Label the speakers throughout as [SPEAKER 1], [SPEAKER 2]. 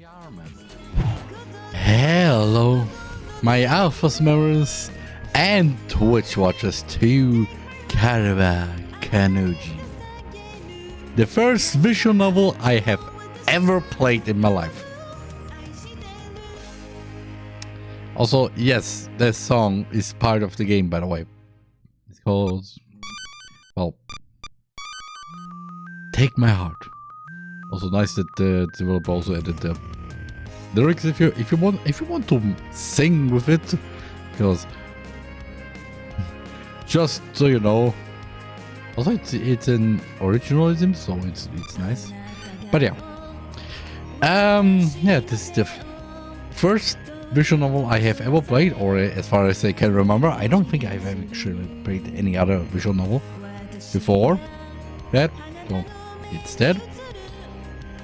[SPEAKER 1] TheRMan. Hello, my Alpha members and Twitch watchers to Kare, Kanojo. The first visual novel I have ever played in my life. Also, yes, this song is part of the game, by the way. It's called, well, Take My Heart. Also nice that the developer also added the lyrics if you want to sing with it, because just so you know, also it's an originalism, so it's nice. But yeah, yeah, this is the first visual novel I have ever played, or as far as I can remember. I don't think I've actually played any other visual novel before that, so it's that.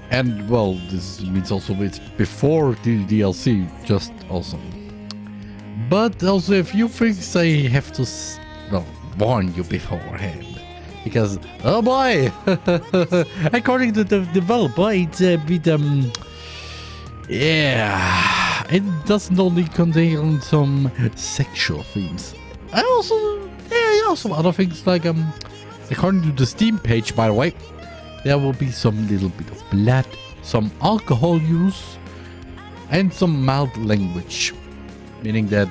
[SPEAKER 1] And well, this means also it's before the DLC, just awesome. But also a few things I have to warn you beforehand, because oh boy, according to the developer, it's a bit yeah, it doesn't only contain some sexual themes. Also other things like according to the Steam page, by the way, there will be some little bit of blood, some alcohol use, and some mild language. Meaning that,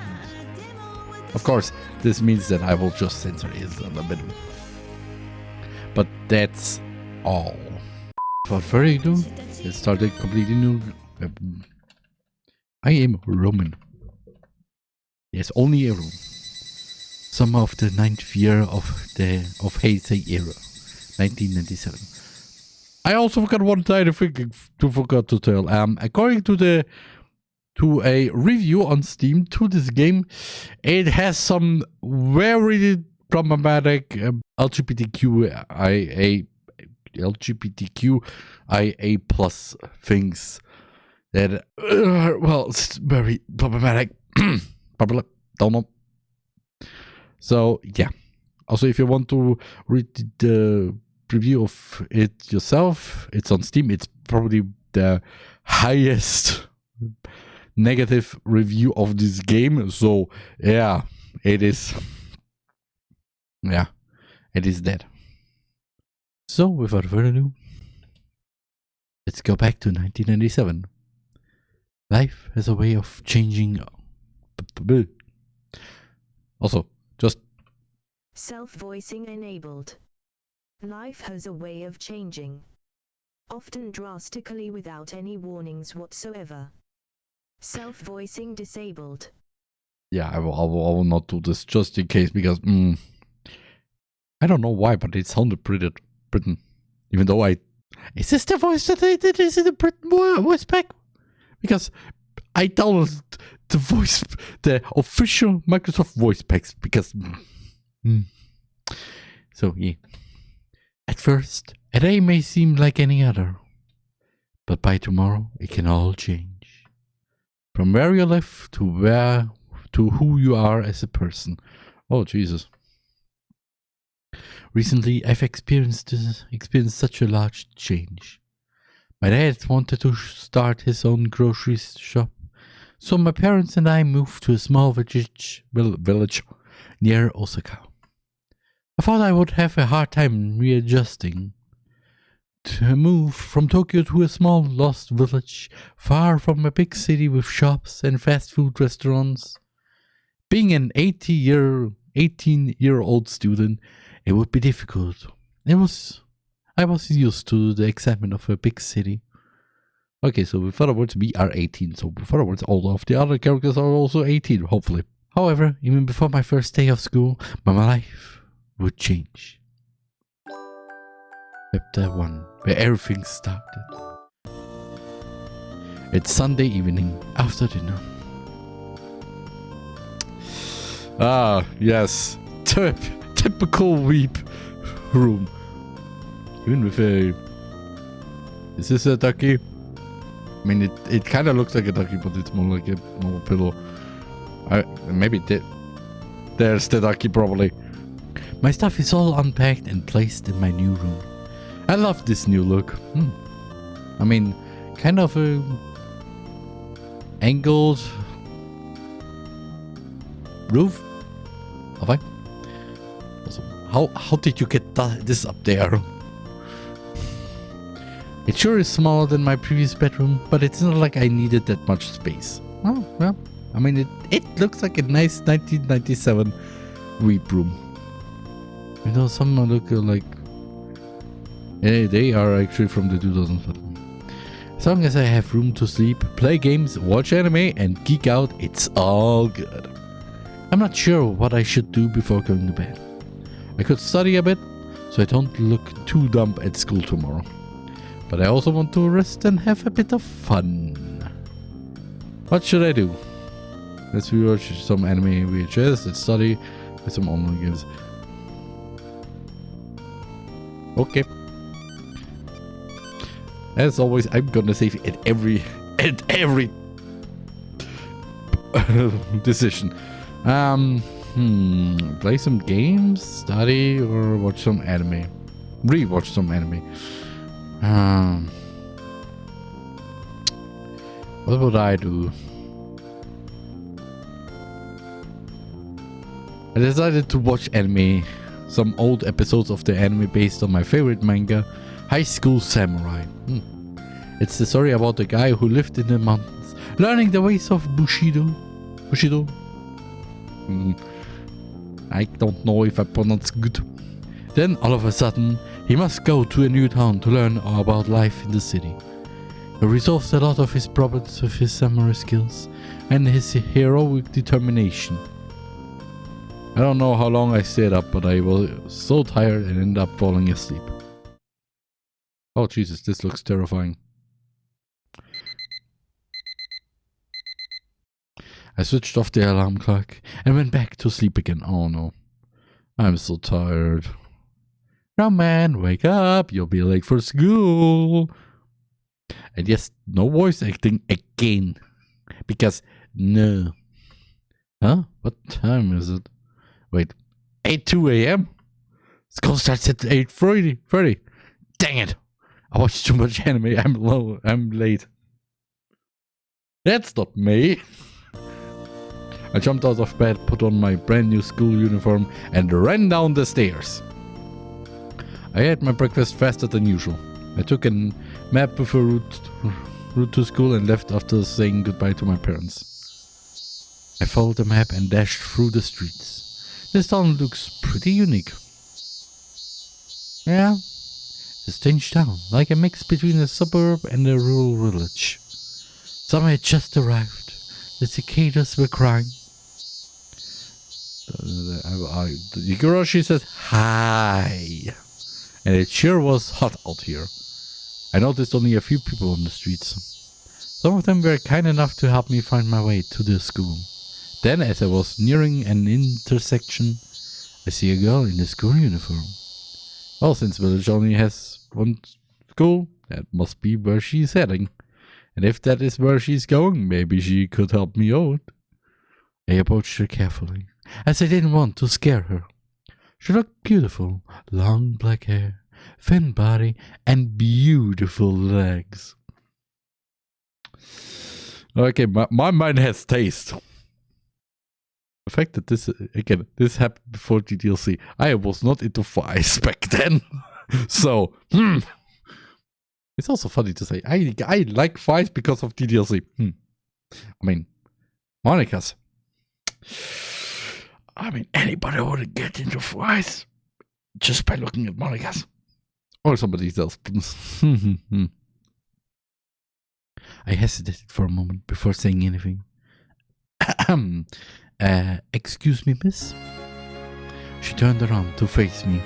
[SPEAKER 1] of course, this means that I will just censor it a little bit. But that's all. Without further ado, let's start a completely new... I am Roman. Yes, only a Roman. Summer of the 9th year of Heisei era, 1997. I also forgot one tiny thing to forgot to tell. According to a review on Steam to this game, it has some very problematic LGBTQIA plus things that well, it's very problematic. Probably don't know. So yeah. Also, if you want to read the review of it yourself, it's on Steam. It's probably the highest negative review of this game, so yeah, it is. Yeah, it is that. So without further ado, let's go back to 1997. Life has a way of changing. Also, just
[SPEAKER 2] self-voicing enabled. Life has a way of changing, often drastically without any warnings whatsoever. Self-voicing disabled.
[SPEAKER 1] Yeah, I will not do this just in case, because I don't know why, but it sounded pretty Britain. Even though is this the voice that is in the Britain voice pack? Because I downloaded the official Microsoft voice packs, because so yeah. At first, a day may seem like any other, but by tomorrow it can all change. From where you live to who you are as a person. Oh Jesus! Recently, I've experienced such a large change. My dad wanted to start his own grocery shop, so my parents and I moved to a small village near Osaka. I thought I would have a hard time readjusting. To move from Tokyo to a small lost village, far from a big city with shops and fast food restaurants. Being an 18-year-old student, it would be difficult. I was used to the excitement of a big city. Okay, so with other words, we are 18. So with other words, all of the other characters are also 18, hopefully. However, even before my first day of school, my life would change. Chapter 1, where everything started. It's Sunday evening, after dinner. Ah, yes. Typical weep room. Even with a... Is this a ducky? I mean, it kind of looks like a ducky, but it's more like a normal pillow. Maybe there's the ducky, probably. My stuff is all unpacked and placed in my new room. I love this new look. I mean, kind of a angled roof. Have I? Also, how did you get this up there? It sure is smaller than my previous bedroom, but it's not like I needed that much space. Oh, well, I mean, it looks like a nice 1997 weep room. You know, some look like... Yeah, they are actually from the 2000s. As long as I have room to sleep, play games, watch anime, and geek out, it's all good. I'm not sure what I should do before going to bed. I could study a bit, so I don't look too dumb at school tomorrow. But I also want to rest and have a bit of fun. What should I do? Let's rewatch some anime VHS, let's study with some online games. Okay. As always, I'm gonna save at every decision. Play some games, study, or watch some anime. Rewatch some anime. What would I do? I decided to watch anime. Some old episodes of the anime based on my favorite manga, High School Samurai. It's the story about the guy who lived in the mountains, learning the ways of Bushido. I don't know if I pronounce good. Then all of a sudden, he must go to a new town to learn about life in the city. He resolves a lot of his problems with his samurai skills and his heroic determination. I don't know how long I stayed up, but I was so tired and ended up falling asleep. Oh Jesus, this looks terrifying. I switched off the alarm clock and went back to sleep again. Oh no. I'm so tired. TheRMan, wake up, you'll be late for school. And yes, no voice acting again. Because no. Huh? What time is it? Wait, 2 a.m.? School starts at 8:30. Dang it. I watched too much anime. I'm late. That's not me. I jumped out of bed, put on my brand new school uniform, and ran down the stairs. I had my breakfast faster than usual. I took a map with a route to school and left after saying goodbye to my parents. I followed the map and dashed through the streets. This town looks pretty unique. Yeah, a strange town, like a mix between a suburb and a rural village. Summer had just arrived. The cicadas were crying. Higurashi says hi. And it sure was hot out here. I noticed only a few people on the streets. Some of them were kind enough to help me find my way to the school. Then, as I was nearing an intersection, I see a girl in a school uniform. Well, since village only has one school, that must be where she's heading. And if that is where she's going, maybe she could help me out. I approached her carefully, as I didn't want to scare her. She looked beautiful, long black hair, thin body, and beautiful legs. Okay, my mind has taste. The fact that this happened before the DLC, I was not into thighs back then. So, it's also funny to say, I like thighs because of the DLC. I mean, Monica's. I mean, anybody would get into thighs just by looking at Monica's. Or somebody else. I hesitated for a moment before saying anything. Excuse me, miss? She turned around to face me.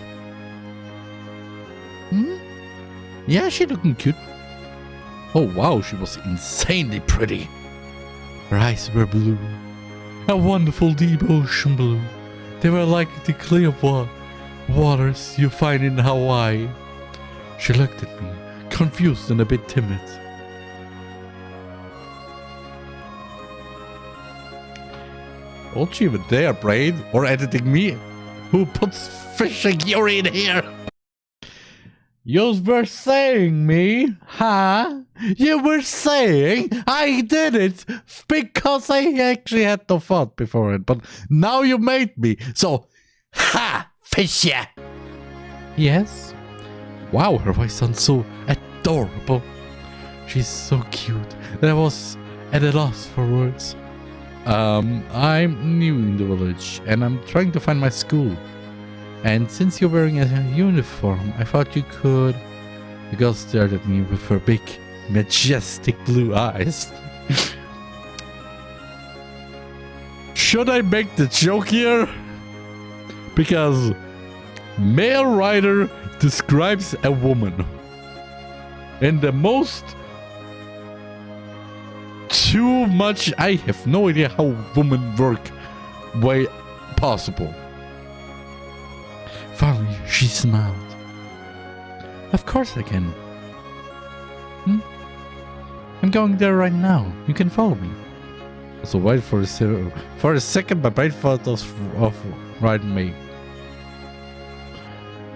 [SPEAKER 1] Yeah, she looking cute. Oh wow, she was insanely pretty. Her eyes were blue. A wonderful deep ocean blue. They were like the clear waters you find in Hawaii. She looked at me, confused and a bit timid. Don't you even dare, Brain, or editing me? Who puts fishing urine here? You were saying me, huh? You were saying I did it because I actually had no thought before it, but now you made me. So, ha, fish ya. Yes. Wow, her voice sounds so adorable. She's so cute that I was at a loss for words. I'm new in the village and I'm trying to find my school. And since you're wearing a uniform, I thought you could. The girl stared at me with her big, majestic blue eyes. Should I make the joke here? Because male writer describes a woman in the most too much, I have no idea how women work, way possible. Finally, she smiled. Of course I can. I'm going there right now. You can follow me. So wait for a second, my brain thought of Ryan May.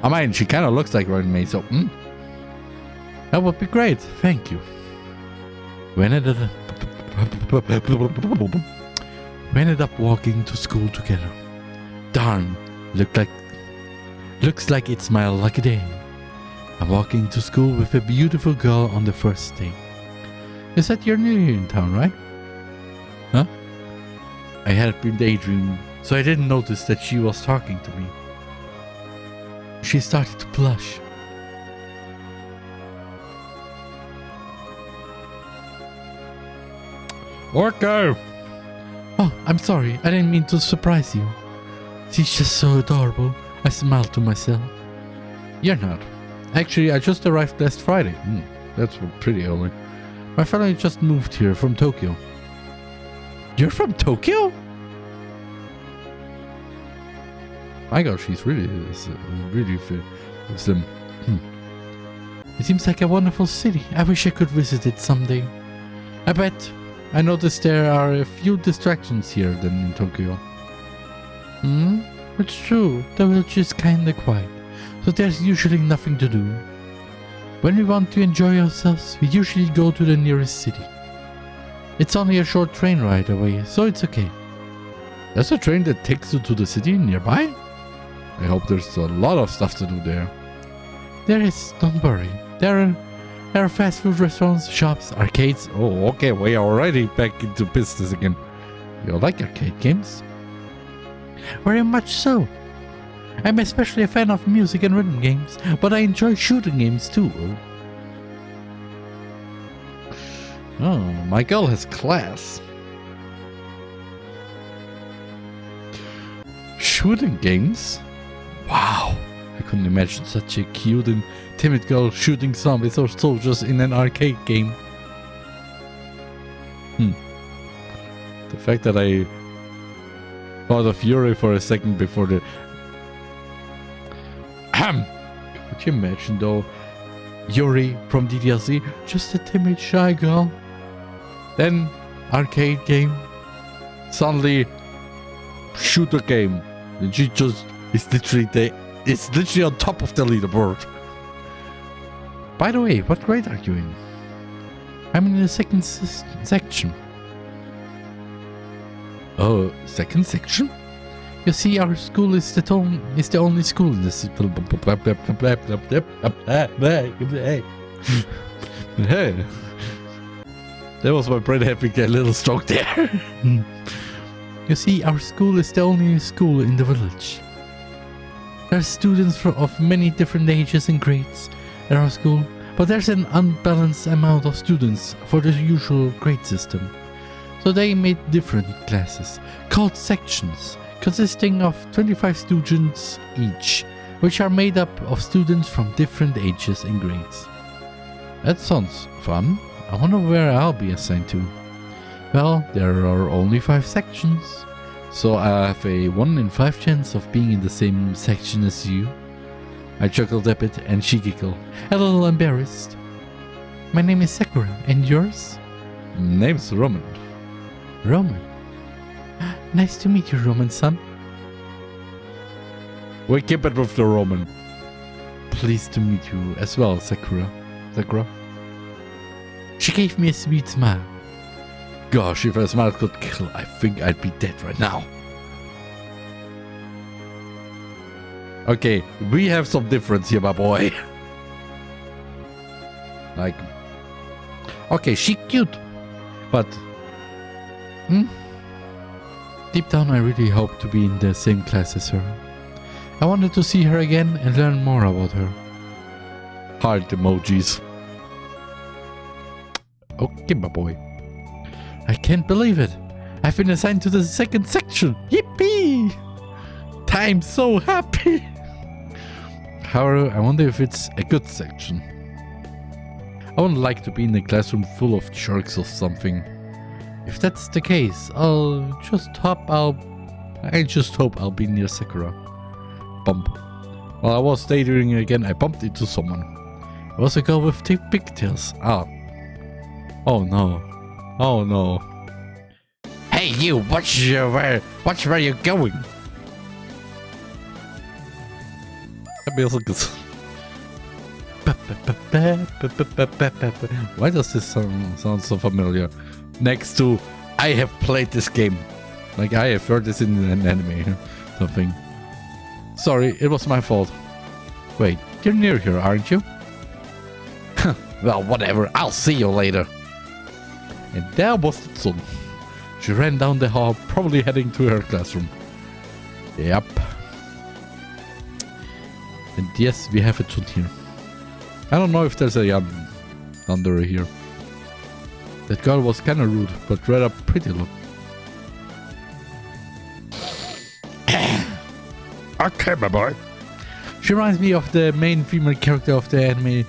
[SPEAKER 1] I mean, she kind of looks like Ryan May, so that would be great. Thank you. We ended up walking to school together. Darn, looks like it's my lucky day. I'm walking to school with a beautiful girl on the first day. You said you're new here in town, right? Huh? I had been daydreaming, so I didn't notice that she was talking to me. She started to blush. Okay. Oh, I'm sorry. I didn't mean to surprise you. She's just so adorable. I smiled to myself. You're not. Actually, I just arrived last Friday. That's pretty early. My family just moved here from Tokyo. You're from Tokyo? My God, she's really slim. It seems like a wonderful city. I wish I could visit it someday. I bet. I noticed there are a few distractions here than in Tokyo. It's true. The village is kinda quiet, so there's usually nothing to do. When we want to enjoy ourselves, we usually go to the nearest city. It's only a short train ride away, so it's okay. There's a train that takes you to the city nearby? I hope there's a lot of stuff to do there. There is, don't worry. There are fast food restaurants, shops, arcades. Oh, okay, we are already back into business again. You like arcade games? Very much so. I'm especially a fan of music and rhythm games, but I enjoy shooting games too. Oh, my girl has class. Shooting games? Wow, I couldn't imagine such a cute and timid girl shooting zombies or soldiers in an arcade game. The fact that I thought of Yuri for a second before the... Could you imagine though, Yuri from DDLC, just a timid shy girl, then arcade game, suddenly shooter game, and she just is literally on top of the leaderboard. By the way, what grade are you in? I'm in the second section. Oh, second section? You see, our school is the only school in this. That was my brain having a little stroke there. You see, our school is the only school in the village. There are students of many different ages and grades at our school, but there's an unbalanced amount of students for the usual grade system. So they made different classes, called sections, consisting of 25 students each, which are made up of students from different ages and grades. That sounds fun. I wonder where I'll be assigned to. Well, there are only 5 sections, so I have a 1 in 5 chance of being in the same section as you. I chuckled a bit and she giggled, a little embarrassed. My name is Sakura, and yours? Name's Roman. Roman? Nice to meet you, Roman-san. We keep it with the Roman. pleased to meet you as well, Sakura. Sakura? She gave me a sweet smile. Gosh, if a smile could kill, I think I'd be dead right now. Okay, we have some difference here, my boy. Like, okay, she cute, but deep down I really hope to be in the same class as her. I wanted to see her again and learn more about her. Heart emojis. Okay, my boy. I can't believe it. I've been assigned to the second section. Yippee! I'm so happy. However, I wonder if it's a good section. I wouldn't like to be in a classroom full of jerks or something. If that's the case, I just hope I'll be near Sakura. Bump. While I was daydreaming again, I bumped into someone. It was a girl with pigtails. Ah. Oh no. Oh no. Hey you, watch where you going? Why does this sound so familiar? Next to, I have played this game. Like I have heard this in an anime or something. Sorry, it was my fault. Wait, you're near here, aren't you? Well, whatever, I'll see you later. And there was the Tsun. She ran down the hall, probably heading to her classroom. Yep. And yes, we have a Tsun here. I don't know if there's a Yandere here. That girl was kinda rude, but rather pretty look. Okay, my boy. She reminds me of the main female character of the anime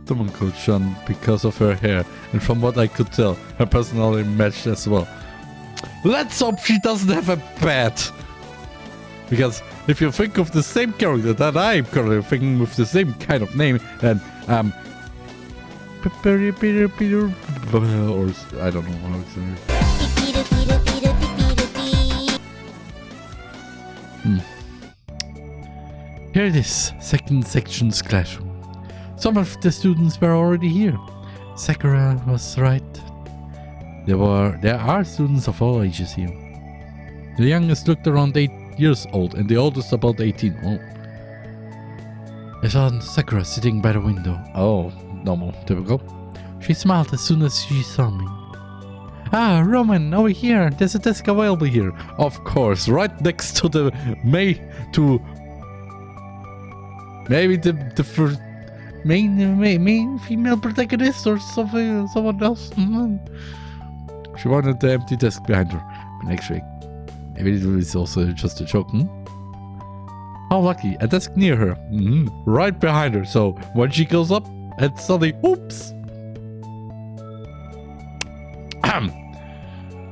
[SPEAKER 1] Tomoko-chan because of her hair, and from what I could tell, her personality matched as well. Let's hope she doesn't have a pet! Because if you think of the same character that I'm currently thinking with the same kind of name, then or I don't know how it's Here it is, second section's classroom. Some of the students were already here. Sakura was right. There are students of all ages here. The youngest looked around 8 years old and the oldest about 18. Oh. I saw Sakura sitting by the window. Oh, normal, typical. She smiled as soon as she saw me. Ah, Roman, over here. There's a desk available here. Of course, right next to the maybe the first main female protagonist or something, someone else. She wanted the empty desk behind her. But actually, maybe it was also just a joke. How lucky, a desk near her, right behind her. So when she goes up, and suddenly, oops.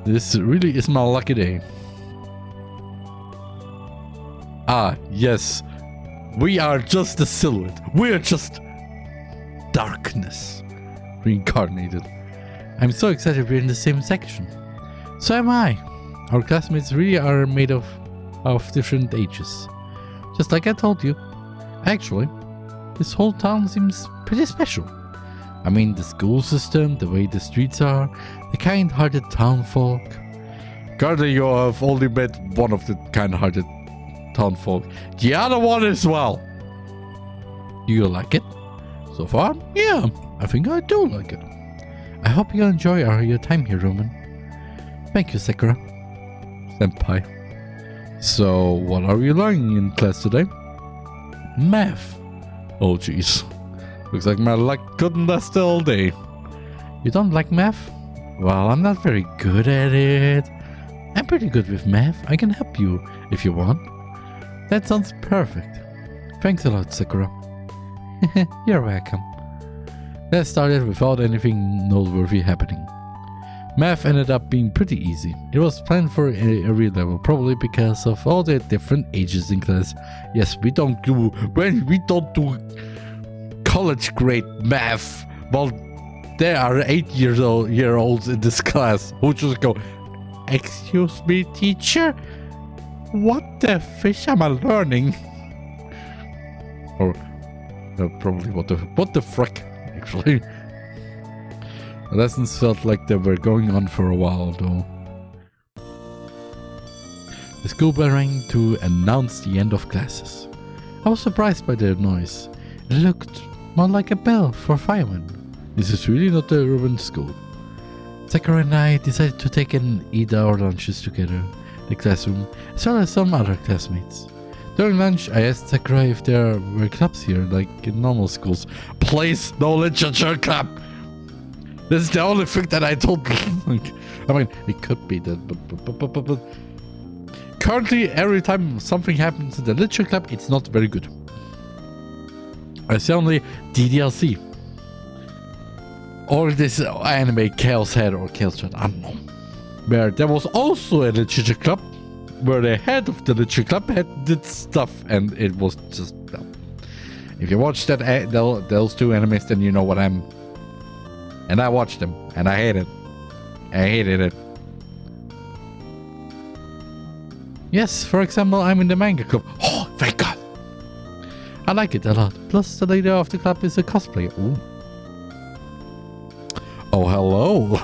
[SPEAKER 1] This really is my lucky day. Ah, yes. We are just a silhouette. We are just darkness reincarnated. I'm so excited we're in the same section. So am I. Our classmates really are made of different ages. Just like I told you. Actually, this whole town seems pretty special. I mean, the school system, the way the streets are, the kind-hearted townfolk. Currently, you have only met one of the kind-hearted townfolk. The other one as well. Do you like it? So far? Yeah, I think I do like it. I hope you enjoy your time here, Roman. Thank you, Sakura. Senpai. So, what are we learning in class today? Math. Oh, jeez. Looks like my luck couldn't last all day. You don't like math? Well, I'm not very good at it. I'm pretty good with math. I can help you if you want. That sounds perfect. Thanks a lot, Sakura. You're welcome. That started without anything noteworthy happening. Math ended up being pretty easy. It was planned for every level, probably because of all the different ages in class. Yes, we don't do college grade math. Well, there are 8-year-olds in this class who just go, "Excuse me, teacher? What the fish am I learning?" Or, probably what the frick, actually. The lessons felt like they were going on for a while, though. The school bell rang to announce the end of classes. I was surprised by the noise. It looked more like a bell for firemen. This is really not the urban school. Sakura and I decided to take and eat our lunches together in the classroom, as well as some other classmates. During lunch, I asked Sakura if there were clubs here, like in normal schools. Please, no literature club! This is the only thing that I told. I mean, it could be that, but currently, every time something happens in the literature club, it's not very good. I see only DDLC. Or this anime Chaos Head or Chaos Head, I don't know. Where there was also a literature club, where the head of the literature club did stuff, and it was just... Well, if you watch those two animes, then you know what I'm... And I watched them, and I hate it. I hated it. Yes, for example, I'm in the manga club. Oh, thank God! I like it a lot. Plus, the leader of the club is a cosplayer. Ooh. Oh, hello!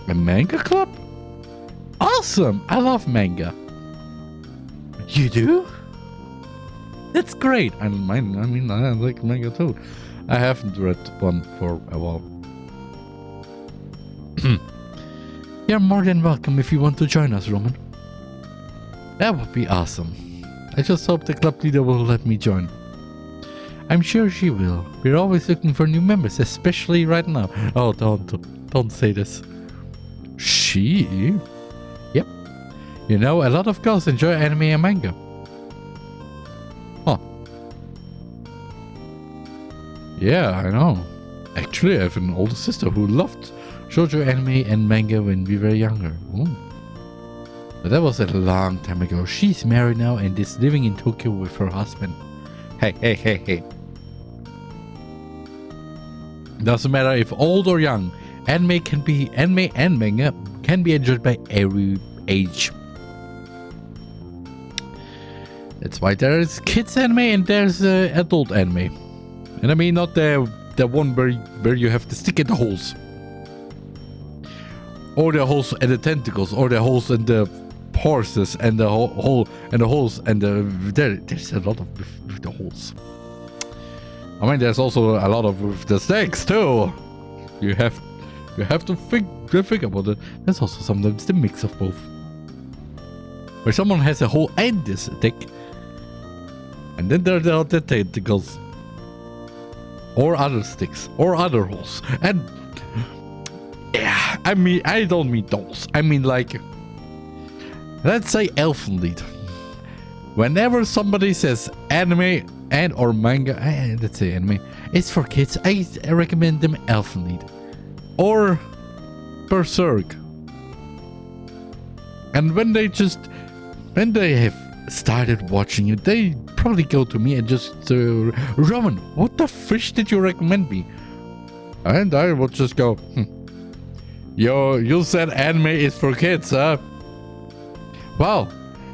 [SPEAKER 1] A manga club? Awesome! I love manga. You do? That's great. I don't mind. I mean, I like manga too. I haven't read one for a while. You're more than welcome if you want to join us, Roman. That would be awesome. I just hope the club leader will let me join. I'm sure she will. We're always looking for new members, especially right now. Oh, don't say this. She? Yep. You know, a lot of girls enjoy anime and manga. Huh. Yeah, I know. Actually, I have an older sister who loved shoujo anime and manga when we were younger. Ooh. But that was a long time ago. She's married now and is living in Tokyo with her husband. Hey. Doesn't matter if old or young. Anime and manga can be enjoyed by every age. That's why there is kids anime and there's adult anime. And I mean not the one where you have the stick in the holes. Or the holes and the tentacles, or the holes and the horses and the hole and the holes and there's a lot of with the holes. I mean, there's also a lot of with the snakes too. You have to think about it. There's also sometimes the mix of both, where someone has a hole and this stick, and then there are the tentacles, or other sticks, or other holes, and yeah, I mean, I don't mean those. I mean like. Let's say Elfenlied. Whenever somebody says anime and or manga, let's say anime, it's for kids, I recommend them Elfenlied. Or Berserk. And when they have started watching it, they probably go to me and just, Roman, what the fish did you recommend me? And I would just go, Yo, you said anime is for kids, huh? Wow,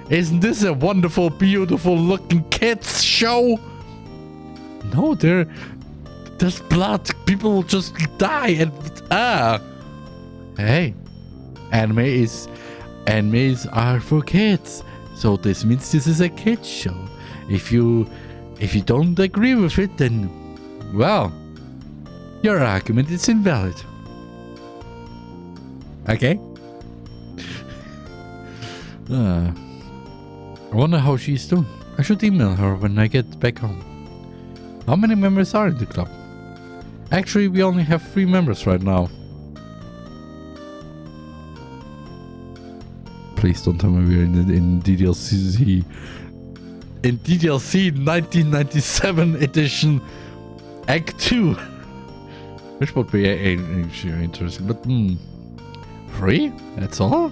[SPEAKER 1] isn't this a wonderful, beautiful looking kids show? No, there's blood. People will just die and Hey, animes are for kids. So this means this is a kids show. If you don't agree with it, then well, your argument is invalid. Okay? I wonder how she's doing. I should email her when I get back home. How many members are in the club? Actually, we only have 3 members right now. Please don't tell me we're in DDLC. In DDLC 1997 edition Act 2. Which would be interesting, but 3? That's all?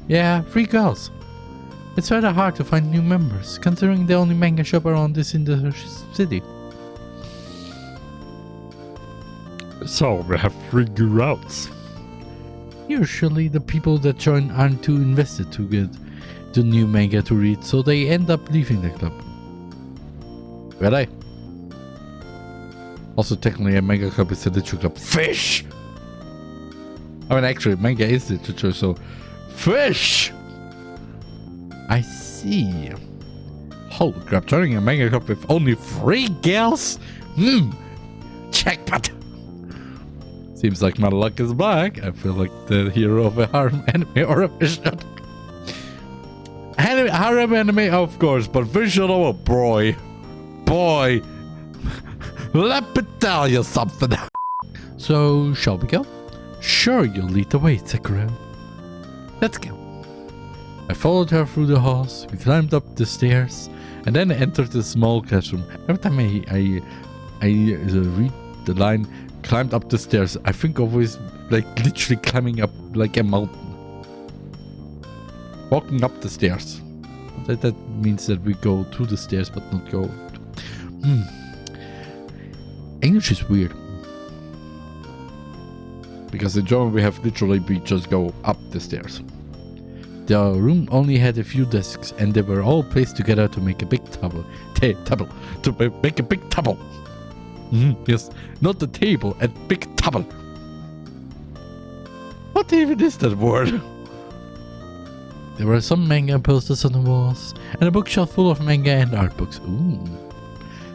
[SPEAKER 1] Yeah, 3 girls. It's rather hard to find new members, considering the only manga shop around is in the city. So, we have 3 routes. Usually, the people that join aren't too invested to get the new manga to read, so they end up leaving the club. Really? Also, technically, a manga club is a literature club. Fish! I mean, actually, manga is literature, so... Fish! I see. Holy crap, joining a manga club with only 3 girls? Jackpot! Seems like my luck is back. I feel like the hero of a harem anime or a visual. Harem anime, of course, but visual, boy. Boy. Let me tell you something. So, shall we go? Sure, you'll lead the way, Sakura. Let's go. I followed her through the halls. We climbed up the stairs and then entered the small classroom. Every time I read the line, climbed up the stairs, I think always like literally climbing up like a mountain. Walking up the stairs. That means that we go to the stairs but not go. English is weird. Because in German we have literally we just go up the stairs. The room only had a few desks and they were all placed together to make a big table. To make a big table. Yes, not the table, a big table. What even is that word? There were some manga posters on the walls and a bookshelf full of manga and art books. Ooh.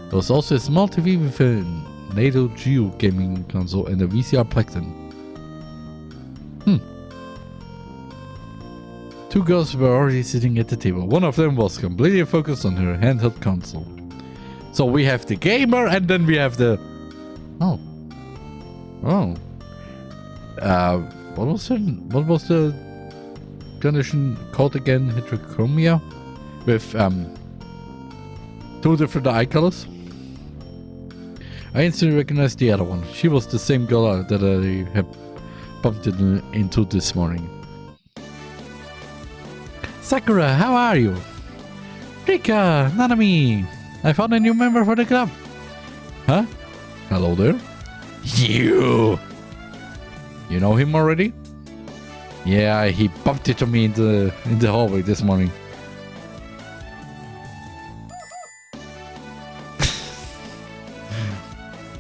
[SPEAKER 1] There was also a small TV with a Neo Geo gaming console and a VCR plugged in. 2 girls were already sitting at the table. One of them was completely focused on her handheld console. So we have the gamer and then we have the... What was the condition called again? Heterochromia? With 2 different eye colors? I instantly recognized the other one. She was the same girl that I had bumped into this morning. Sakura, how are you? Rika, Nanami. I found a new member for the club. Huh? Hello there. You know him already? Yeah, he bumped into me in the hallway this morning.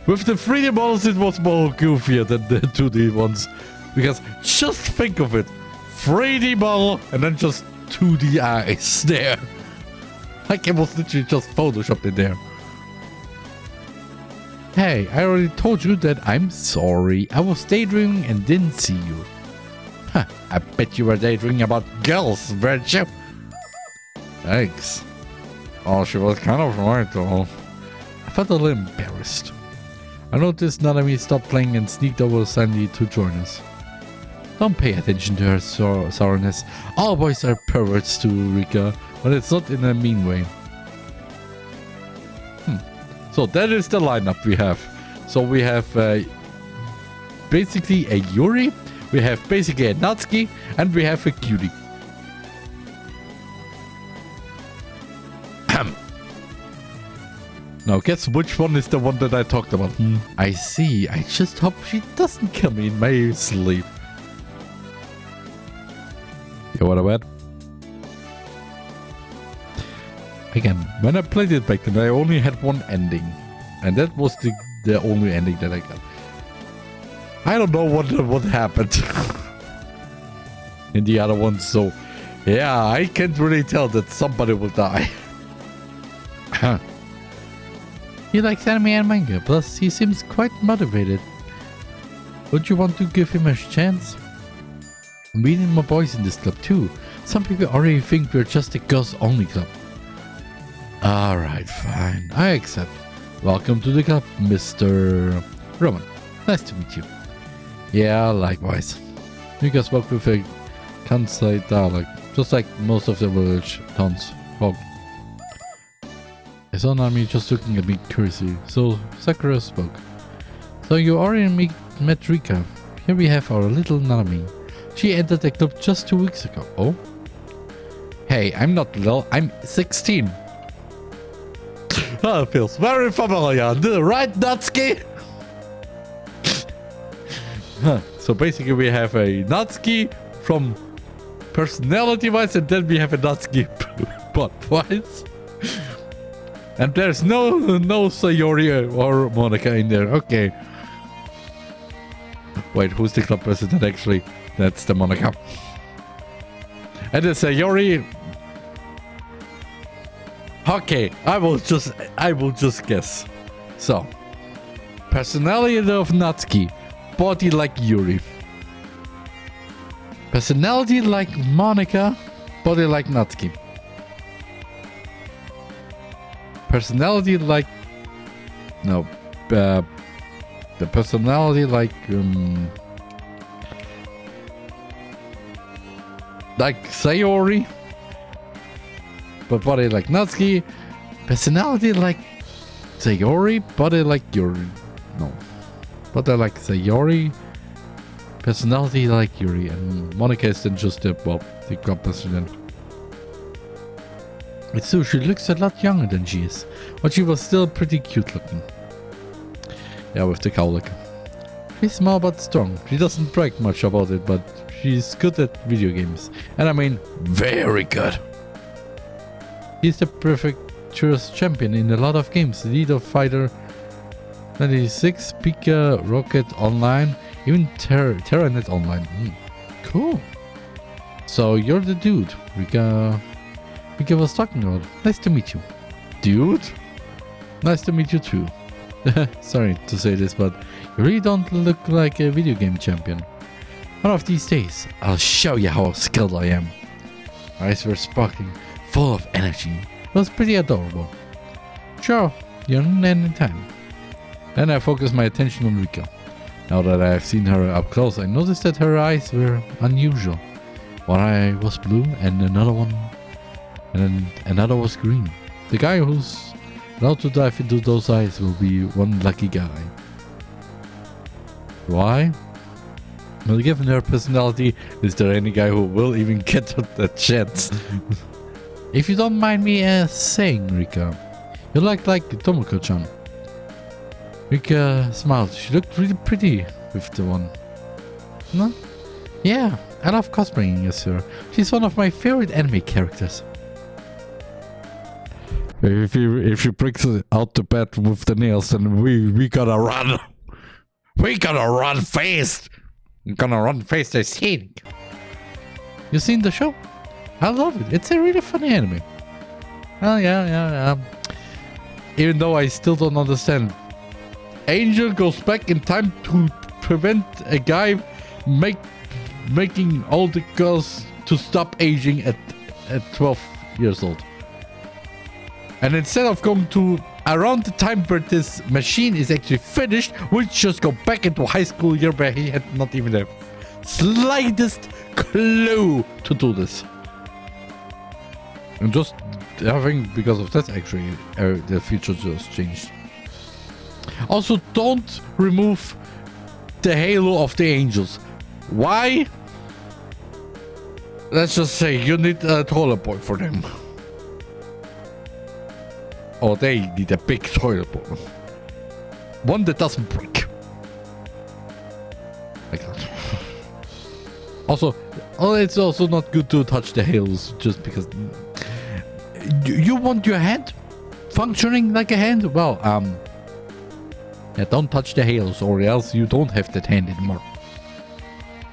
[SPEAKER 1] With the 3D models, it was more goofier than the 2D ones. Because just think of it. 3D model and then just 2D eyes there. Like it was literally just photoshopped in there. Hey, I already told you that I'm sorry. I was daydreaming and didn't see you. Huh, I bet you were daydreaming about girls, weren't you? Thanks. Oh, she was kind of right though. I felt a little embarrassed. I noticed Nanami stopped playing and sneaked over silently to join us. Don't pay attention to her sourness. All boys are perverts to Rika, but it's not in a mean way. So that is the lineup we have. So we have basically a Yuri, we have basically a Natsuki, and we have a Cutie. Now guess which one is the one that I talked about? I see. I just hope she doesn't kill me in my sleep. You know what I bet? Again, when I played it back then, I only had one ending. And that was the only ending that I got. I don't know what happened in the other ones, so yeah, I can't really tell that somebody will die. He likes anime and manga, plus he seems quite motivated. Don't you want to give him a chance? I'm meeting more boys in this club too. Some people already think we're just a girls-only club. Alright, fine. I accept. Welcome to the club, Mr. Roman. Nice to meet you. Yeah, likewise. You guys spoke with a Kansai dialect, just like most of the village towns folk. I saw Nami just looking at me curiously, so Sakura spoke. So you already met Rika. Here we have our little Nami. She entered the club just 2 weeks ago. Oh? Hey, I'm not little, I'm 16. Oh, it feels very familiar, right, Natsuki? So basically we have a Natsuki from personality-wise, and then we have a Natsuki plot-wise. And there's no Sayori or Monica in there. Okay. Wait, who's the club president actually? That's the Monica. And the Sayori. Okay, I will just guess. So, personality of Natsuki, body like Yuri. Personality like Monica, body like Natsuki. Personality like... No. The personality like Sayori. But body like Natsuki. Personality like Sayori, body like Yuri. No. Body like Sayori. Personality like Yuri. And Monica is then just the club president. It's true, she looks a lot younger than she is, but she was still pretty cute looking. Yeah, with the cowlick. She's small but strong. She doesn't brag much about it, but she's good at video games. And I mean, very good. She's the perfect Churus champion in a lot of games. Leader Fighter 96, Pika, Rocket Online, even TheRMan Online. Cool. So you're the dude Rika was talking about. Nice to meet you. Dude? Nice to meet you too. Sorry to say this, but you really don't look like a video game champion. One of these days, I'll show you how skilled I am. Eyes were sparkling, full of energy. It was pretty adorable. Sure, you're in any time. Then I focused my attention on Rika. Now that I have seen her up close, I noticed that her eyes were unusual. One eye was blue and another was green. The guy who's allowed to dive into those eyes will be one lucky guy. Why? Well, given her personality, is there any guy who will even get that chance? If you don't mind me saying, Rika, you look like Tomoko-chan. Rika smiled. She looked really pretty with the one. No? Yeah, I love cosplaying as her. She's one of my favorite anime characters. If she breaks out the bed with the nails, then we gotta run. We gotta run fast. I'm gonna run fast as heck. You seen the show? I love it. It's a really funny anime. Oh yeah. Even though I still don't understand. Angel goes back in time to prevent a guy making all the girls to stop aging at 12 years old. And instead of going to around the time where this machine is actually finished, we just go back into high school year where he had not even the slightest clue to do this. And just having, because of that actually, the future just changed. Also, don't remove the halo of the angels. Why? Let's just say you need a toilet boy for them. Or they need a big toilet bowl. One that doesn't break. Like that. Also, it's also not good to touch the halos just because... You want your hand functioning like a hand? Well, yeah, don't touch the halos or else you don't have that hand anymore.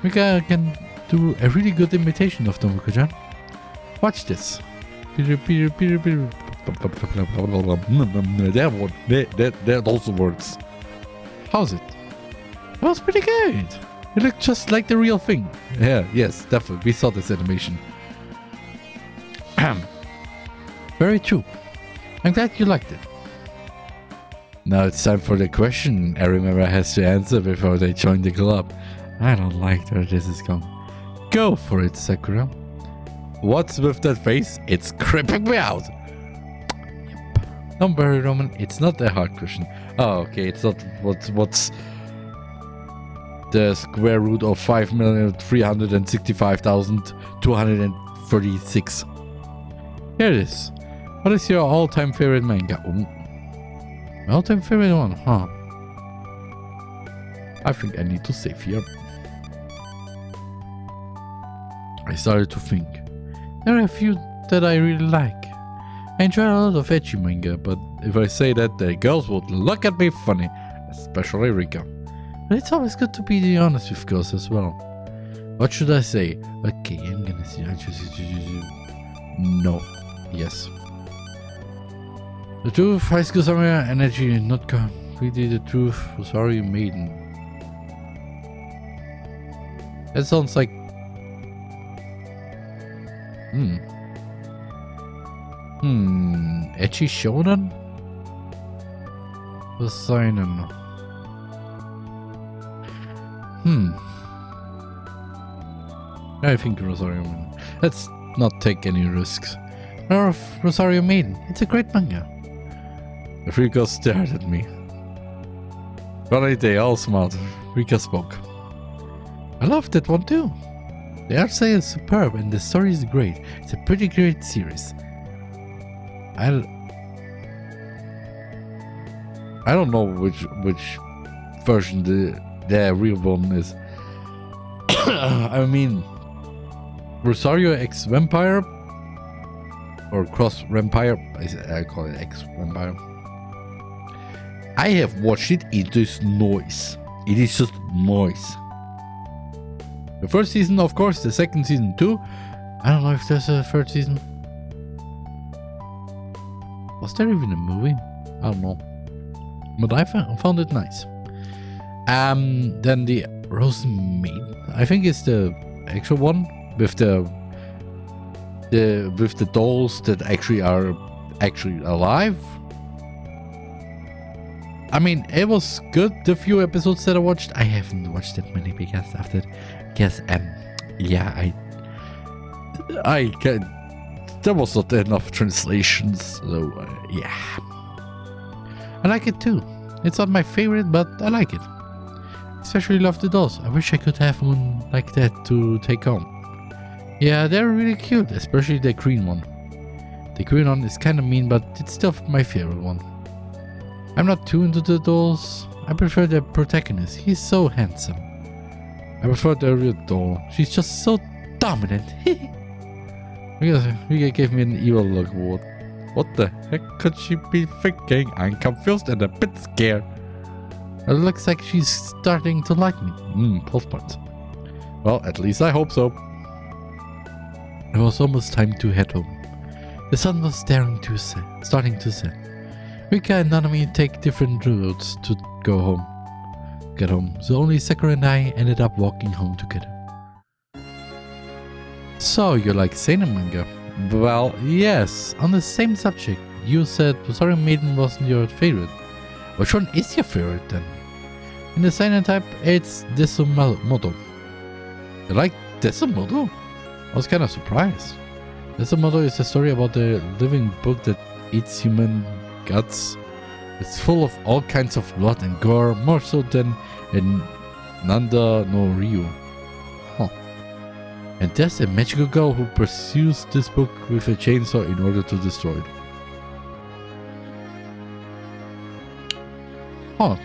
[SPEAKER 1] Mika can do a really good imitation of Tomoko-chan. Watch this. That one. Those words. How's it? It was pretty good. It looked just like the real thing. Yeah, yes, definitely. We saw this animation. Very true. I'm glad you liked it. Now it's time for the question every member has to answer before they join the club. I don't like where this is going. Go for it, Sakura. What's with that face? It's creeping me out. Yep. Don't worry, Roman. It's not a hard question. Oh, okay. It's not what's the square root of 5,365,236. Here it is. What is your all-time favorite manga? Ooh. My all-time favorite one, huh? I think I need to save here. I started to think. There are a few that I really like. I enjoy a lot of ecchi manga, but if I say that, the girls would look at me funny, especially Rika. But it's always good to be honest with girls as well. What should I say? Okay, I'm gonna say no. Yes. The truth, high school summer energy, not completely the truth. Sorry, maiden. That sounds like. Ecchi shonen? The seinen. I think Rosario Maiden. Let's not take any risks. Rosario Maiden. It's a great manga. The three girls stared at me. But they all smiled. Rika spoke. I love that one too. The art style is superb and the story is great. It's a pretty great series. I don't know which version the real one is. I mean, Rosario X Vampire or Cross Vampire. I call it X Vampire. I have watched it. It is noise. It is just noise. The first season, of course. The second season too. I don't know if there's a third season. Was there even a movie? I don't know. But I found it nice. Then the Rose Maiden. I think it's the actual one with the dolls that actually are alive. I mean, it was good. The few episodes that I watched, I haven't watched that many because after, I can. There was not enough translations, so yeah. I like it too. It's not my favorite, but I like it. Especially love the dolls. I wish I could have one like that to take home. Yeah, they're really cute, especially the green one. The green one is kind of mean, but it's still my favorite one. I'm not too into the dolls. I prefer the protagonist. He's so handsome. I prefer the real doll. She's just so dominant. Rika gave me an evil look. What the heck could she be thinking? I'm confused and a bit scared. It looks like she's starting to like me. Plus points. Well, at least I hope so. It was almost time to head home. The sun was starting to set. Rika and Nanami take different routes to get home. So only Sakura and I ended up walking home together. So you like seinen manga? Well, yes. On the same subject, you said Rosario Maiden wasn't your favorite. Which one is your favorite then? In the seinen type, it's Desumoto. You like Desumoto? I was kind of surprised. Desumoto is a story about a living book that eats human guts. It's full of all kinds of blood and gore, more so than in Nanda no Ryu. And there's a magical girl who pursues this book with a chainsaw in order to destroy it.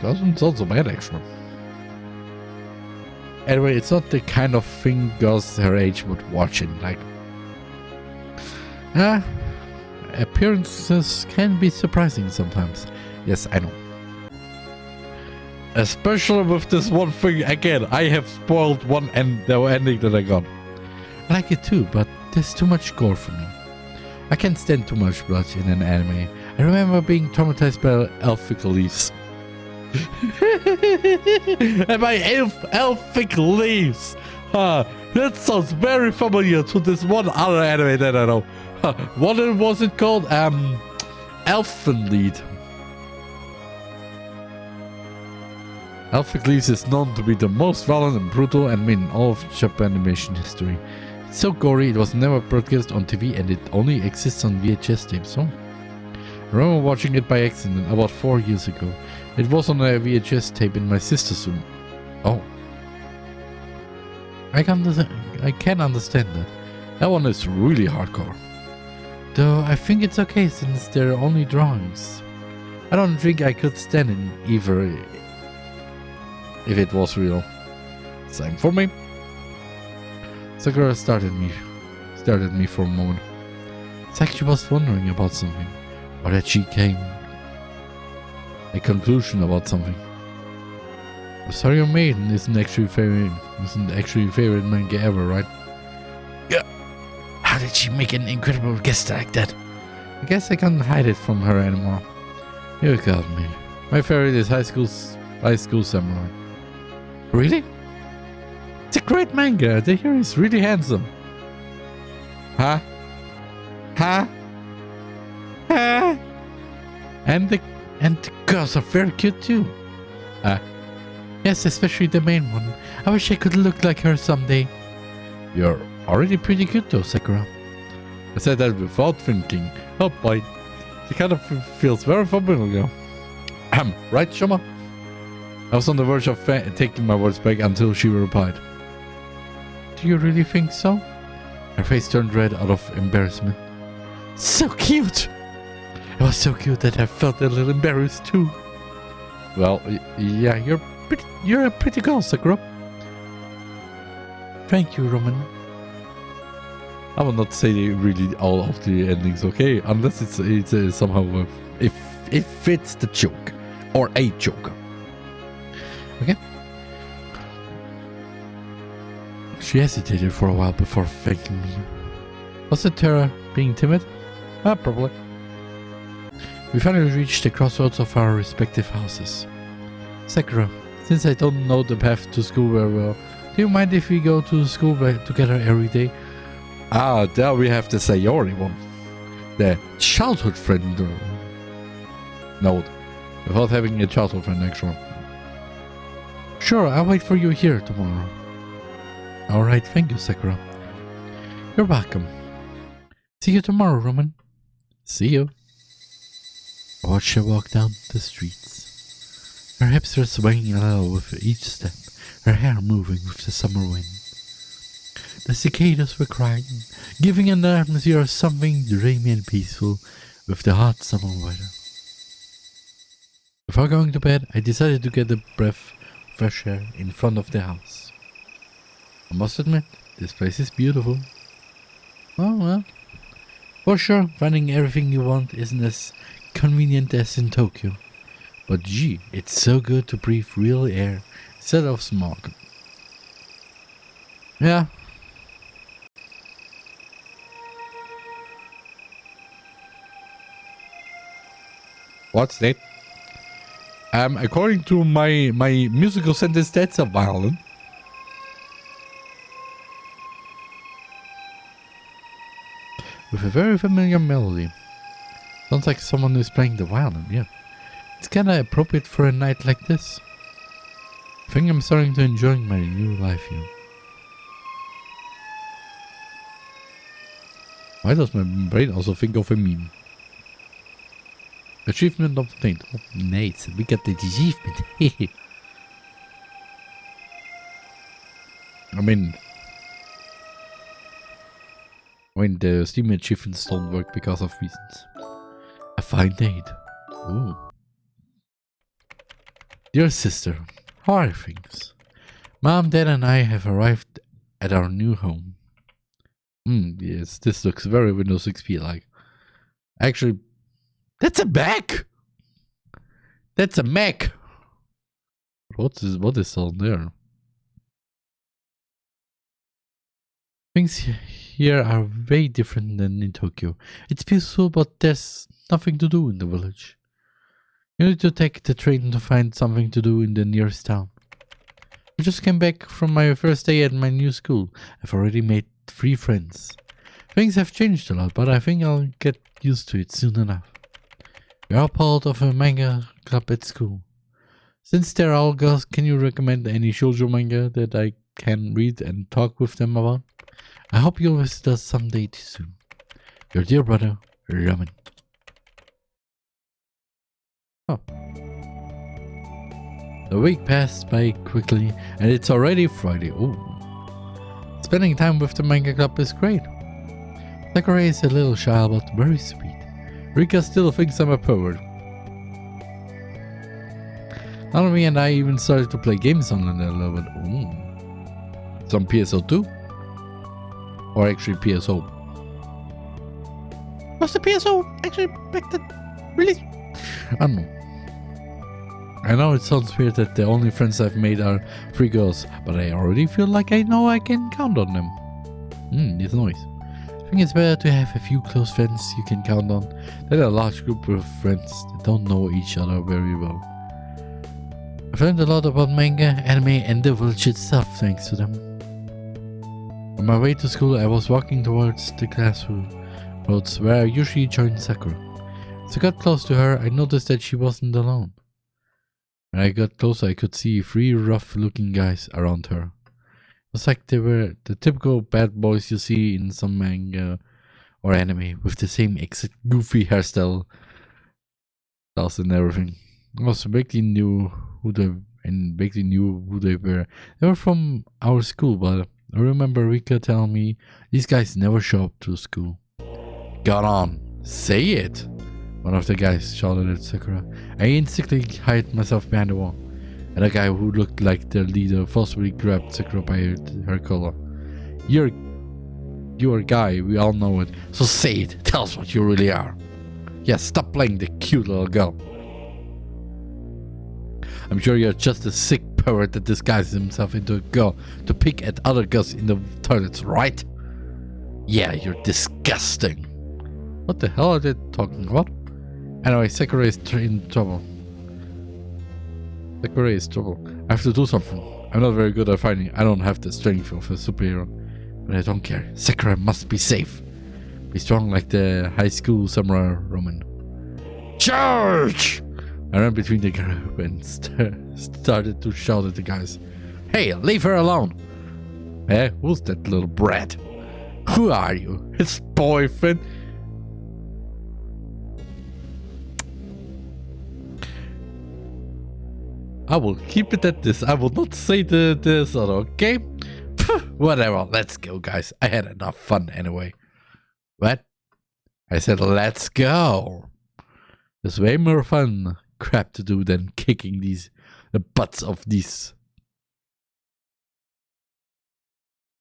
[SPEAKER 1] Doesn't sound so bad actually. Anyway, it's not the kind of thing girls her age would watch in, like. Appearances can be surprising sometimes. Yes, I know. Especially with this one thing again. I have spoiled the ending that I got. I like it too, but there's too much gore for me. I can't stand too much blood in an anime. I remember being traumatized by elfic leaves. And by elfic leaves! That sounds very familiar to this one other anime that I know. What was it called? Elfenlied. Elfic Leaves is known to be the most violent and brutal anime in all of Japan animation history. It's so gory it was never broadcast on TV and it only exists on VHS tapes. So, I remember watching it by accident about 4 years ago. It was on a VHS tape in my sister's room. Oh. I can understand that. That one is really hardcore. Though I think it's okay since they're only drawings. I don't think I could stand it either if it was real. Same for me. Sakura stared at me for a moment. It's like she was wondering about something, or that she came a conclusion about something. TheRMan isn't actually favorite manga ever, right? Yeah. How did she make an incredible guess like that? I guess I can't hide it from her anymore. You got me. My favorite is High School Samurai. Really? It's a great manga. The hero is really handsome. Huh? Huh? Huh? And the girls are very cute too. Yes, especially the main one. I wish I could look like her someday. You're already pretty good though, Sakura. I said that without thinking. Oh boy, she kind of feels very familiar. Right, Shoma? I was on the verge of taking my words back until she replied. Do you really think so? Her face turned red out of embarrassment. So cute! It was so cute that I felt a little embarrassed too. Well, yeah, you're a pretty girl, Sakura. Thank you, Roman. I will not say really all of the endings, okay? Unless it's somehow if it fits the joke or a joke. Okay. She hesitated for a while before thanking me. Was it Tara being timid? Probably. We finally reached the crossroads of our respective houses. Sakura, since I don't know the path to school very well, do you mind if we go to school together every day? There we have the Sayori one. The childhood friend. Note. Without having a childhood friend, actually. Sure, I'll wait for you here tomorrow. Alright, thank you, Sakura. You're welcome. See you tomorrow, Roman. See you. I watched her walk down the streets. Her hips were swaying a little with each step, her hair moving with the summer wind. The cicadas were crying, giving an atmosphere of something dreamy and peaceful with the hot summer weather. Before going to bed, I decided to get a breath of fresh air in front of the house. I must admit, this place is beautiful. Oh well. For sure, finding everything you want isn't as convenient as in Tokyo. But gee, it's so good to breathe real air instead of smog. Yeah. What's that? According to my musical sentence, that's a violin. With a very familiar melody. Sounds like someone is playing the violin, yeah. It's kinda appropriate for a night like this. I think I'm starting to enjoy my new life here. Why does my brain also think of a meme? Achievement obtained. Oh, nice. We got the achievement. I mean, the Steam achievements don't work because of reasons. A fine date. Ooh. Dear sister, how are things? Mom, Dad and I have arrived at our new home. Yes, this looks very Windows XP like. Actually, that's a Mac! That's a Mac! What is on there? Things here are way different than in Tokyo. It's peaceful, but there's nothing to do in the village. You need to take the train to find something to do in the nearest town. I just came back from my first day at my new school. I've already made 3 friends. Things have changed a lot, but I think I'll get used to it soon enough. We are part of a manga club at school. Since they're all girls, can you recommend any shoujo manga that I can read and talk with them about? I hope you'll visit us someday soon. Your dear brother, Ramen. Oh. The week passed by quickly, and it's already Friday. Ooh. Spending time with the manga club is great. Kare is a little shy but very sweet. Rika still thinks I'm a pervert. Naomi and I even started to play games online a little bit. Ooh. Some PSO2? Or actually PSO. Was the PSO actually back then released? I don't know. I know it sounds weird that the only friends I've made are 3 girls, but I already feel like I know I can count on them. It's nice. I think it's better to have a few close friends you can count on than a large group of friends that don't know each other very well. I've learned a lot about manga, anime, and the village itself thanks to them. On my way to school, I was walking towards the classrooms where I usually join Sakura. As I got close to her, I noticed that she wasn't alone. When I got closer, I could see 3 rough-looking guys around her. It was like they were the typical bad boys you see in some manga or anime, with the same exact goofy hairstyle and everything. I was basically knew who they were. They were from our school, but I remember Rika telling me these guys never show up to school. Got on, say it! One of the guys shouted at Sakura. I instantly hid myself behind the wall, and a guy who looked like their leader forcefully grabbed Sakura by her collar. You're a guy, we all know it, so say it, tell us what you really are. Yeah, stop playing the cute little girl. I'm sure you're just a sick pervert that disguises himself into a girl to pick at other girls in the toilets, right? Yeah, you're disgusting. What the hell are they talking about? Anyway, Sakura is in trouble. Sakura is trouble. I have to do something. I'm not very good at fighting. I don't have the strength of a superhero. But I don't care. Sakura must be safe. Be strong like the high school samurai Roman. Charge! I ran between the group and started to shout at the guys. Hey, leave her alone! Eh? Who's that little brat? Who are you? His boyfriend? I will keep it at this. I will not say this other, okay? Whatever, let's go, guys. I had enough fun anyway. What? I said let's go. There's way more fun crap to do than kicking the butts of these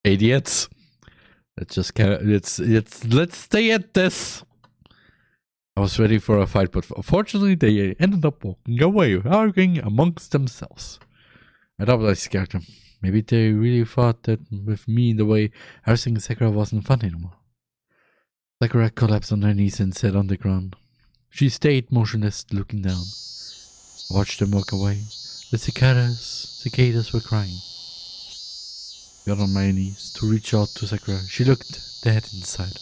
[SPEAKER 1] idiots. Let's stay at this. I was ready for a fight, but unfortunately they ended up walking away, arguing amongst themselves. I thought I scared them. Maybe they really thought that with me in the way, everything in Sakura wasn't fun anymore. Sakura collapsed on her knees and sat on the ground. She stayed motionless, looking down. I watched them walk away. The cicadas were crying. I got on my knees to reach out to Sakura. She looked dead inside.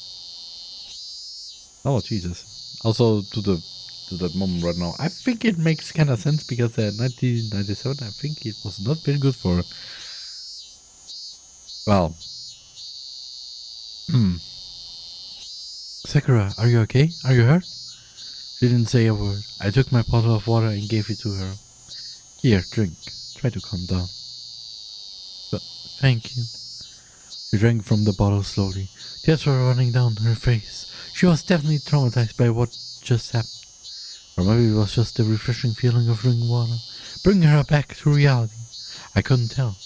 [SPEAKER 1] Oh, Jesus. Also, to that moment right now, I think it makes kind of sense because 1997, I think it was not very good for. Well, Sakura, are you okay? Are you hurt? She didn't say a word. I took my bottle of water and gave it to her. Here, drink. Try to calm down. But thank you. She drank from the bottle slowly. Tears were running down her face. She was definitely traumatized by what just happened. Or maybe it was just the refreshing feeling of drinking water, bringing her back to reality. I couldn't tell.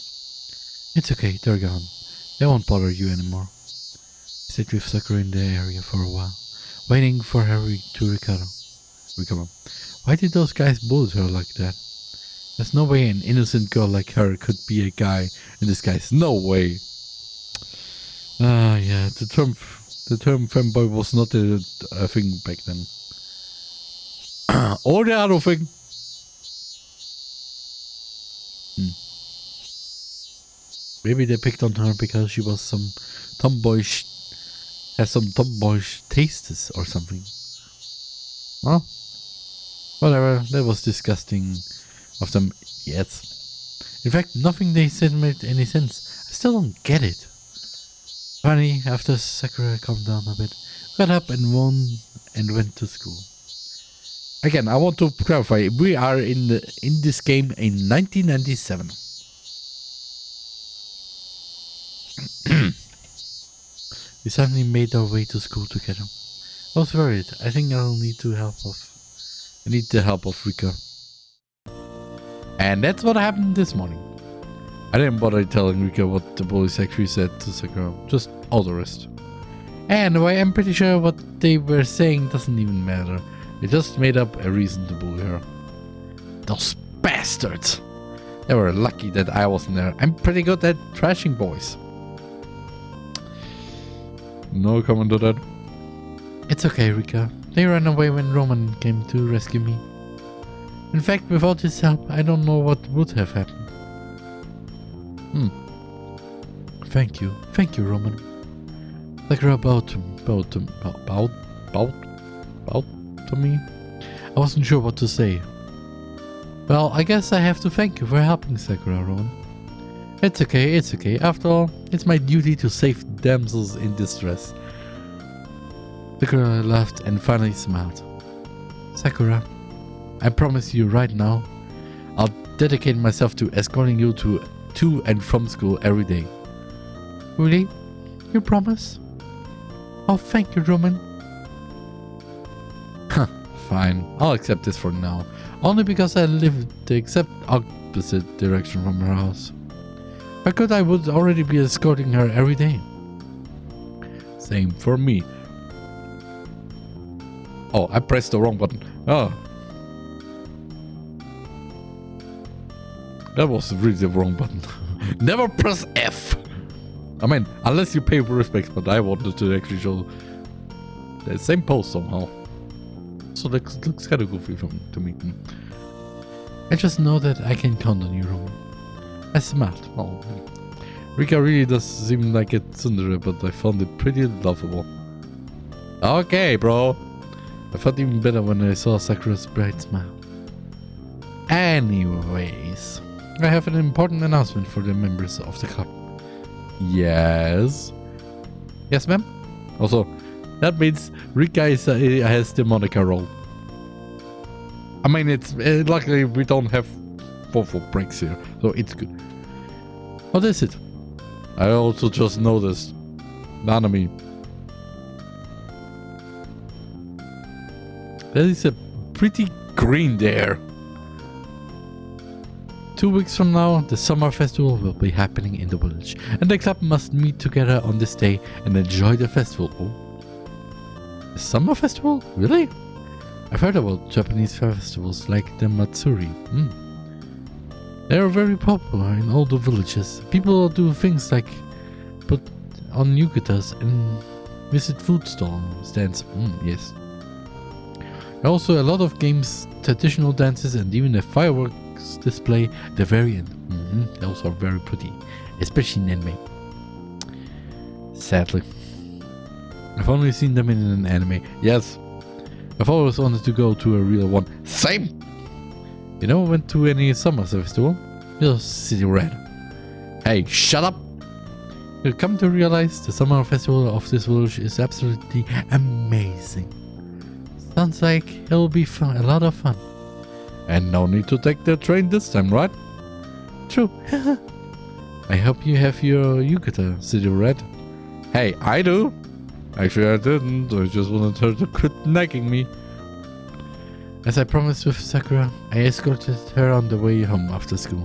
[SPEAKER 1] It's okay, they're gone. They won't bother you anymore. I stayed with Sakura in the area for a while, waiting for her to recover. Why did those guys bully her like that? There's no way an innocent girl like her could be a guy in disguise. No way. Yeah, the term femboy was not a thing back then. Or the other thing. Maybe they picked on her because she was some tomboyish tastes or something. Well, whatever. That was disgusting of them. Yes. In fact, nothing they said made any sense. I still don't get it. Finally, after Sakura calmed down a bit, got up and went to school. Again, I want to clarify, we are in this game in 1997. We suddenly made our way to school together. I was worried. I think I'll need the help of Rika. And that's what happened this morning. I didn't bother telling Rika what the police actually said to Sakura, just all the rest. Anyway, I'm pretty sure what they were saying doesn't even matter. They just made up a reason to bully her. Those bastards. They were lucky that I wasn't there. I'm pretty good at trashing boys. No comment on that. It's okay, Rika. They ran away when Roman came to rescue me. In fact, without his help, I don't know what would have happened. Thank you, Roman. Sakura bowed to me. I wasn't sure what to say. Well, I guess I have to thank you for helping Sakura, Roman. It's okay. After all, it's my duty to save damsels in distress. Sakura laughed and finally smiled. Sakura, I promise you right now, I'll dedicate myself to escorting you to and from school every day. Really? You promise? Oh, thank you, Roman. Fine, I'll accept this for now. Only because I live the exact opposite direction from her house. If I could, I would already be escorting her every day. Same for me. Oh, I pressed the wrong button. Oh. That was really the wrong button. Never press F! I mean, unless you pay respects, but I wanted to actually show the same pose somehow. So that looks kind of goofy to me. I just know that I can count on you, Roman. That's smart. Oh, Rika really does seem like a tsundere, but I found it pretty lovable. Okay, bro. I felt even better when I saw Sakura's bright smile. Anyways, I have an important announcement for the members of the club. Yes? Yes, ma'am? Also, that means Rika has the Monica role. I mean, it's luckily we don't have four breaks here, so it's good. What is it? I also just noticed Nanami. That is a pretty green there. 2 weeks from now, the summer festival will be happening in the village, and the club must meet together on this day and enjoy the festival. Oh. The summer festival? Really? I've heard about Japanese festivals like the Matsuri. They are very popular in all the villages. People do things like put on yukatas and visit food stands. Yes. There are also a lot of games, traditional dances, and even a fireworks display at the very end. Those are very pretty, especially in anime. Sadly, I've only seen them in an anime. Yes, I've always wanted to go to a real one. Same! You never went to any summer festival? Just City Red. Hey, shut up! You'll come to realize the summer festival of this village is absolutely amazing. Sounds like it'll be fun, a lot of fun. And no need to take the train this time, right? True. I hope you have your yukata, City Red. Hey, I do! Actually, I didn't. I just wanted her to quit nagging me. As I promised with Sakura, I escorted her on the way home after school.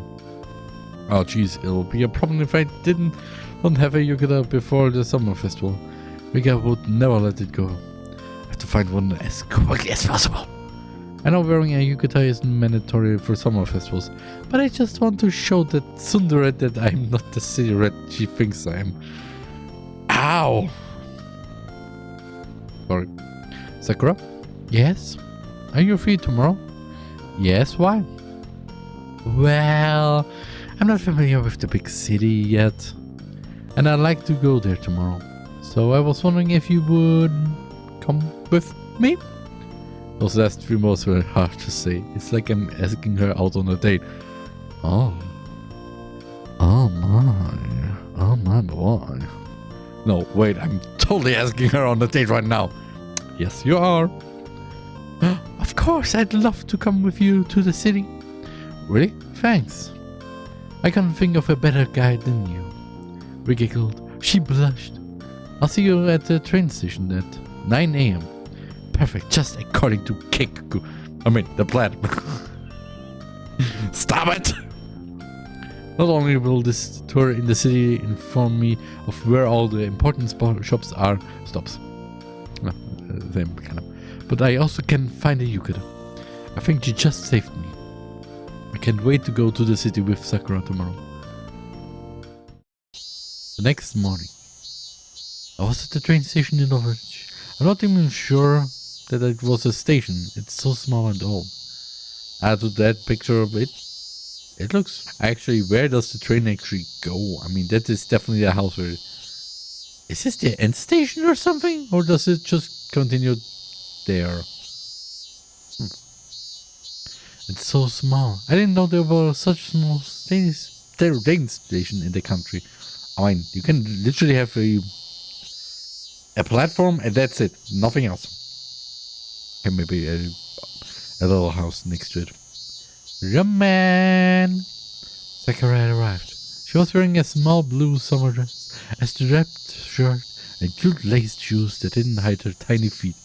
[SPEAKER 1] Oh jeez, it'll be a problem if I don't have a yukata before the summer festival. Rika would never let it go. I have to find one as quickly as possible. I know wearing a yukata isn't mandatory for summer festivals, but I just want to show that tsundere that I'm not the city red she thinks I am. Ow! Sorry. Sakura? Yes? Are you free tomorrow? Yes, why? Well, I'm not familiar with the big city yet, and I'd like to go there tomorrow. So I was wondering if you would come with me? Those last 3 words were hard to say. It's like I'm asking her out on a date. Oh my boy. No, wait, I'm totally asking her on a date right now. Yes, you are. Of course, I'd love to come with you to the city. Really? Thanks. I can't think of a better guy than you. We giggled. She blushed. I'll see you at the train station at 9 a.m. Perfect, just according to Keikaku. I mean, the plan. Stop it! Not only will this tour in the city inform me of where all the important shops are, same kind of, but I also can find a yukata. I think she just saved me. I can't wait to go to the city with Sakura tomorrow. The next morning, I was at the train station in the village. I'm not even sure that it was a station. It's so small and old. Add to that picture of it. It looks... Actually, where does the train actually go? I mean, that is definitely a house where... Is this the end station or something? Or does it just continue there? It's so small. I didn't know there were such small train station in the country. I mean, you can literally have a platform and that's it. Nothing else. And maybe a little house next to it. TheRMan! Sakura had arrived. She was wearing a small blue summer dress, a striped shirt, and cute laced shoes that didn't hide her tiny feet.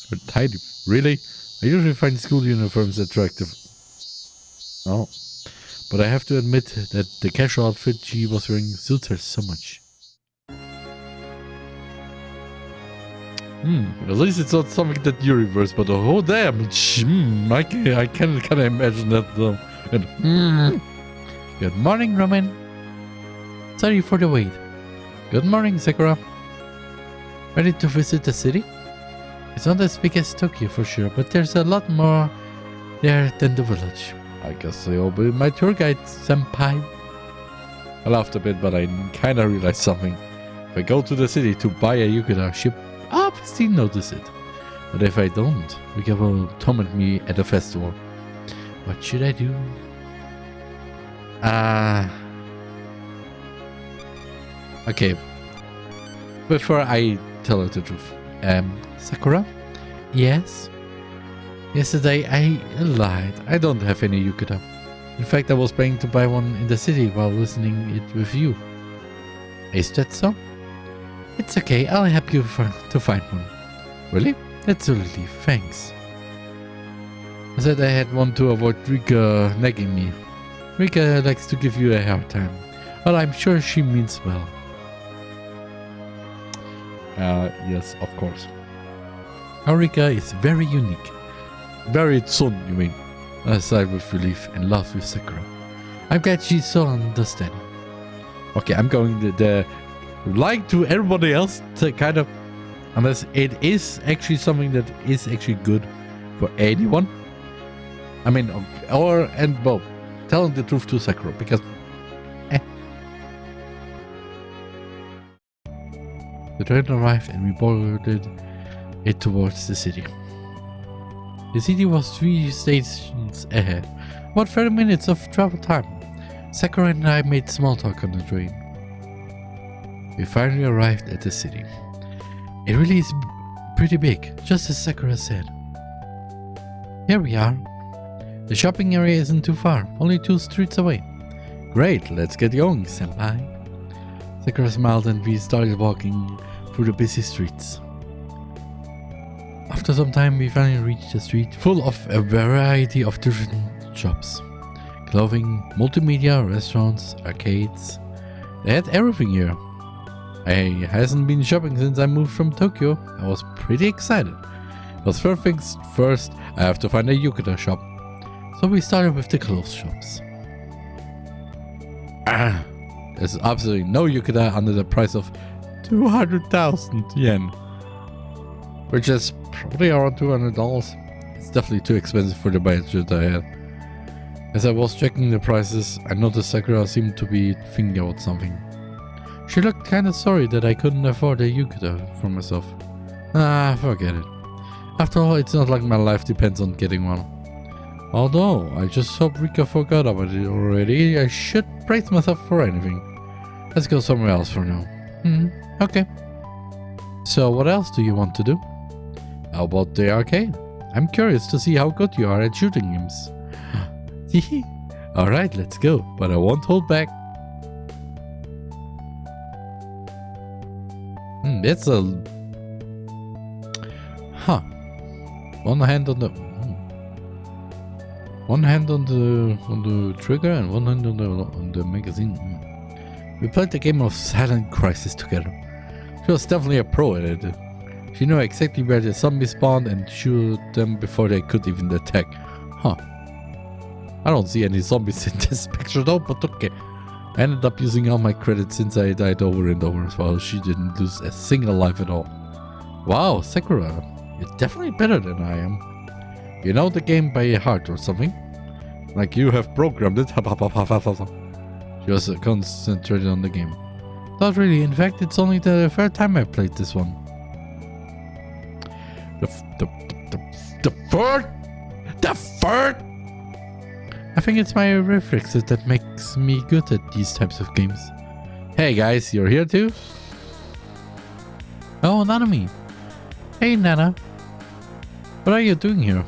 [SPEAKER 1] Her tiny... Really? I usually find school uniforms attractive. Oh. But I have to admit that the casual outfit she was wearing suits her so much. At least it's not something that you reverse, but oh damn, I can kind of imagine that though. And, Good morning, Roman. Sorry for the wait. Good morning, Sakura. Ready to visit the city? It's not as big as Tokyo for sure, but there's a lot more there than the village. I guess I'll be my tour guide, senpai. I laughed a bit, but I kind of realized something. If I go to the city to buy a yukata, she'll obviously notice it. But if I don't, Rika will torment me at the festival. What should I do? Okay. Before I tell her the truth. Sakura? Yes? Yesterday I lied. I don't have any yukata. In fact, I was planning to buy one in the city while listening it with you. Is that so? It's okay, I'll help you to find one. Really? That's a relief, thanks. I said I had one to avoid Rika nagging me. Rika likes to give you a hard time. Well, I'm sure she means well. Yes, of course. Rika is very unique. Very Tsun, you mean? I sighed with relief and laughed with Sakura. I'm glad she's so understanding. Okay, I'm going the like to everybody else to kind of, unless it is actually something that is actually good for anyone. I mean, and both. Telling the truth to Sakura because The train arrived and we boarded it towards the city. The city was 3 stations ahead, about 30 minutes of travel time. Sakura and I made small talk on the train. We finally arrived at the city. It really is pretty big, just as Sakura said. Here we are. The shopping area isn't too far, only 2 streets away. Great, let's get going, senpai. Sakura smiled and we started walking through the busy streets. After some time we finally reached a street full of a variety of different shops. Clothing, multimedia, restaurants, arcades. They had everything here. I hasn't been shopping since I moved from Tokyo. I was pretty excited. But first things first, I have to find a yukata shop. So we started with the clothes shops. There's absolutely no yukata under the price of 200,000 yen. Which is probably around $200. It's definitely too expensive for the budget I had. As I was checking the prices, I noticed Sakura seemed to be thinking about something. She looked kinda sorry that I couldn't afford a yukata for myself. Forget it. After all, it's not like my life depends on getting one. Although, I just hope Rika forgot about it already. I should praise myself for anything. Let's go somewhere else for now. Okay. So what else do you want to do? How about the arcade? I'm curious to see how good you are at shooting games. Alright, let's go, but I won't hold back. That's a... One hand on the... One hand on the trigger and one hand on the magazine. We played the game of Silent Crisis together. She was definitely a pro at it. She knew exactly where the zombies spawned and shoot them before they could even attack. I don't see any zombies in this picture though, but okay. I ended up using all my credits since I died over and over as well. She didn't lose a single life at all. Wow, Sakura, you're definitely better than I am. You know the game by heart or something? Like you have programmed it. She was concentrated on the game. Not really. In fact, it's only the third time I played this one. The third? The third? I think it's my reflexes that makes me good at these types of games. Hey guys, you're here too? Oh, Nanami. Hey Nana. What are you doing here?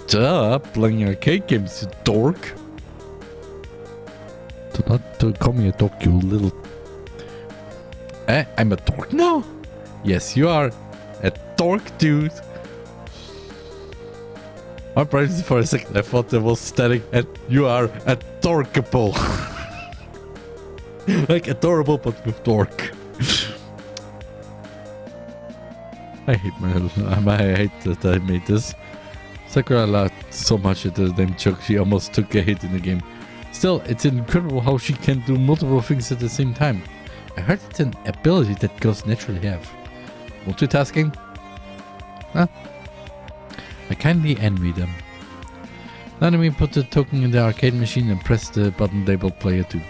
[SPEAKER 1] Duh, playing arcade games, you dork. Do not call me a dork, you little... I'm a dork now? Yes, you are a dork, dude. My brain for a second, I thought there was static and you are adorkable. Like adorable but with dork. I hate that I made this. Sakura laughed so much at the name joke she almost took a hit in the game. Still, it's incredible how she can do multiple things at the same time. I heard it's an ability that girls naturally have. Multitasking? Huh? I kindly envy them. Nanami put the token in the arcade machine and pressed the button labeled player 2.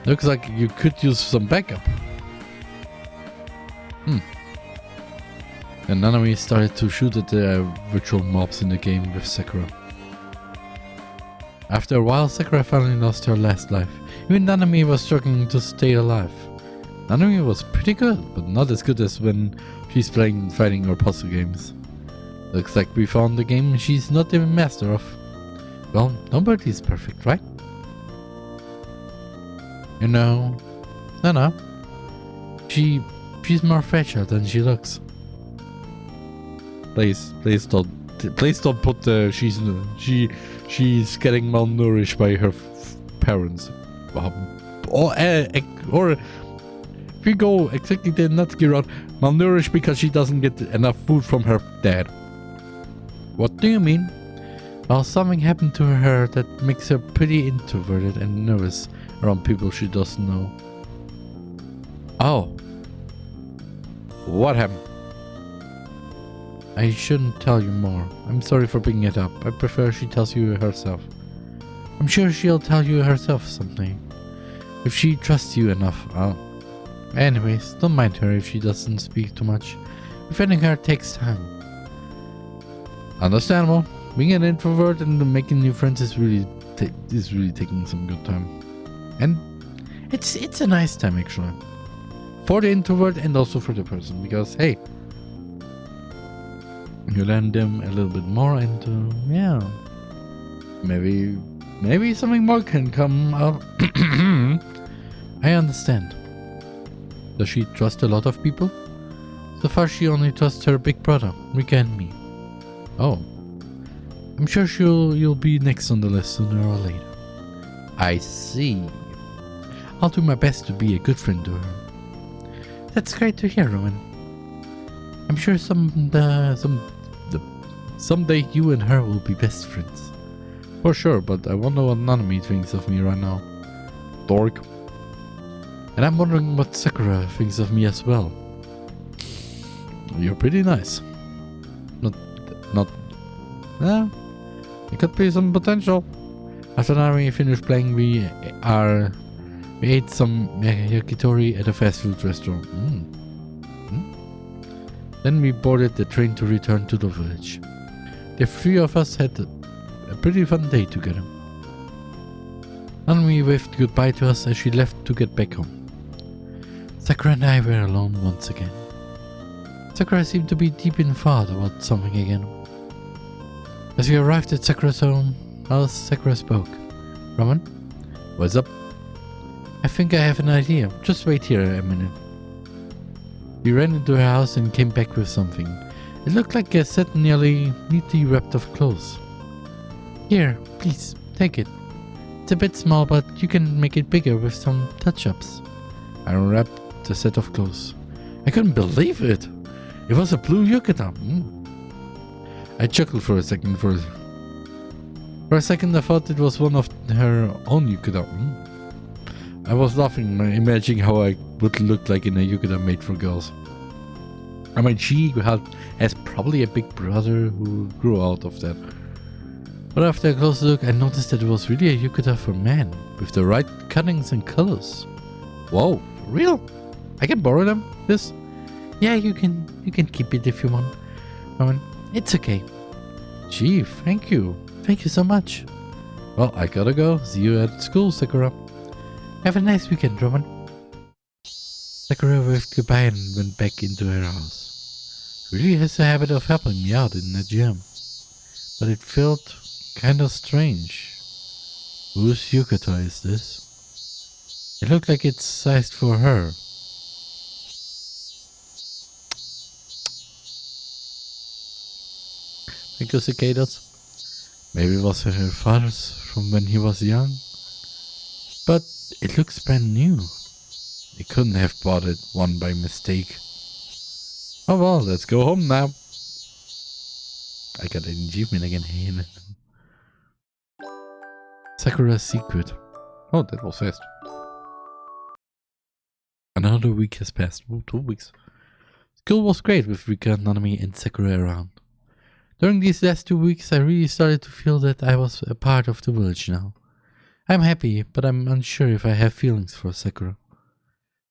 [SPEAKER 1] Looks like you could use some backup. And Nanami started to shoot at the virtual mobs in the game with Sakura. After a while, Sakura finally lost her last life. Even Nanami was struggling to stay alive. Nanami was pretty good, but not as good as when she's playing fighting or puzzle games. Looks like we found the game she's not even master of. Well, nobody's perfect, right? You know, Nana, she's more fragile than she looks. Please don't put the she's getting malnourished by her parents. Or if we go exactly the Natsuki route, malnourished because she doesn't get enough food from her dad. What do you mean? Well, something happened to her that makes her pretty introverted and nervous around people she doesn't know. Oh. What happened? I shouldn't tell you more. I'm sorry for bringing it up. I prefer she tells you herself. I'm sure she'll tell you herself someday. If she trusts you enough. Anyways, don't mind her if she doesn't speak too much. Befriending her takes time. Understandable. Being an introvert and making new friends is really taking some good time. And it's a nice time actually. For the introvert and also for the person, because hey, you learn them a little bit more and yeah, maybe something more can come up. I understand. Does she trust a lot of people? So far she only trusts her big brother, Rika and me. Oh. I'm sure you'll be next on the list sooner or later. I see. I'll do my best to be a good friend to her. That's great to hear, Rowan. I'm sure someday you and her will be best friends. For sure, but I wonder what Nanami thinks of me right now. Dork. And I'm wondering what Sakura thinks of me as well. You're pretty nice. It could be some potential. After Nanami finished playing, we ate some yakitori at a fast food restaurant. Then we boarded the train to return to the village. The three of us had a pretty fun day together. Nanami waved goodbye to us as she left to get back home. Sakura and I were alone once again. Sakura seemed to be deep in thought about something again. As we arrived at Sakura's home, Sakura spoke. Raman, what's up? I think I have an idea. Just wait here a minute. We ran into her house and came back with something. It looked like a set neatly wrapped of clothes. Here, please, take it. It's a bit small, but you can make it bigger with some touch-ups. I unwrapped the set of clothes. I couldn't believe it. It was a blue yukata. I chuckled for a second. For a second I thought it was one of her own yukata. I was laughing, imagining how I would look like in a yukata made for girls. I mean, she has probably a big brother who grew out of that. But after a close look, I noticed that it was really a yukata for men, with the right cuttings and colors. Whoa, for real? I can borrow them? This? Yeah, you can keep it if you want. Roman, it's okay. Gee, thank you. Thank you so much. Well, I gotta go. See you at school, Sakura. Have a nice weekend, Roman. Sakura waved goodbye and went back into her house. She really has a habit of helping me out in the gym. But it felt kind of strange. Whose yukata is this? It looked like it's sized for her. Thank you, cicadas. Maybe it was her father's from when he was young. But it looks brand new. They couldn't have bought it one by mistake. Oh well, let's go home now. I got an achievement again. Sakura's secret. Oh, that was fast. Another week has passed. Oh, 2 weeks. School was great with Rika, Nanami, and Sakura around. During these last 2 weeks, I really started to feel that I was a part of the village now. I'm happy, but I'm unsure if I have feelings for Sakura.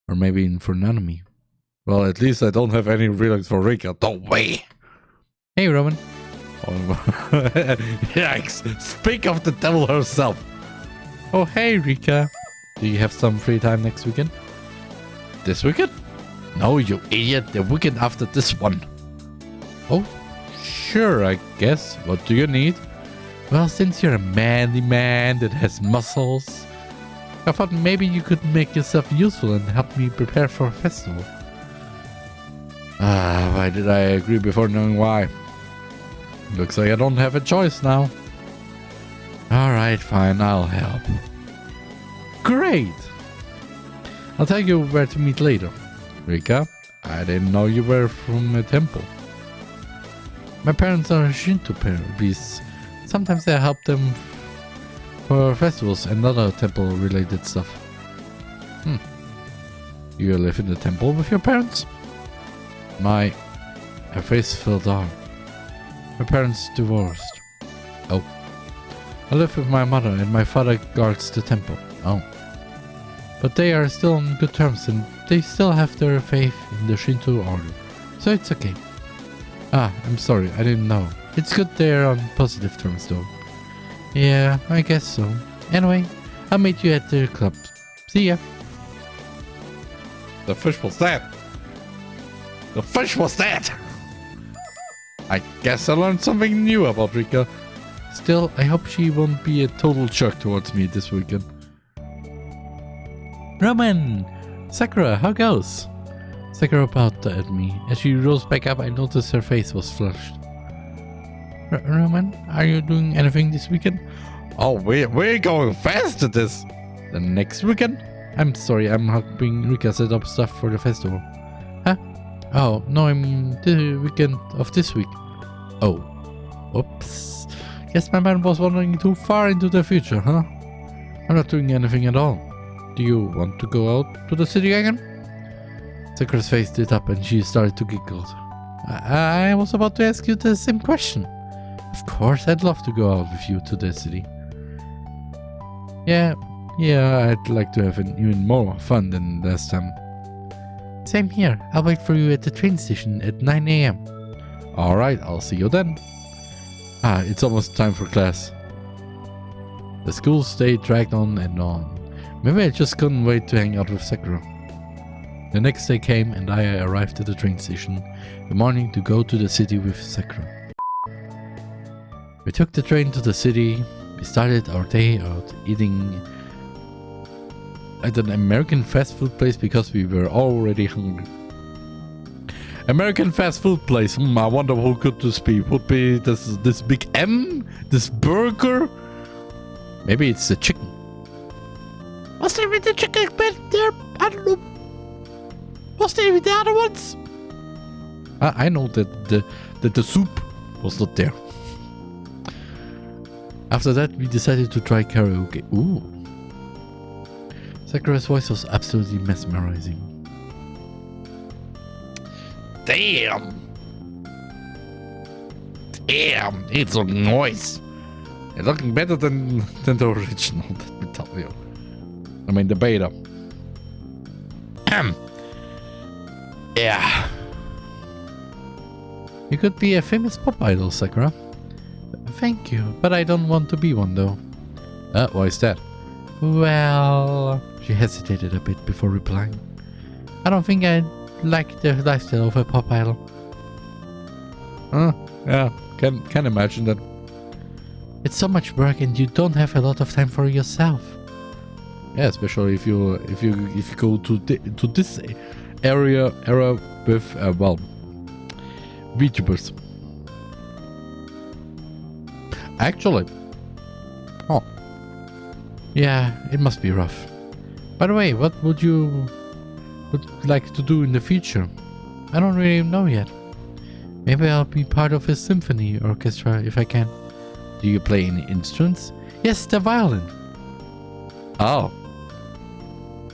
[SPEAKER 1] Or maybe even for Nanami. Well, at least I don't have any feelings for Rika. Don't we? Hey, Roman. Yikes! Speak of the devil herself. Oh, hey, Rika. Do you have some free time next weekend? This weekend? No, you idiot. The weekend after this one. Oh, sure, I guess. What do you need? Well, since you're a manly man that has muscles, I thought maybe you could make yourself useful and help me prepare for a festival. Why did I agree before knowing why? Looks like I don't have a choice now. Alright, fine, I'll help. Great! I'll tell you where to meet later. Rika, I didn't know you were from a temple. My parents are Shinto priests. Sometimes I help them for festivals and other temple-related stuff. You live in the temple with your parents? Her face fell dark. My parents divorced. Oh. I live with my mother and my father guards the temple. Oh. But they are still on good terms and they still have their faith in the Shinto order. So it's okay. I'm sorry, I didn't know. It's good they're on positive terms though. Yeah, I guess so. Anyway, I'll meet you at the club. See ya. The fish was dead. The fish was dead. I guess I learned something new about Rika. Still, I hope she won't be a total jerk towards me this weekend. Roman! Sakura, how goes? Sakura bowed at me. As she rose back up, I noticed her face was flushed. Roman, are you doing anything this weekend? Oh, we're going fast at this. The next weekend? I'm sorry, I'm helping Rika set up stuff for the festival. Huh? Oh, no, I mean the weekend of this week. Oh. Oops. Guess my man was wandering too far into the future, huh? I'm not doing anything at all. Do you want to go out to the city again? Sakura's face lit up and she started to giggle. I was about to ask you the same question. Of course, I'd love to go out with you to the city. Yeah, I'd like to have even more fun than last time. Same here. I'll wait for you at the train station at 9 AM. Alright, I'll see you then. It's almost time for class. The school day dragged on and on. Maybe I just couldn't wait to hang out with Sakura. The next day came and I arrived at the train station the morning to go to the city with Sakura. We took the train to the city. We started our day out eating at an American fast food place because we were already hungry. American fast food place. I wonder who could this be? Would be this Big M? This burger? Maybe it's the chicken. What's there with the chicken bit there? I don't know. What's there with the other ones? I know that the soup was not there. After that, we decided to try karaoke. Ooh. Sakura's voice was absolutely mesmerizing. Damn! Damn, it's so nice. It's looking better than the original, let me tell you. I mean, the beta. Yeah. You could be a famous pop idol, Sakura. Thank you, but I don't want to be one though. Why is that? Well... She hesitated a bit before replying. I don't think I'd like the lifestyle of a pop idol. Yeah, can imagine that. It's so much work and you don't have a lot of time for yourself. Yeah, especially if you go to this era with well, Vtubers. Actually, oh, yeah, it must be rough. By the way, what would you like to do in the future? I don't really know yet. Maybe I'll be part of a symphony orchestra if I can. Do you play any instruments? Yes, the violin. Oh.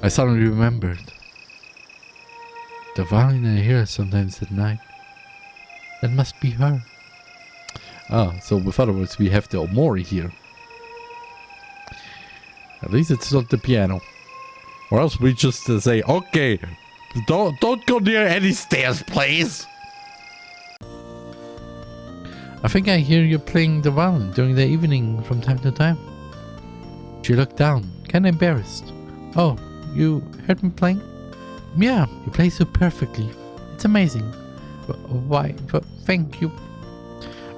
[SPEAKER 1] I suddenly remembered. The violin I hear sometimes at night. That must be her. Ah, so with other words, we have the Omori here. At least it's not the piano. Or else we just say, okay, don't go near any stairs, please. I think I hear you playing the violin during the evening from time to time. She looked down, kinda embarrassed. Oh, you heard me playing? Yeah, you play so perfectly. It's amazing. Why? Thank you.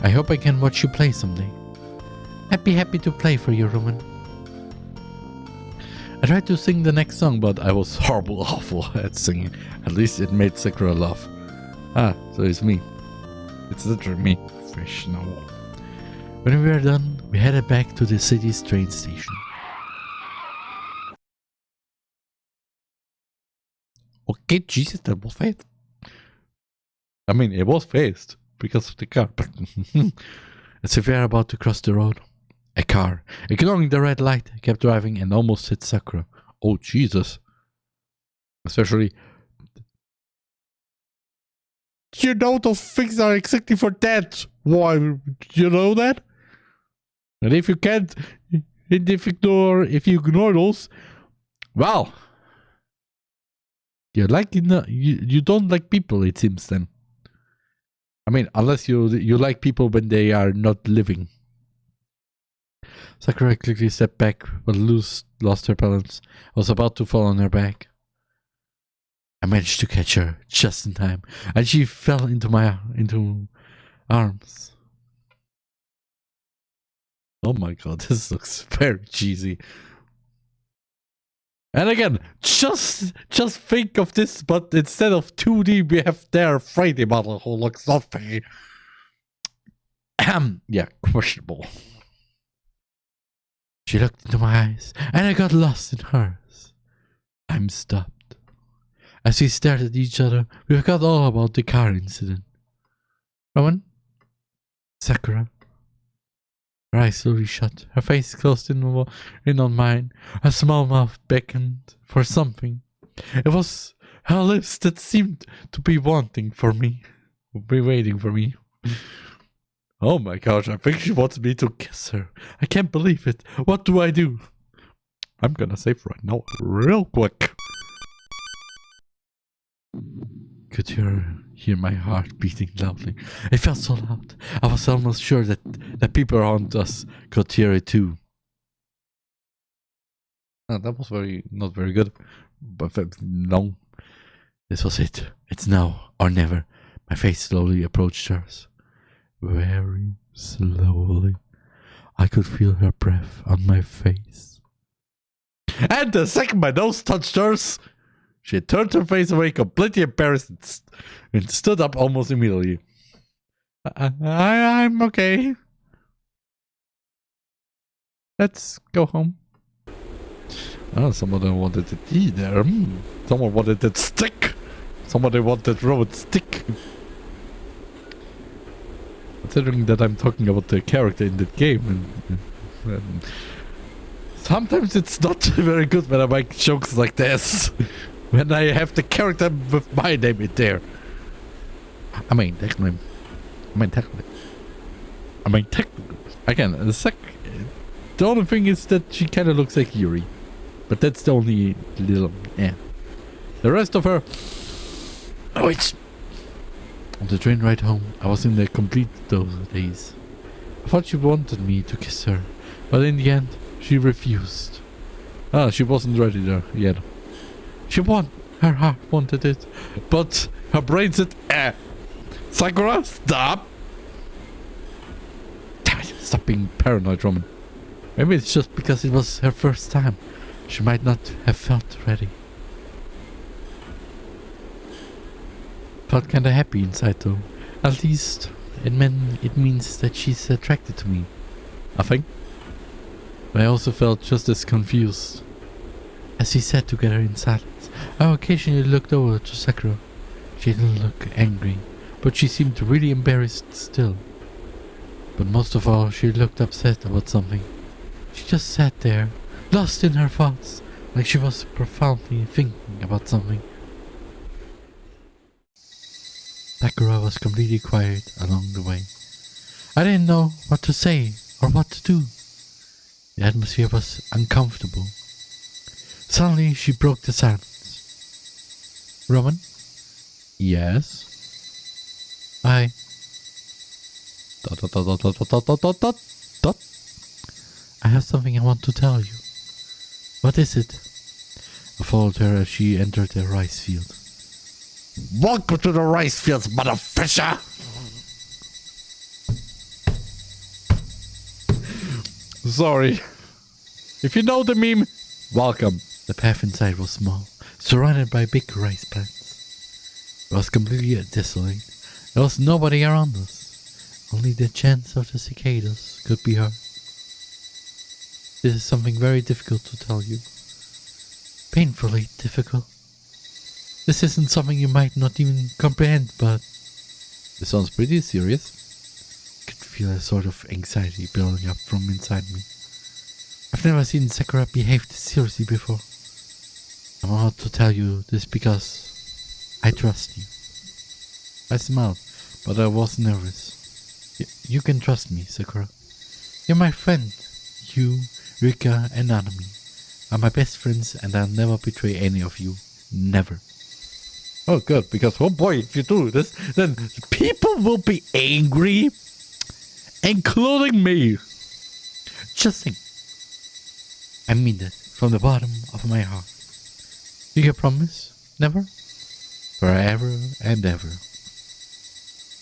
[SPEAKER 1] I hope I can watch you play someday. I'd be happy to play for you, Roman. I tried to sing the next song, but I was awful at singing. At least it made Sakura laugh. Ah, so it's me. It's literally me. Fresh now. When we were done, we headed back to the city's train station. Okay, Jesus, that was fast. I mean, it was fast because of the car, but as if we were about to cross the road, a car, ignoring the red light, kept driving and almost hit Sakura. Oh, Jesus. Especially... You know those things are exactly for that. Why? You know that? And if you can't... If you ignore those... Well... You don't like people, it seems then. I mean, unless you like people when they are not living. Sakura quickly stepped back, but lost her balance. Was about to fall on her back. I managed to catch her just in time, and she fell into my arms. Oh my god, this looks very cheesy. And again, just think of this, but instead of 2D, we have their 3D model who looks nothing. Yeah, questionable. She looked into my eyes, and I got lost in hers. I'm stopped. As we stared at each other, we forgot all about the car incident. Roman? Sakura? Her eyes slowly shut, her face closed in on mine, her small mouth beckoned for something. It was her lips that seemed to be waiting for me. Oh my gosh, I think she wants me to kiss her. I can't believe it. What do I do? I'm gonna save right now, real quick. Could you hear my heart beating loudly? It felt so loud. I was almost sure that people around us could hear it too. Oh, that was not very good. But no. This was it. It's now or never. My face slowly approached hers. Very slowly. I could feel her breath on my face. And the second my nose touched hers, she turned her face away, completely embarrassed, and stood up almost immediately. I'm okay. Let's go home. Oh, someone wanted the tea there. Someone wanted that stick. Somebody wanted road stick. Considering that I'm talking about the character in that game. Sometimes it's not very good when I make jokes like this. When I have the character with my name in there. I mean, technically. Again, the only thing is that she kind of looks like Yuri. But that's the only little, yeah. The rest of her... Oh, it's... On the train ride home, I was in the complete those days. I thought she wanted me to kiss her. But in the end, she refused. Ah, she wasn't ready there yet. She won. Her heart wanted it. But her brain said, Sakura, stop! Damn it, stop being paranoid, Roman. Maybe it's just because it was her first time. She might not have felt ready. Felt kinda happy inside though. At least it means that she's attracted to me. I think. But I also felt just as confused. As we sat together in silence, I occasionally looked over to Sakura. She didn't look angry, but she seemed really embarrassed still. But most of all, she looked upset about something. She just sat there, lost in her thoughts, like she was profoundly thinking about something. Sakura was completely quiet along the way. I didn't know what to say or what to do. The atmosphere was uncomfortable. Suddenly she broke the silence. Roman? Yes? I have something I want to tell you. What is it? I followed her as she entered the rice field. Welcome to the rice fields, motherfisher! Sorry. If you know the meme, welcome. The path inside was small, surrounded by big rice plants. It was completely desolate. There was nobody around us. Only the chants of the cicadas could be heard. This is something very difficult to tell you. Painfully difficult. This isn't something you might not even comprehend, but... This sounds pretty serious. I could feel a sort of anxiety building up from inside me. I've never seen Sakura behave this seriously before. I'm about to tell you this because I trust you. I smiled, but I was nervous. You can trust me, Sakura. You're my friend. You, Rika, and Nanami are my best friends, and I'll never betray any of you. Never. Oh good, because oh boy, if you do this, then people will be angry, including me. Just think. I mean that from the bottom of my heart. You can promise? Never? Forever and ever.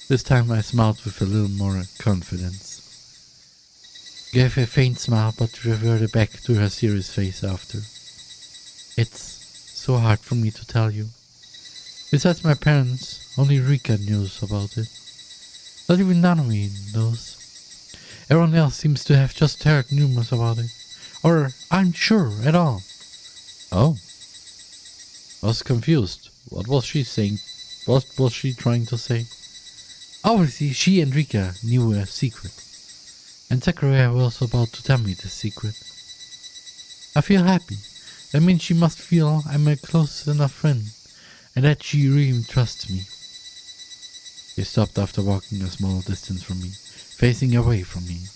[SPEAKER 1] This time I smiled with a little more confidence. Gave a faint smile but reverted back to her serious face after. It's so hard for me to tell you. Besides my parents, only Rika knows about it. Not even Nanami knows. Everyone else seems to have just heard rumors about it. Or aren't sure at all. Oh. I was confused. What was she saying? What was she trying to say? Obviously, she and Rika knew a secret. And Sakura was about to tell me the secret. I feel happy. That means she must feel I'm a close enough friend. And that she really trusts me. She stopped after walking a small distance from me, facing away from me.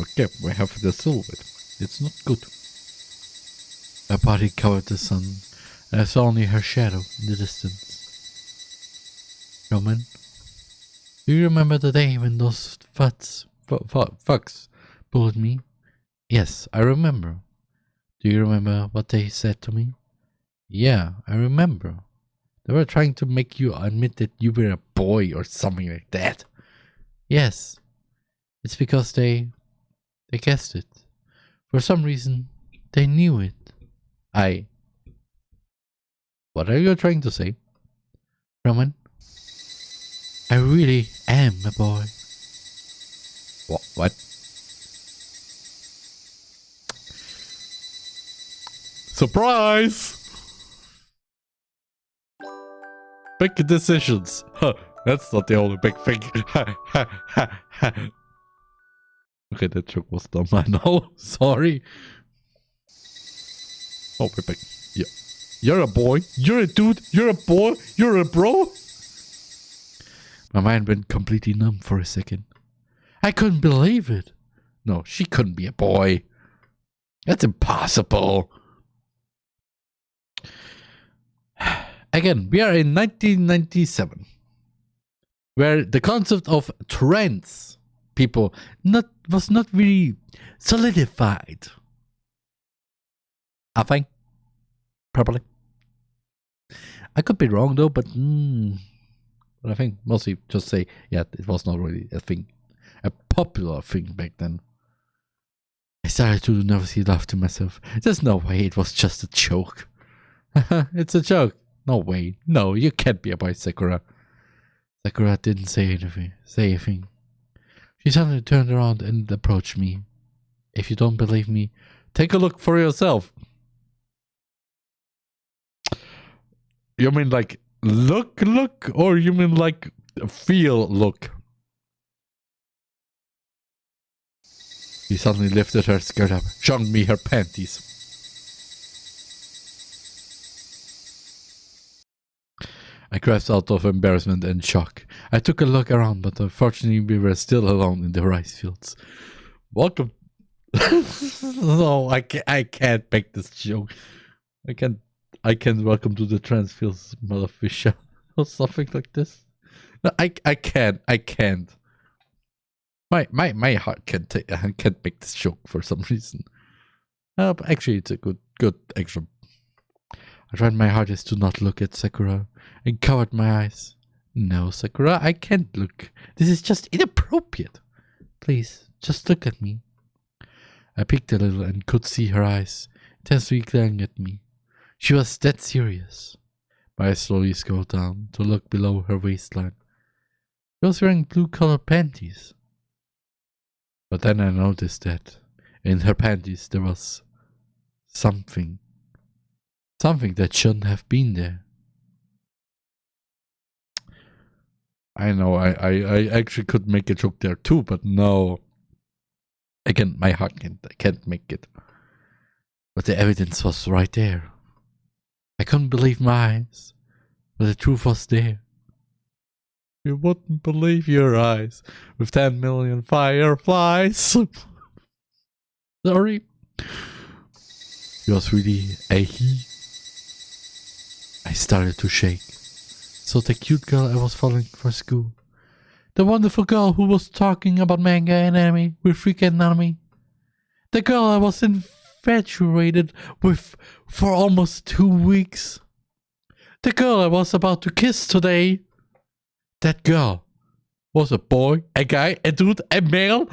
[SPEAKER 1] Okay, we have the silhouette. It's not good. Her body covered the sun, and I saw only her shadow in the distance. Roman, do you remember the day when those fucks bullied me? Yes, I remember. Do you remember what they said to me? Yeah, I remember. They were trying to make you admit that you were a boy or something like that. Yes. It's because they guessed it. For some reason, they knew it. What are you trying to say? Roman? I really am a boy. What? Surprise! Big decisions. Huh, that's not the only big thing. Okay, that joke was dumb. I know. Sorry. Oh, we're back. Yeah. You're a boy. You're a dude. You're a boy. You're a bro. My mind went completely numb for a second. I couldn't believe it. No, she couldn't be a boy. That's impossible. Again, we are in 1997, where the concept of trans people was not really solidified. I think, probably. I could be wrong though, but I think mostly just say, yeah, it was not really a thing, a popular thing back then. I started to nervously laugh to myself. There's no way it was just a joke. It's a joke. No way. No, you can't be a boy, Sakura. Sakura didn't say anything. She suddenly turned around and approached me. If you don't believe me, take a look for yourself. You mean like look, or you mean like feel, look? She suddenly lifted her skirt up, showing me her panties. I crashed out of embarrassment and shock. I took a look around, but unfortunately we were still alone in the rice fields. Welcome. No, I can't make this joke. I can't welcome to the trans fields, motherfucker, or something like this. No, I can't. My heart can't make this joke for some reason. But actually, it's a good action. I tried my hardest to not look at Sakura and covered my eyes. No, Sakura, I can't look. This is just inappropriate. Please, just look at me. I peeked a little and could see her eyes intensely glaring at me. She was dead serious. My eyes slowly scrolled down to look below her waistline. She was wearing blue-colored panties. But then I noticed that in her panties there was something that shouldn't have been there. I know, I actually could make a joke there too, but no. Again, my heart can't make it. But the evidence was right there. I couldn't believe my eyes, but the truth was there. You wouldn't believe your eyes with 10 million fireflies. Sorry. It was really a he. I started to shake. So the cute girl I was following for school. The wonderful girl who was talking about manga and anime with freaking anime. The girl I was infatuated with for almost 2 weeks. The girl I was about to kiss today. That girl was a boy, a guy, a dude, a male,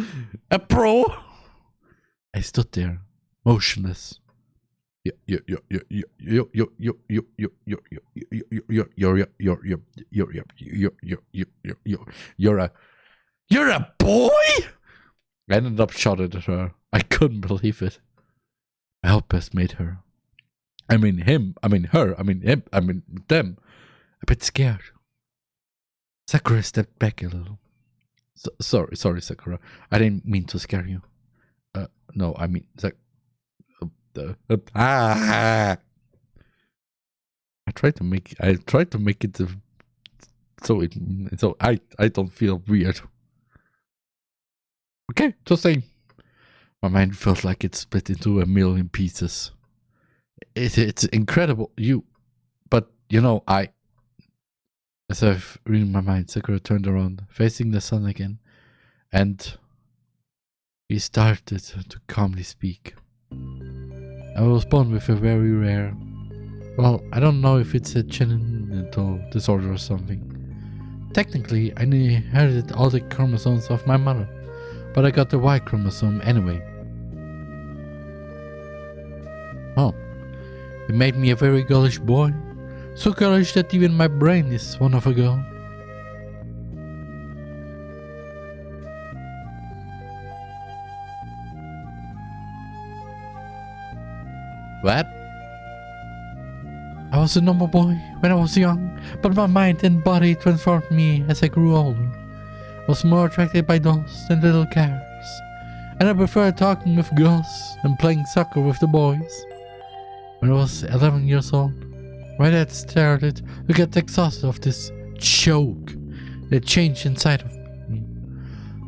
[SPEAKER 1] a pro. I stood there, motionless. You're a boy? I ended up shouting at her. I couldn't believe it. My outburst made her. I mean him. I mean her. I mean him. I mean them. A bit scared. Sakura stepped back a little. Sorry, Sakura. I didn't mean to scare you. No, I mean I tried to make it so I don't feel weird. Okay, just saying. My mind felt like it split into a million pieces. It's incredible. But you know, as I've read my mind, Sakura turned around, facing the sun again, and he started to calmly speak. I was born with a very rare, well, I don't know if it's a genital disorder or something. Technically, I inherited all the chromosomes of my mother, but I got the Y chromosome anyway. Oh, it made me a very girlish boy. So girlish that even my brain is one of a girl. What? I was a normal boy when I was young, but my mind and body transformed me as I grew older. I was more attracted by dolls than little cars. and I prefer talking with girls and playing soccer with the boys. When I was 11 years old, my dad started to get exhausted of this choke that changed inside of me.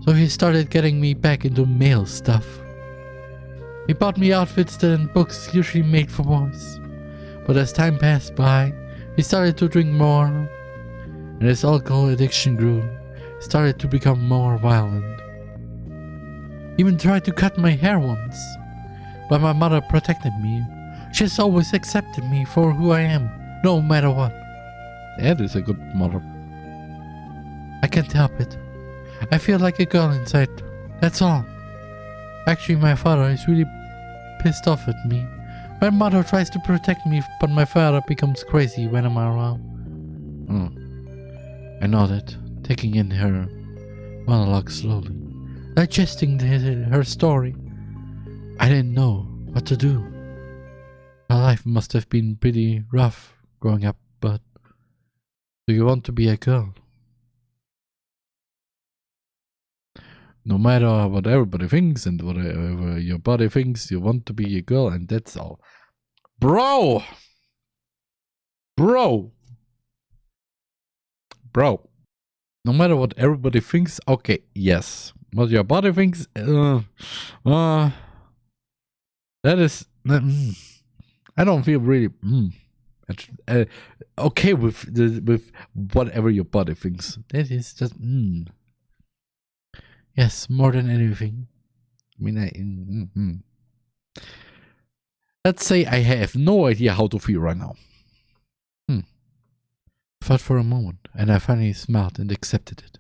[SPEAKER 1] So he started getting me back into male stuff. He bought me outfits and books usually made for boys. But as time passed by, he started to drink more, and his alcohol addiction grew. He started to become more violent. He even tried to cut my hair once, but my mother protected me. She has always accepted me for who I am, no matter what. That is a good mother. I can't help it. I feel like a girl inside, that's all. Actually, my father is really pissed off at me. My mother tries to protect me, but my father becomes crazy when I'm around. I nodded, taking in her monologue slowly, digesting her story. I didn't know what to do. My life must have been pretty rough growing up, but do you want to be a girl? No matter what everybody thinks and whatever your body thinks, you want to be a girl, and that's all. Bro! No matter what everybody thinks, okay, yes. What your body thinks, that is... I don't feel really okay with whatever your body thinks. That is just yes, more than anything. I mean, let's say I have no idea how to feel right now. I thought for a moment, and I finally smiled and accepted it.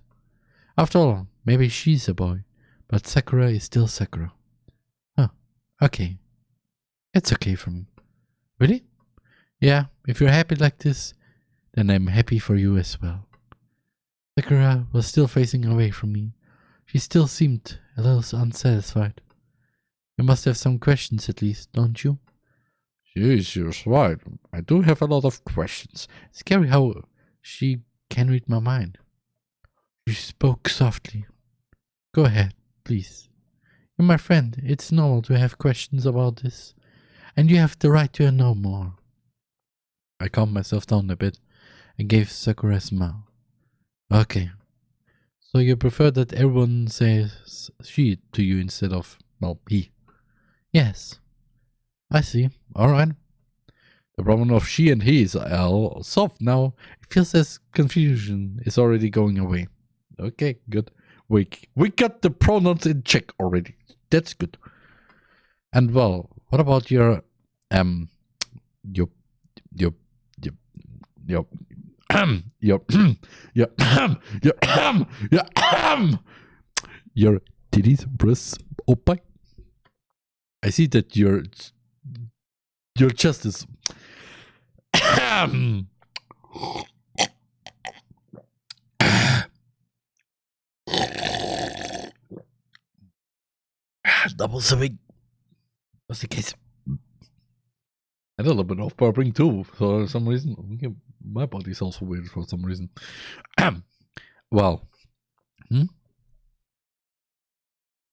[SPEAKER 1] After all, maybe she's a boy, but Sakura is still Sakura. Huh? Okay, it's okay for me. Really? Yeah, if you're happy like this, then I'm happy for you as well. Sakura was still facing away from me. She still seemed a little unsatisfied. You must have some questions at least, don't you? Yes, you're right. I do have a lot of questions. It's scary how she can read my mind. She spoke softly. Go ahead, please. You're my friend. It's normal to have questions about this. And you have the right to know more. I calmed myself down a bit and gave Sakura a smile. Okay. So you prefer that everyone says she to you instead of, well, he? Yes. I see. Alright. The problem of she and he is all solved now. It feels as confusion is already going away. Okay, good. We got the pronouns in check already. That's good. And well, what about your your titties, breasts, oppa? I see that your chest is double swimming. What's the case? I had a little bit of burping too, for some reason. My body's also weird for some reason. Well.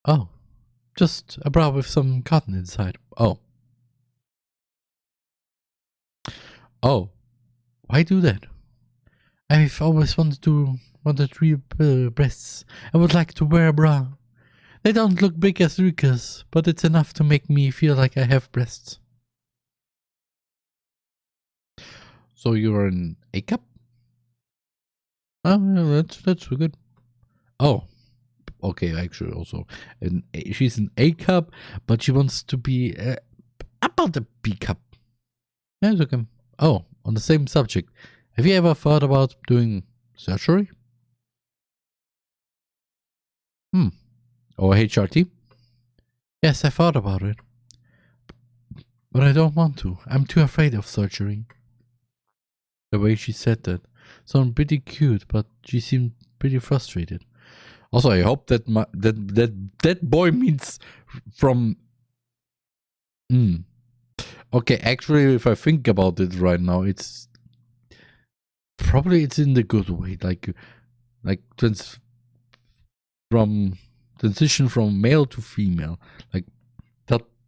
[SPEAKER 1] Oh. Just a bra with some cotton inside. Oh. Oh. Why do that? I've always wanted real breasts. I would like to wear a bra. They don't look big as Rika's, but it's enough to make me feel like I have breasts. So you're an A cup? Oh, yeah, that's good. Oh, okay. Actually, also, she's an A cup, but she wants to be about a B cup. Yeah, it's okay. Oh, on the same subject, have you ever thought about doing surgery? Or HRT? Yes, I thought about it, but I don't want to. I'm too afraid of surgery. The way she said that sounded pretty cute, but she seemed pretty frustrated. Also, I hope that that boy means from. Okay, actually, if I think about it right now, it's in the good way, like from transition from male to female. Like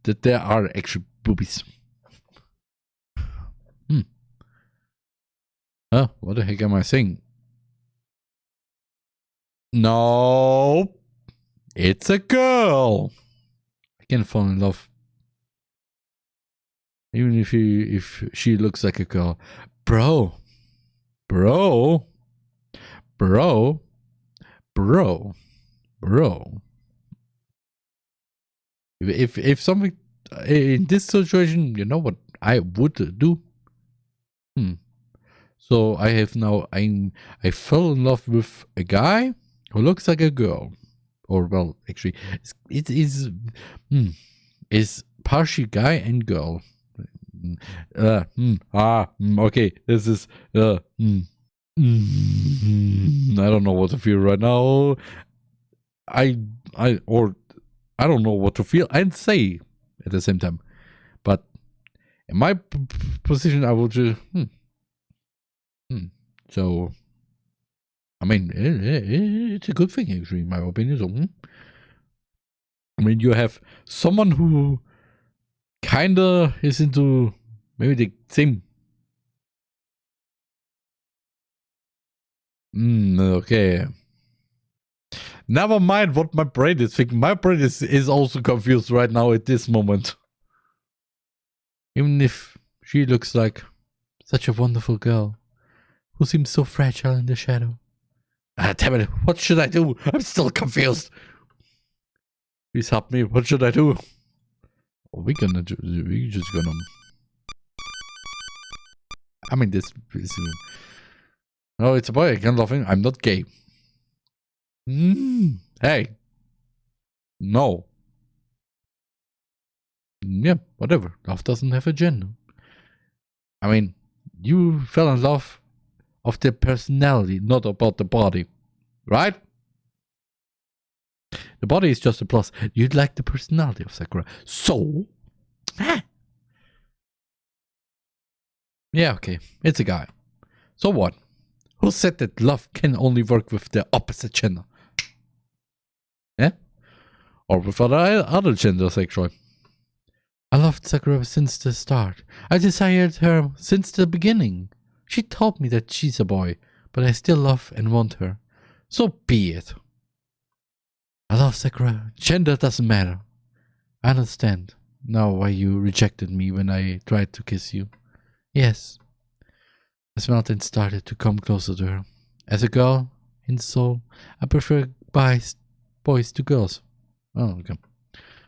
[SPEAKER 1] that there are actual boobies. What the heck am I saying? No, it's a girl. I can fall in love, even if she looks like a girl, bro. If something in this situation, you know what I would do? So I fell in love with a guy who looks like a girl, or well, actually, it is partially guy and girl. Okay, this is I don't know what to feel right now. I don't know what to feel and say at the same time. But in my position, I would just So, I mean, it's a good thing, actually, in my opinion. So, I mean, you have someone who kinda is into maybe the same. Okay. Never mind what my brain is thinking. My brain is also confused right now at this moment. Even if she looks like such a wonderful girl who seems so fragile in the shadow. Damn it, what should I do? I'm still confused. Please help me. What should I do? We're just gonna... I mean, this is... No, it's a boy. I can't love him. I'm not gay. Hey. No. Yeah, whatever. Love doesn't have a gender. I mean, you fell in love of the personality, not about the body. Right? The body is just a plus. You'd like the personality of Sakura. So? Yeah, okay. It's a guy. So what? Who said that love can only work with the opposite gender? Yeah? Or with other genders, actually. I loved Sakura since the start. I desired her since the beginning. She told me that she's a boy, but I still love and want her. So be it. I love Sakura. Gender doesn't matter. I understand now why you rejected me when I tried to kiss you. Yes. I smiled and started to come closer to her. As a girl, in soul, I prefer boys to girls. Oh, okay.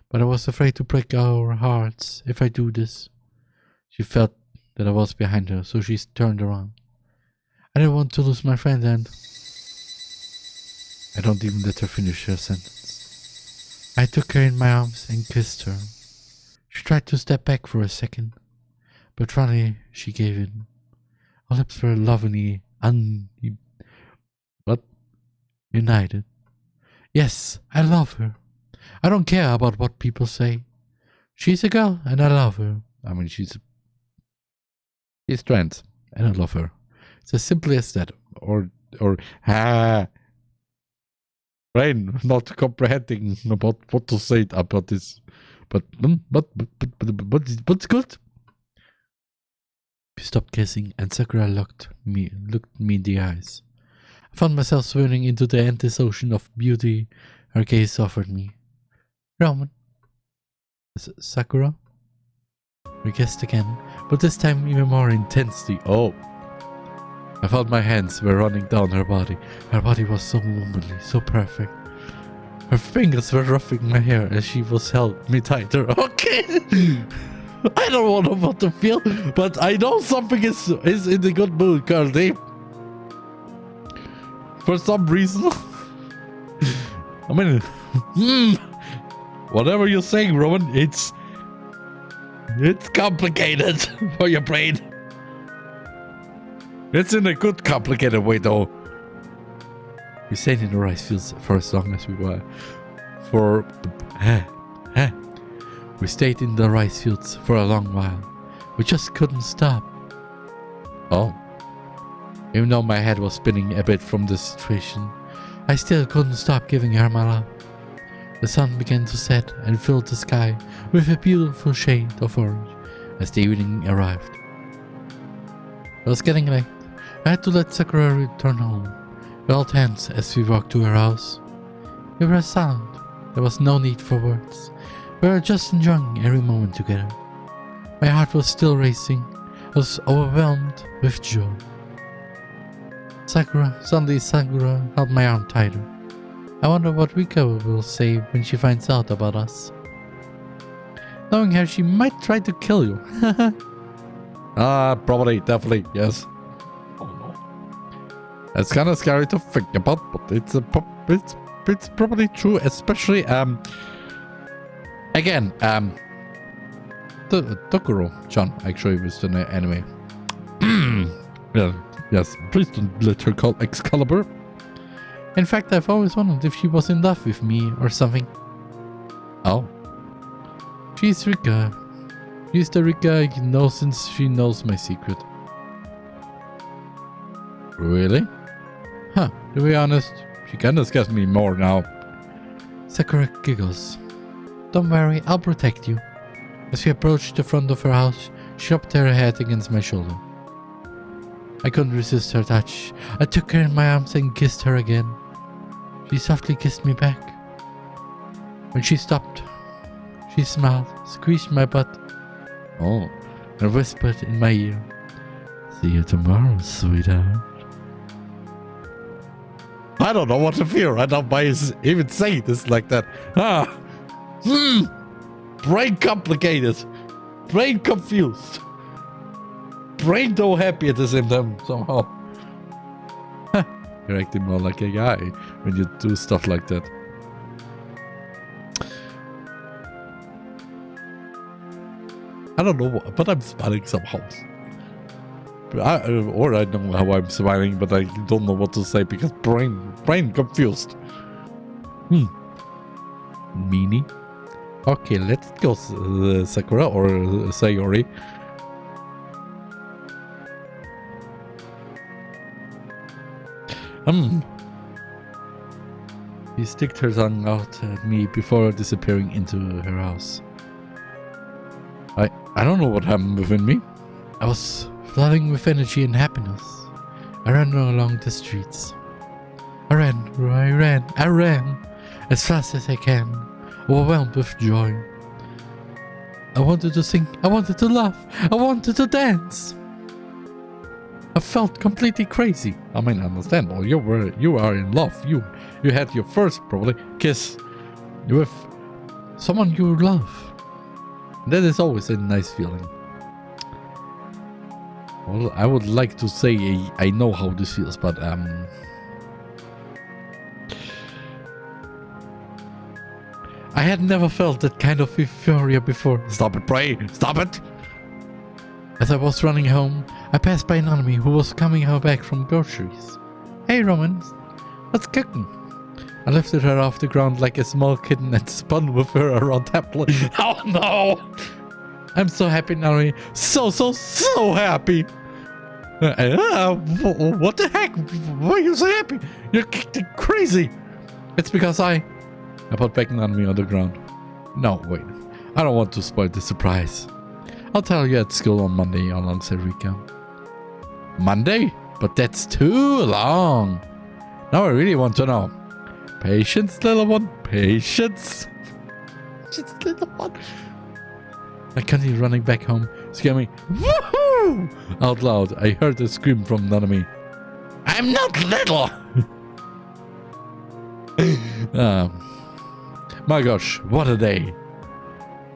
[SPEAKER 1] But I was afraid to break our hearts if I do this. She felt that I was behind her, so she turned around. I didn't want to lose my friend, and I don't even let her finish her sentence. I took her in my arms and kissed her. She tried to step back for a second, but finally she gave in. Our lips were lovingly united. Yes, I love her. I don't care about what people say. She's a girl, and I love her. I mean, she's trans, and I love her. It's as simple as that. Brain not comprehending about what to say about this. But good. We stopped kissing, and Sakura looked me in the eyes. I found myself swirling into the endless ocean of beauty her gaze offered me. Ramen. Sakura? We kissed again, but this time even more intensely. Oh. I felt my hands were running down her body. Her body was so womanly, so perfect. Her fingers were ruffling my hair as she was held me tighter. Okay. I don't know what to feel, but I know something is in a good mood currently. For some reason. I mean, whatever you're saying, Roman, it's complicated for your brain. It's in a good complicated way, though. We stayed in the rice fields for as long as we were. We stayed in the rice fields for a long while. We just couldn't stop. Oh. Even though my head was spinning a bit from the situation, I still couldn't stop giving her my love. The sun began to set and filled the sky with a beautiful shade of orange as the evening arrived. It was getting late. I had to let Sakura return home. We held hands as we walked to her house. We were silent. There was no need for words. We were just enjoying every moment together. My heart was still racing. I was overwhelmed with joy. Suddenly Sakura held my arm tighter. I wonder what Rika will say when she finds out about us. Knowing her, she might try to kill you. Probably, definitely, yes. Oh no. It's kind of scary to think about, but it's probably true, especially, again, Tokuro-chan actually was the anime. Yeah, yes, please don't let her call Excalibur. In fact, I've always wondered if she was in love with me or something. Oh. She's Rika. She's the Rika I know since she knows my secret. Really? Huh, to be honest, she kinda scares me more now. Sakura giggles. Don't worry, I'll protect you. As we approached the front of her house, she dropped her head against my shoulder. I couldn't resist her touch. I took her in my arms and kissed her again. She softly kissed me back. When she stopped, she smiled, squeezed my butt, and whispered in my ear, "See you tomorrow, sweetheart." I don't know what to feel right now by even saying this like that. Brain complicated. Brain confused. Brain so happy at the same time, somehow. You're acting more like a guy when you do stuff like that. I don't know, but I'm smiling somehow. I know how I'm smiling, but I don't know what to say because brain confused. Meanie. Okay, let's go, Sakura or Sayori. She sticked her tongue out at me before disappearing into her house. I don't know what happened within me. I was flooding with energy and happiness. I ran along the streets. I ran as fast as I can, overwhelmed with joy. I wanted to sing, I wanted to laugh, I wanted to dance. I felt completely crazy. I mean, understandable. You are in love. You had your first probably kiss with someone you love. That is always a nice feeling. Well, I would like to say I know how this feels, but I had never felt that kind of euphoria before. Stop it, pray! Stop it! As I was running home, I passed by an enemy who was coming back from groceries. Hey Roman, what's cooking? I lifted her off the ground like a small kitten and spun with her around happily. Oh no! I'm so happy, Nari. So happy! What the heck? Why are you so happy? You're crazy! It's because I put back an enemy on the ground. No, wait. I don't want to spoil the surprise. I'll tell you at school on Monday, alongside Rika. Monday? But that's too long. Now I really want to know. Patience, little one. Patience. Just little one. I continued running back home, screaming, "Woohoo!" out loud. I heard a scream from Nanami. I'm not little! My gosh, what a day.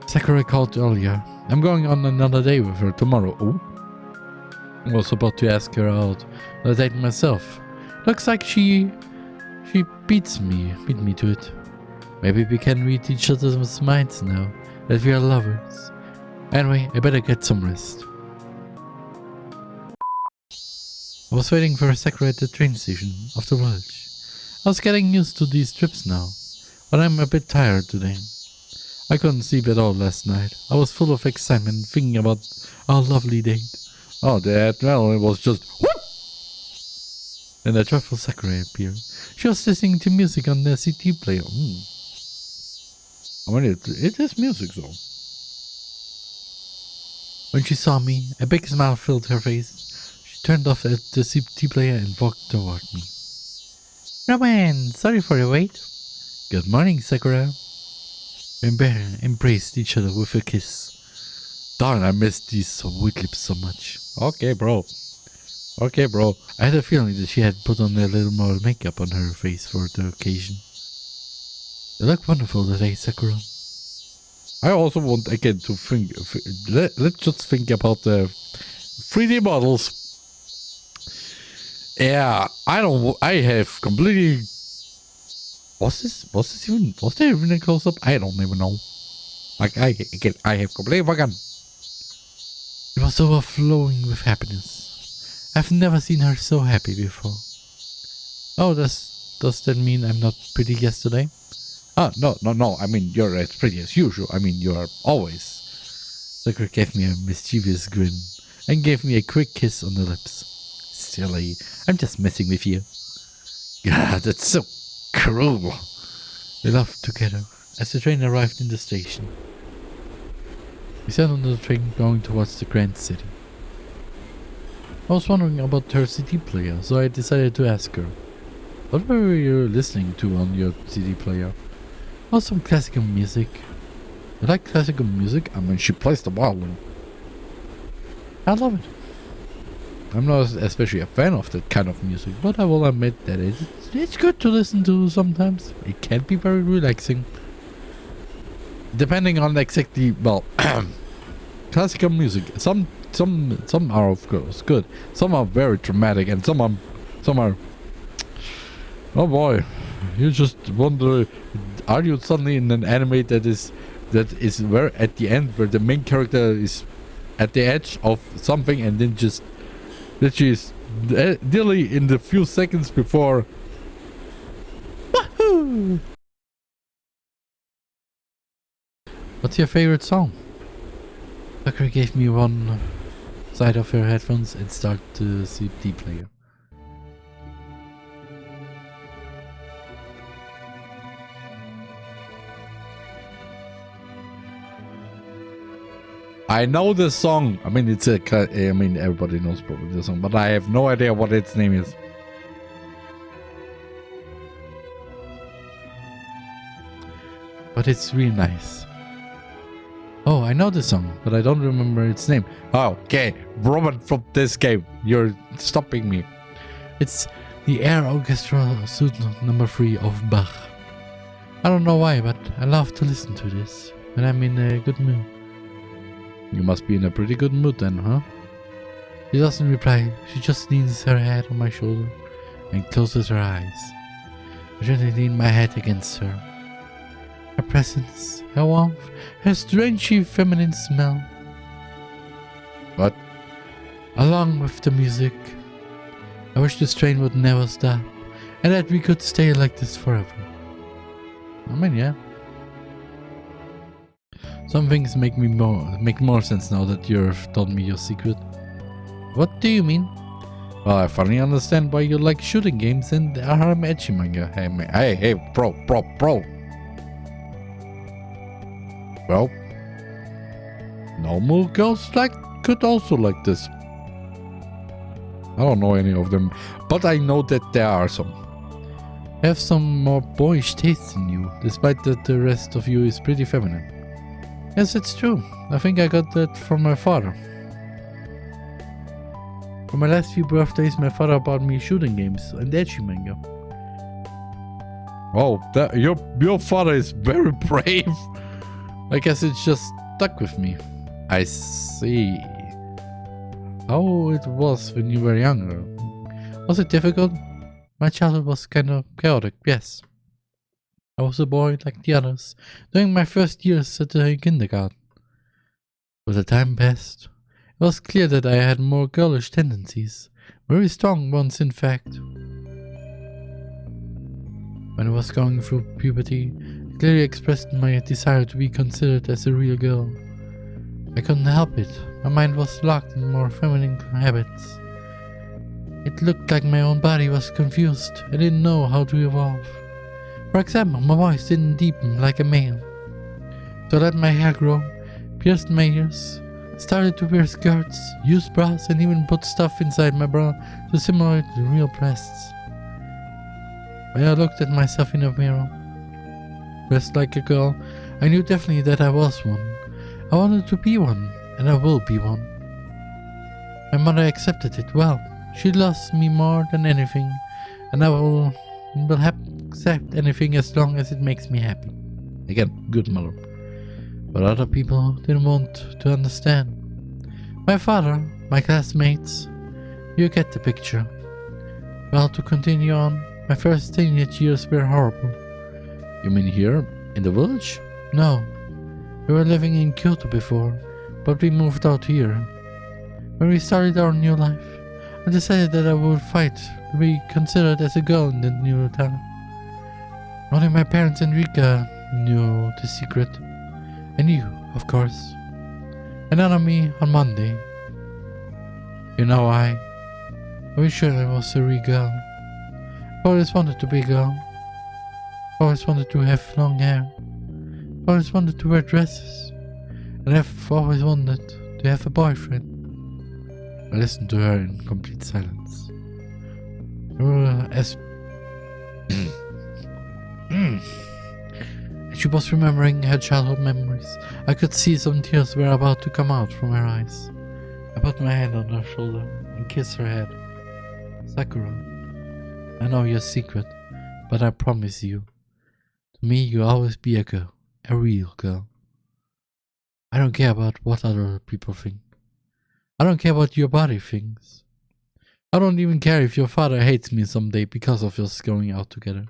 [SPEAKER 1] Sakura called earlier. I'm going on another day with her tomorrow. Oh? I was about to ask her out on a date myself. Looks like she beat me to it. Maybe we can read each other's minds now that we are lovers. Anyway, I better get some rest. I was waiting for Sakura at the train station of the village. I was getting used to these trips now, but I'm a bit tired today. I couldn't sleep at all last night. I was full of excitement thinking about our lovely date. Oh, well, it was just whoop! Then a joyful Sakura appeared. She was listening to music on the CD player. I mean, it is music though. When she saw me, a big smile filled her face. She turned off at the CD player and walked toward me. TheRMan, sorry for the wait. Good morning, Sakura. We embraced each other with a kiss. Darn, I missed these sweet lips so much. Okay, bro. Okay, bro. I had a feeling that she had put on a little more makeup on her face for the occasion. You look wonderful today, Sakura. I also want again to think. Let's just think about the 3D models. Yeah, I have completely. Was there even a close up? I don't even know. Like I have completely forgotten. It was overflowing with happiness. I've never seen her so happy before. Oh, does that mean I'm not pretty yesterday? Ah, no. I mean, you're as pretty as usual. I mean, you are always. Sakura gave me a mischievous grin and gave me a quick kiss on the lips. Silly, I'm just messing with you. God, that's so cruel. We laughed together as the train arrived in the station. We sat on the train going towards the grand city. I was wondering about her CD player, so I decided to ask her. What were you listening to on your CD player? Oh, some classical music. You like classical music? I mean, she plays the violin. I love it. I'm not especially a fan of that kind of music, but I will admit that it's good to listen to sometimes. It can be very relaxing. Depending on exactly, well, classical music. Some are of course good. Some are very dramatic, and some are. Oh boy, you just wonder: are you suddenly in an anime that is very at the end where the main character is at the edge of something, and then just literally is nearly in the few seconds before. Wahoo! What's your favorite song? Sakura gave me one side of her headphones and started the CD player. I know the song. I mean, everybody knows probably the song, but I have no idea what its name is. But it's really nice. Oh, I know the song, but I don't remember its name. Oh, okay, Robert from this game, you're stopping me. It's the Air Orchestra Suite No. 3 of Bach. I don't know why, but I love to listen to this when I'm in a good mood. You must be in a pretty good mood then, huh? She doesn't reply. She just leans her head on my shoulder and closes her eyes. I gently lean my head against her. Her presence, her warmth, her strangely feminine smell. But along with the music, I wish this train would never stop and that we could stay like this forever. I mean, yeah. Some things make more sense now that you've told me your secret. What do you mean? Well, I finally understand why you like shooting games and harem ecchi manga. Hey, bro. Well, normal girls could also like this. I don't know any of them, but I know that there are some. I have some more boyish tastes in you, despite that the rest of you is pretty feminine. Yes, it's true. I think I got that from my father. For my last few birthdays, my father bought me shooting games and ecchi manga. Oh, your father is very brave. I guess it's just stuck with me. I see. How it was when you were younger. Was it difficult? My childhood was kind of chaotic, yes. I was a boy like the others, during my first years at the kindergarten. But the time passed. It was clear that I had more girlish tendencies, very strong ones in fact. When I was going through puberty, I clearly expressed my desire to be considered as a real girl. I couldn't help it, my mind was locked in more feminine habits. It looked like my own body was confused, I didn't know how to evolve. For example, my voice didn't deepen like a male. So I let my hair grow, pierced my ears, started to wear skirts, used bras, and even put stuff inside my bra to simulate the real breasts. When I looked at myself in a mirror, dressed like a girl, I knew definitely that I was one. I wanted to be one, and I will be one. My mother accepted it well. She loves me more than anything, and I will accept anything as long as it makes me happy. Again, good mother. But other people didn't want to understand. My father, my classmates, you get the picture. Well, to continue on, my first teenage years were horrible. You mean here, in the village? No. We were living in Kyoto before, but we moved out here. When we started our new life, I decided that I would fight to be considered as a girl in the new town. Only my parents and Rika knew the secret. And you, of course. And on me on Monday. You know, I wish I was a real girl. I always wanted to be a girl. I always wanted to have long hair. I always wanted to wear dresses. And I've always wanted to have a boyfriend. I listened to her in complete silence. As she was remembering her childhood memories, I could see some tears were about to come out from her eyes. I put my hand on her shoulder and kissed her head. Sakura, I know your secret, but I promise you, to me you'll always be a girl, a real girl. I don't care about what other people think. I don't care what your body thinks. I don't even care if your father hates me someday because of us going out together.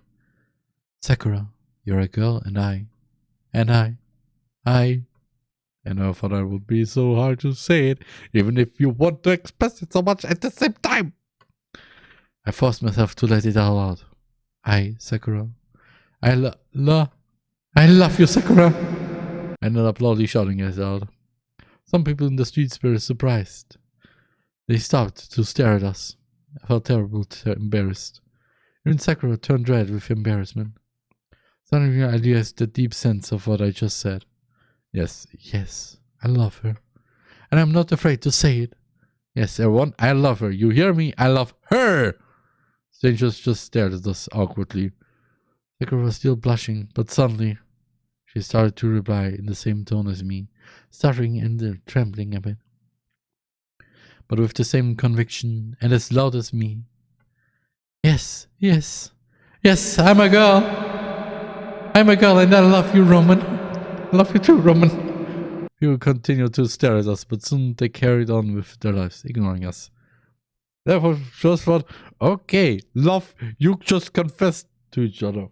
[SPEAKER 1] Sakura, you're a girl, and I, and her father would be so hard to say it, even if you want to express it so much at the same time. I forced myself to let it all out. Sakura, I love you, Sakura. I ended up loudly shouting it out. Some people in the streets were surprised. They stopped to stare at us. I felt terribly embarrassed. Even Sakura turned red with embarrassment. Suddenly I realized the deep sense of what I just said. Yes, I love her. And I'm not afraid to say it. Yes, everyone, I love her. You hear me? I love her! Strangers just stared at us awkwardly. Sakura was still blushing, but suddenly she started to reply in the same tone as me, stuttering and trembling a bit, but with the same conviction and as loud as me. Yes, I'm a girl. I'm a girl and I love you, Roman. I love you too, Roman. People continued to stare at us, but soon they carried on with their lives, ignoring us. Therefore, just thought, okay, love, you just confessed to each other.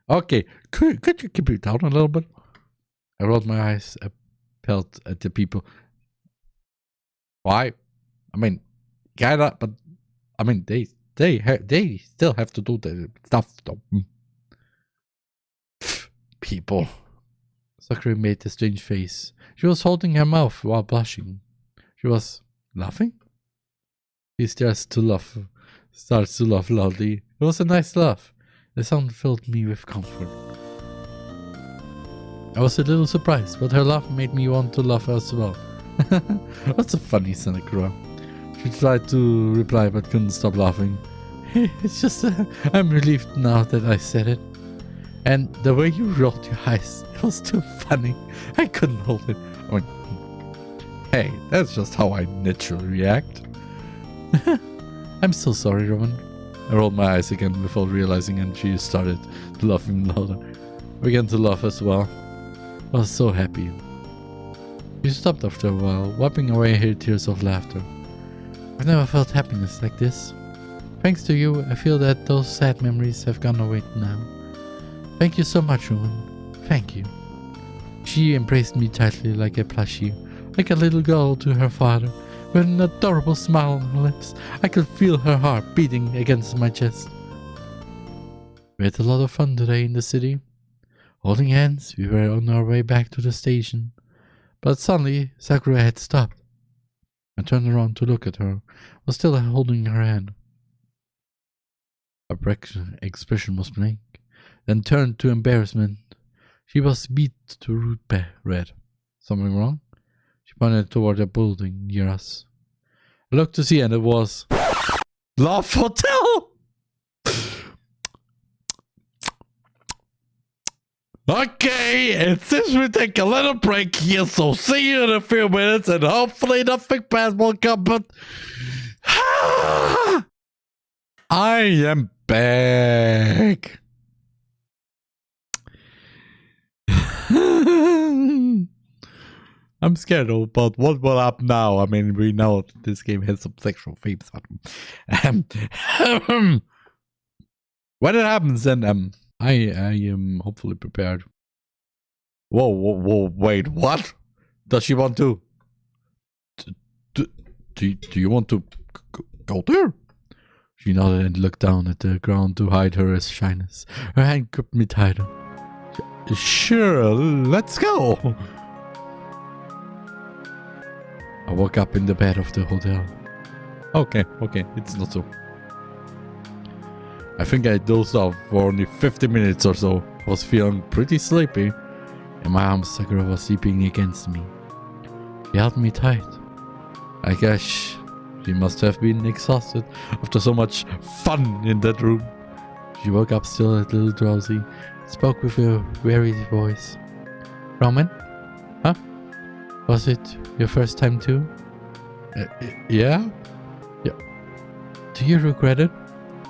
[SPEAKER 1] Okay, could you keep it down a little bit? I rolled my eyes, appealed at the people. Why? I mean, kinda, but I mean, they still have to do the stuff, though. People. Sakura made a strange face. She was holding her mouth while blushing. She was laughing? She starts to laugh loudly. It was a nice laugh. The sound filled me with comfort. I was a little surprised, but her laugh made me want to laugh as well. What's a funny Sakura? She tried to reply but couldn't stop laughing. It's just, I'm relieved now that I said it. And the way you rolled your eyes, it was too funny. I couldn't hold it. I went, hey, that's just how I naturally react. I'm so sorry, Roman. I rolled my eyes again before realizing, and she started to laugh even louder. I began to laugh as well. I was so happy. She stopped after a while, wiping away her tears of laughter. I've never felt happiness like this. Thanks to you, I feel that those sad memories have gone away now. Thank you so much, Roman. Thank you. She embraced me tightly like a plushie, like a little girl to her father, with an adorable smile on her lips. I could feel her heart beating against my chest. We had a lot of fun today in the city. Holding hands, we were on our way back to the station. But suddenly, Sakura had stopped. I turned around to look at her, while still holding her hand. Her expression was blank, then turned to embarrassment. She was beat to root red. Something wrong? She pointed toward a building near us. I looked to see, and it was Love Hotel. Okay, it seems we take a little break here, so see you in a few minutes, and hopefully nothing bad will come, but I am back. I'm scared about what will happen now. I mean, we know that this game has some sexual themes, but when it happens, then I am hopefully prepared. Whoa, wait, what? Does she want to? Do you want to go there? She nodded and looked down at the ground to hide her shyness. Her hand gripped me tighter. Sure, let's go. I woke up in the bed of the hotel. Okay, it's not so. I think I dozed off for only 50 minutes or so. I was feeling pretty sleepy. In my arms, Sakura was sleeping against me. She held me tight. I guess she must have been exhausted after so much fun in that room. She woke up still a little drowsy, spoke with a weary voice. Roman? Huh? Was it your first time too? Yeah? Do you regret it?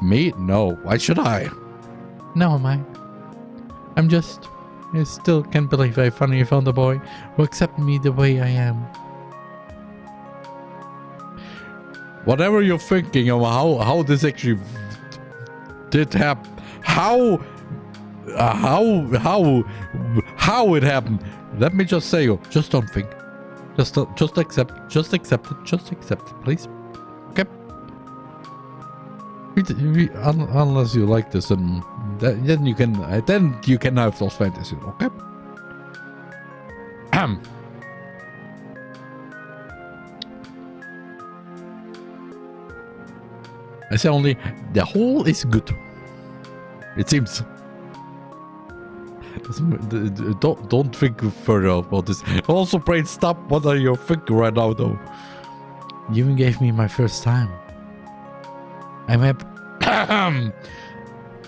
[SPEAKER 1] Me? No. Why should I? No, am I? I still can't believe I finally found a boy who accepted me the way I am. Whatever you're thinking of how this actually did happen, how it happened, let me just say, just don't think. Just accept it. Just accept it, please. Okay. Unless you like this, then you can have those fantasies. Okay. I say only the whole is good. It seems. Don't think further about this. Also, brain, stop. What are you thinking right now, though? You even gave me my first time. I'm happy.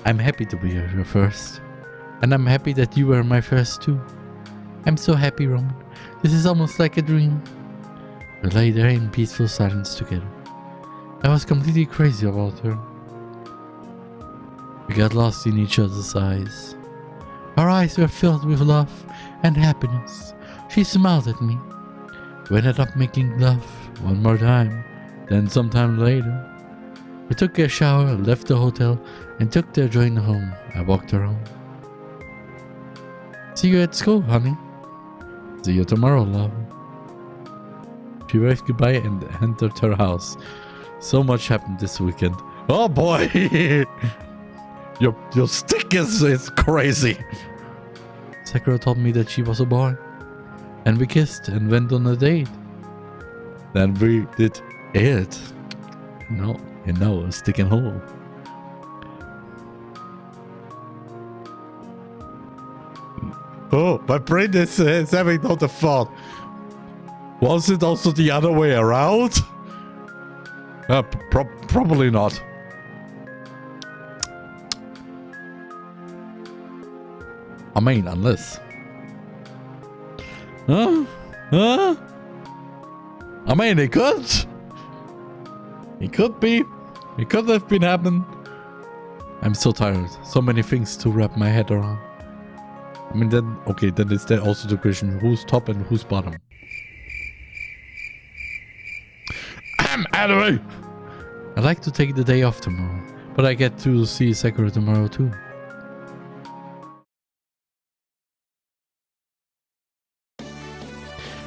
[SPEAKER 1] I'm happy to be your first, and I'm happy that you were my first too. I'm so happy, Roman. This is almost like a dream. We lay there in peaceful silence together. I was completely crazy about her. We got lost in each other's eyes. Our eyes were filled with love and happiness. She smiled at me. We ended up making love one more time, then sometime later. We took a shower, left the hotel, and took the train home. I walked her home. See you at school, honey. See you tomorrow, love. She waved goodbye and entered her house. So much happened this weekend. Oh boy! Your stick is crazy. Sakura told me that she was a boy. And we kissed and went on a date. Then we did it. No, a stick and hole. Oh, my brain is having another thought. Was it also the other way around? Probably not. I mean, unless. Huh? I mean, it could. It could be. It could have been happening. I'm so tired. So many things to wrap my head around. I mean, then is there also the question, who's top and who's bottom? Anyway, I'd like to take the day off tomorrow, but I get to see Sakura tomorrow too.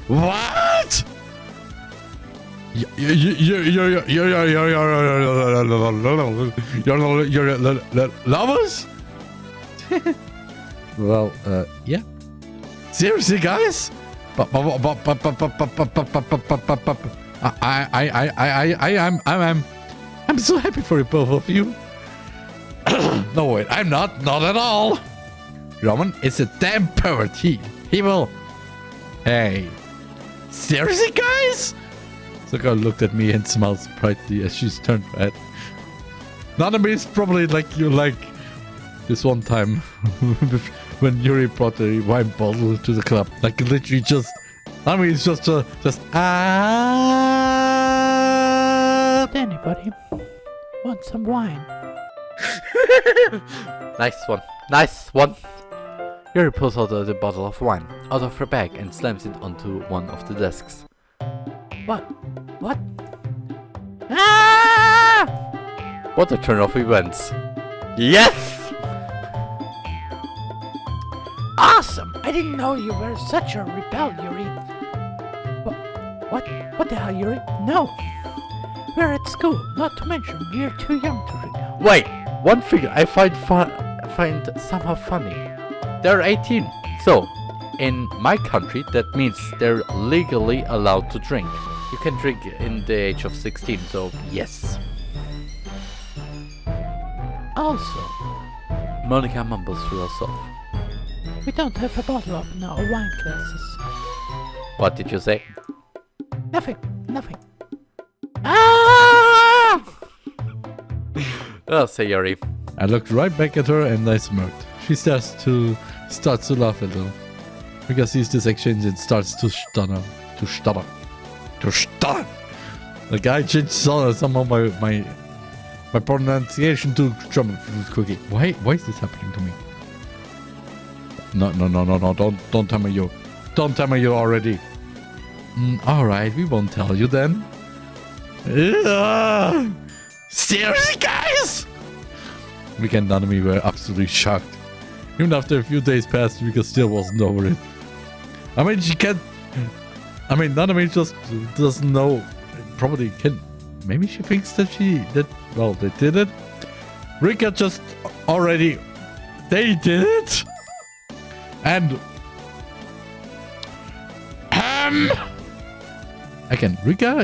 [SPEAKER 1] What? You're lovers? Well, yeah. Seriously, guys? I'm so happy for you, both of you. No, wait, I'm not at all. Roman is a damn poet. He will. Hey. Seriously, guys? Zucker looked at me and smiled brightly as she turned red. Nanami is probably like you like this one time when Yuri brought a wine bottle to the club. Like literally just Nanami is just
[SPEAKER 3] Anybody want some wine?
[SPEAKER 4] Nice one. Nice one. Yuri pulls out the bottle of wine out of her bag and slams it onto one of the desks.
[SPEAKER 3] What? Ah!
[SPEAKER 4] What a turn of events. Yes!
[SPEAKER 3] Awesome! I didn't know you were such a rebel, Yuri. What the hell, Yuri? No! We're at school, not to mention you're too young to rebel.
[SPEAKER 4] Wait, one thing I find somehow funny. They're 18, so in my country that means they're legally allowed to drink. You can drink in the age of 16, so yes.
[SPEAKER 3] Also,
[SPEAKER 4] Monica mumbles to herself.
[SPEAKER 3] we don't have a bottle of in our wine glasses.
[SPEAKER 4] What did you say?
[SPEAKER 3] Nothing. Ah!
[SPEAKER 4] Oh, Sayori.
[SPEAKER 1] I looked right back at her and I smirked. She starts to laugh a little. Rika sees this exchange and starts to stutter. The guy changed somehow my pronunciation to German quickly. Why is this happening to me? No, don't tell me you. Don't tell me you already. Alright, we won't tell you then. Seriously, guys? Rika and Nanami were absolutely shocked. Even after a few days passed, Rika still wasn't over it. I mean, Nanami just doesn't know. Probably can. Maybe she thinks that they did it. Rika just already. They did it. And. Again, Rika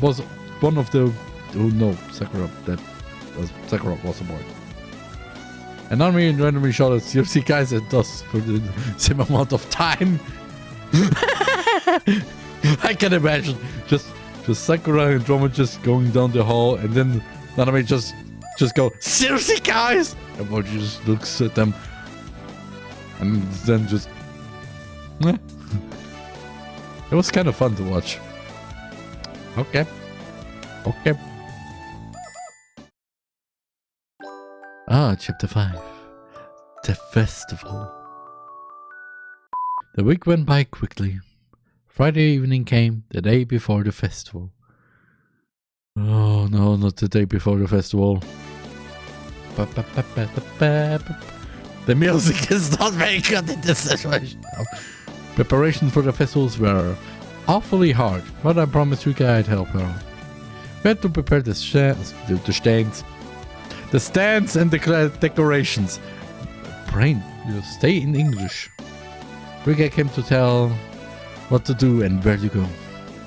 [SPEAKER 1] was one of the. Oh no, Sakura. Sakura was a boy. And Nanami randomly shot at CFC guys and does for the same amount of time. I can imagine just Sakura and Drama just going down the hall and then Nanami just go, seriously guys? And Moji just looks at them and then just it was kind of fun to watch. Okay. Chapter 5. The Festival. The week went by quickly. Friday evening came, the day before the festival. Oh no, not the day before the festival. The music is not very good in this situation. Preparations for the festivals were awfully hard, but I promised Rika I'd help her. We had to prepare the stands and the decorations. Brain, you stay in English. Rika came to tell what to do and where to go.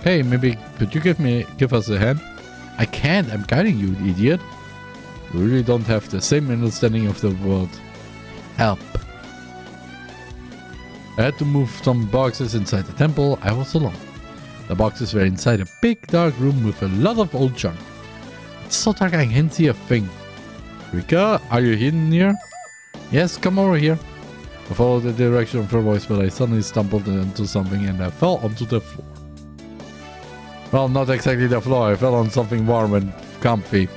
[SPEAKER 1] Hey, maybe could you give us a hand? I can't, I'm guiding you, idiot. You really don't have the same understanding of the world. Help. I had to move some boxes inside the temple. I was alone. The boxes were inside a big dark room with a lot of old junk. It's so dark I can't see a thing. Rika, are you hidden here? Yes, come over here. I followed the direction of her voice, but I suddenly stumbled into something and I fell onto the floor. Well, not exactly the floor. I fell on something warm and comfy.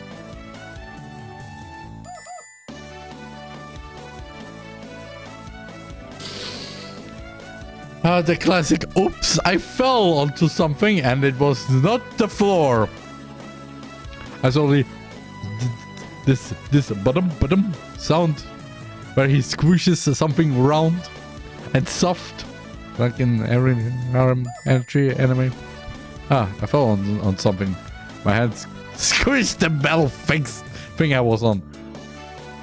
[SPEAKER 1] The classic, oops, I fell onto something and it was not the floor. I suddenly this bottom sound where he squishes something round and soft like in every anime. I fell on something. My hands squished the metal thing I was on.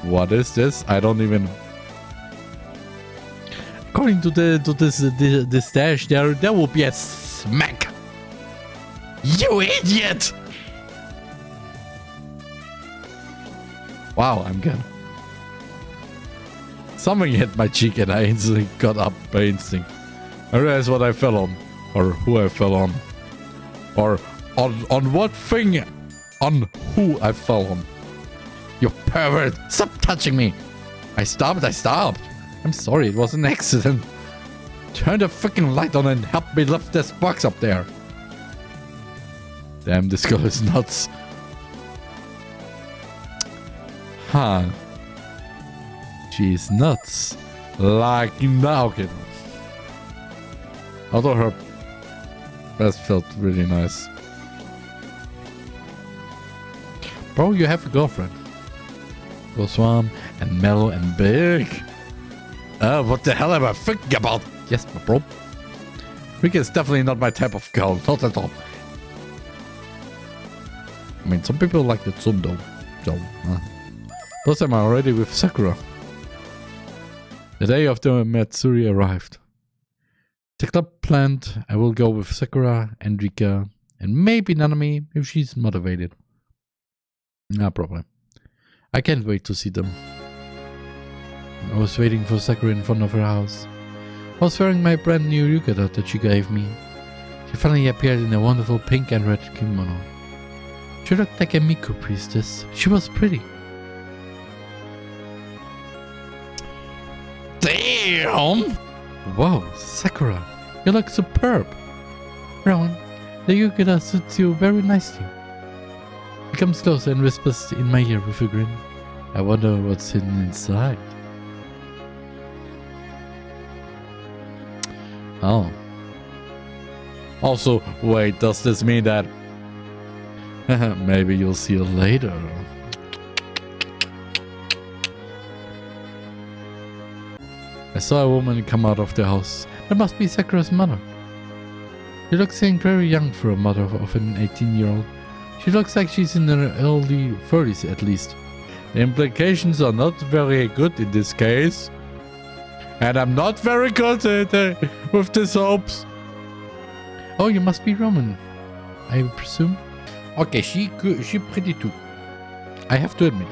[SPEAKER 1] What is this? I don't even. According to the stash, there will be a smack. You idiot! Wow, I'm good. Something hit my cheek and I instantly got up by instinct. I realized what I fell on. Or who I fell on. Or on what thing. On who I fell on. You pervert! Stop touching me! I stopped. I'm sorry, it was an accident. Turn the freaking light on and help me lift this box up there. Damn, this girl is nuts. Huh. She's nuts. Like now, okay. Although her breast felt really nice. Bro, you have a girlfriend. Go swam and mellow and big. What the hell am I thinking about? Yes, my bro. Rika is definitely not my type of girl. Not at all. I mean, some people like the Tsundo. So, plus I'm already with Sakura. The day of the Matsuri arrived. The club planned I will go with Sakura, and Rika, and maybe Nanami if she's motivated. No problem. I can't wait to see them. I was waiting for Sakura in front of her house. I was wearing my brand new yukata that she gave me. She finally appeared in a wonderful pink and red kimono. She looked like a Miku priestess. She was pretty. Damn! Wow, Sakura, you look superb. Rowan, the yukata suits you very nicely. He comes closer and whispers in my ear with a grin. I wonder what's hidden inside. Oh. Also, wait, does this mean that... maybe you'll see it later. I saw a woman come out of the house. That must be Sakura's mother. She looks very young for a mother of an 18-year-old. She looks like she's in her early 30s at least. The implications are not very good in this case. And I'm not very good with the soaps. Oh, you must be Roman, I presume. Okay, she pretty too. I have to admit.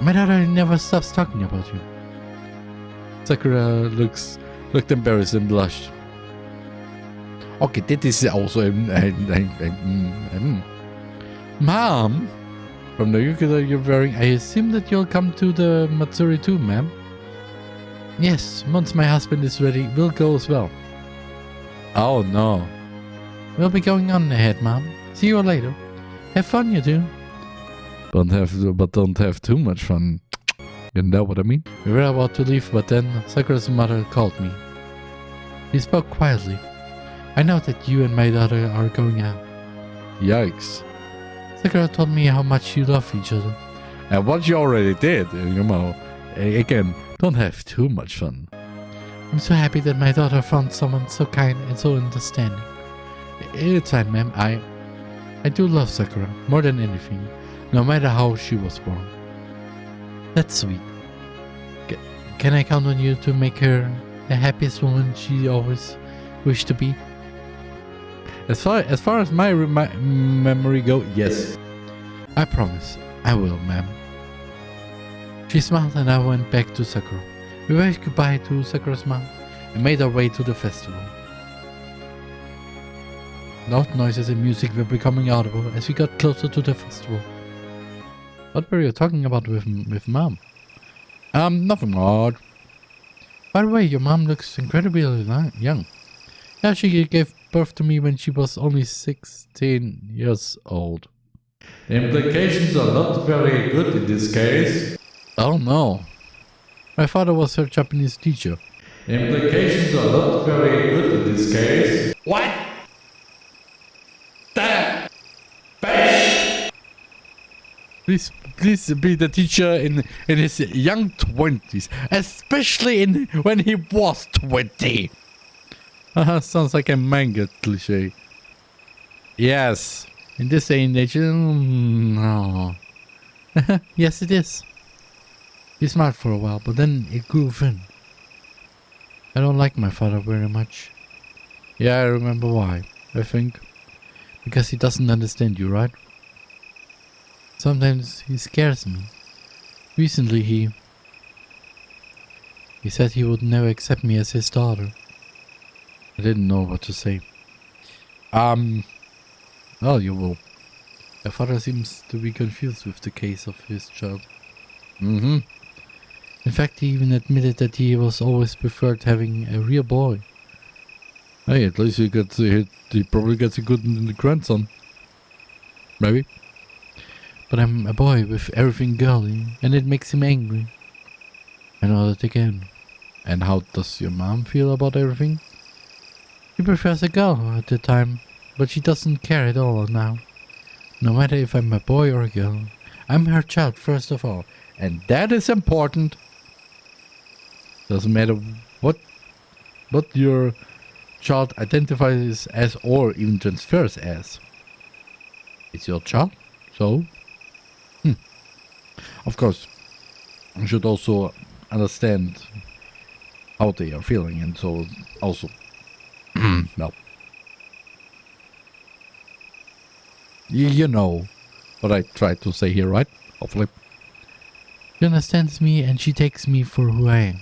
[SPEAKER 1] My daughter never stops talking about you. Sakura looked embarrassed and blushed. Okay, that is also Mom, from the yukata you're wearing, I assume that you'll come to the Matsuri too, ma'am. Yes, once my husband is ready, we'll go as well. Oh no. We'll be going on ahead, Mom. See you later. Have fun, you two. But don't have too much fun. You know what I mean? We were about to leave, but then Sakura's mother called me. He spoke quietly. I know that you and my daughter are going out. Yikes. Sakura told me how much you love each other. And what you already did, you know. Again, don't have too much fun. I'm so happy that my daughter found someone so kind and so understanding. It's fine, ma'am. I do love Sakura more than anything, no matter how she was born. That's sweet. Can I count on you to make her the happiest woman she always wished to be? As far as my memory goes, yes. I promise. I will, ma'am. She smiled and I went back to Sakura. We waved goodbye to Sakura's mom and made our way to the festival. Loud noises and music were becoming audible as we got closer to the festival. What were you talking about with Mom? Nothing odd. By the way, your mom looks incredibly young. Yeah, she gave birth to me when she was only 16 years old. The implications are not very good in this case. Oh no. My father was her Japanese teacher. The implications are not very good in this case. What? The bitch! Please be the teacher in his young 20s, especially when he was 20. Sounds like a manga cliche. Yes, in this day and age, no. Yes, it is. He smiled for a while, but then it grew thin. I don't like my father very much. Yeah, I remember why, I think. Because he doesn't understand you, right? Sometimes he scares me. Recently He said he would never accept me as his daughter. I didn't know what to say. Well, you will. Your father seems to be confused with the case of his child. In fact, he even admitted that he was always preferred having a real boy. Hey, at least he probably gets a good grandson. Maybe. But I'm a boy with everything girly, and it makes him angry. I know that again. And how does your mom feel about everything? She prefers a girl at the time, but she doesn't care at all now. No matter if I'm a boy or a girl, I'm her child first of all, and that is important. Doesn't matter what your child identifies as or even transfers as. It's your child, so of course you should also understand how they are feeling, and so also well, you know what I tried to say here, right? Hopefully. She understands me and she takes me for who I am.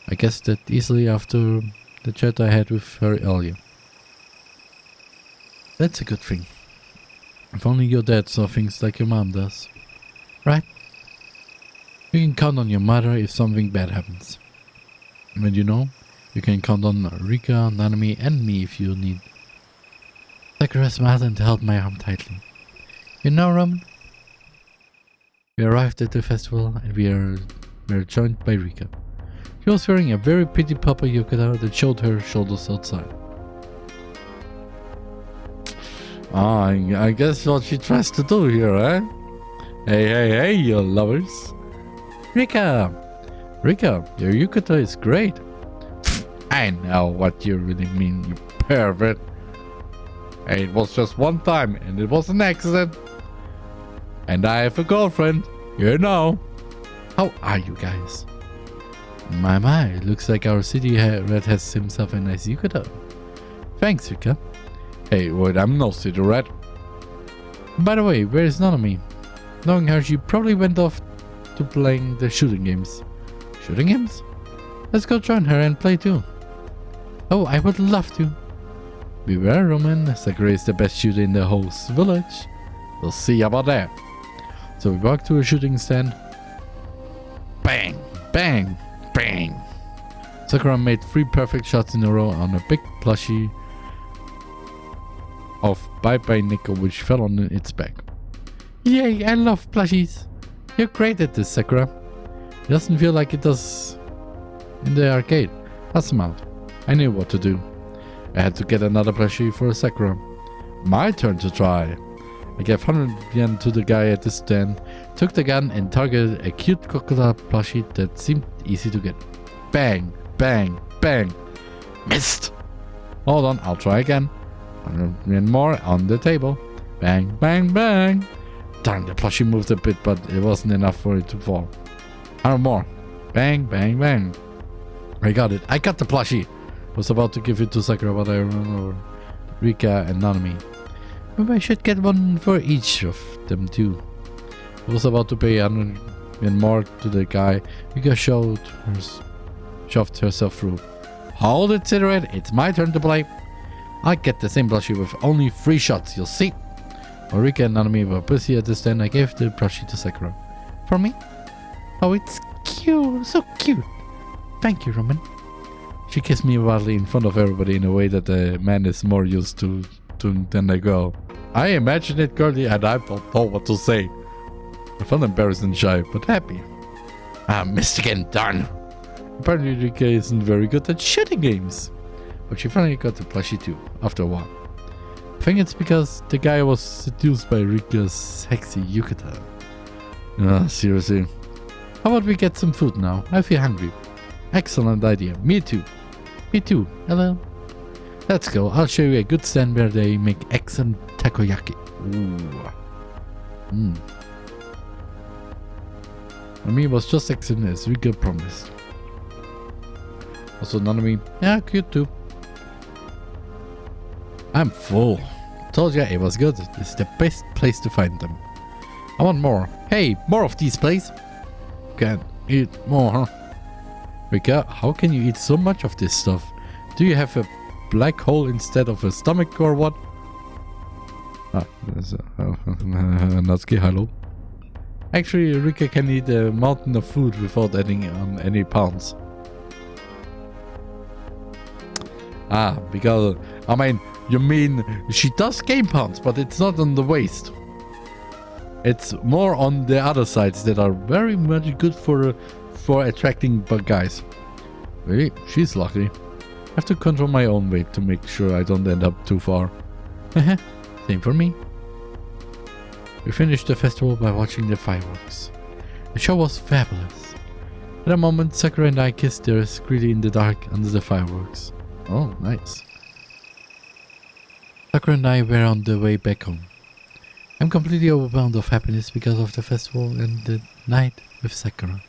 [SPEAKER 1] I guess that easily after the chat I had with her earlier. That's a good thing. If only your dad saw things like your mom does. Right? You can count on your mother if something bad happens. And you know, you can count on Rika, Nanami and me if you need. Sakura smiled and held my arm tightly. You know, Roman? We arrived at the festival and we were joined by Rika. She was wearing a very pretty purple yukata that showed her shoulders outside. I guess what she tries to do here, eh? Hey, you lovers. Rika, your yukata is great. I know what you really mean, you pervert. Hey, it was just one time and it was an accident. And I have a girlfriend, you know. How are you guys? My, looks like our city rat has himself a nice yukata. Thanks, Rika. Hey, wait, I'm no city rat. By the way, where is Nanami? Knowing her, she probably went off to playing the shooting games. Shooting games? Let's go join her and play too. Oh, I would love to. Beware, Roman. Sakura is the best shooter in the whole village. We'll see about that. So we walk to a shooting stand. Bang, bang, bang. Sakura made 3 perfect shots in a row on a big plushie of Bye Bye Nico, which fell on its back. Yay, I love plushies. You're great at this, Sakura. It doesn't feel like it does in the arcade. That's smart. I knew what to do. I had to get another plushie for Sakura. My turn to try. I gave 100 yen to the guy at the stand, took the gun and targeted a cute crocodile plushie that seemed easy to get. Bang, bang, bang. Missed. Hold on, I'll try again. 100 yen more on the table. Bang, bang, bang. Darn, the plushie moved a bit, but it wasn't enough for it to fall. 100 more. Bang, bang, bang. I got it. I got the plushie. Was about to give it to Sakura, but I remember Rika and Nanami. Maybe I should get one for each of them too. I was about to pay 100 yen more to the guy. Rika shoved herself through. Hold it, Cigarette. It's my turn to play. I get the same plushie with only 3 shots, you'll see. While Rika and Nanami were busy at the stand, I gave the plushie to Sakura. For me? Oh, it's cute. So cute. Thank you, Roman. She kissed me wildly in front of everybody in a way that the man is more used to than the girl. I imagined it girly and I don't know what to say. I felt embarrassed and shy, but happy. Missed again, darn. Apparently Rika isn't very good at shooting games. But she finally got the plushie too, after a while. I think it's because the guy was seduced by Rika's sexy yukata. Seriously. How about we get some food now? I feel hungry. Excellent idea. Me too. Me too. Hello. Let's go. I'll show you a good stand where they make excellent takoyaki. Ooh. Nanami was just excellent as Rika promised. Also Nanami, yeah, cute too. I'm full. Told ya it was good. This is the best place to find them. I want more. Hey, more of these, please. Can't eat more, huh? Rika, how can you eat so much of this stuff? Do you have a black hole instead of a stomach or what? Ah, that's Natsuki, hello. Actually, Rika can eat a mountain of food without adding on any pounds. Ah, because, I mean, you mean she does gain pounds, but it's not on the waist. It's more on the other sides that are very much good for attracting guys. Really? She's lucky. I have to control my own weight to make sure I don't end up too far. Same for me. We finished the festival by watching the fireworks. The show was fabulous. At a moment, Sakura and I kissed discreetly in the dark under the fireworks. Oh, nice. Sakura and I were on the way back home. I'm completely overwhelmed of happiness because of the festival and the night with Sakura.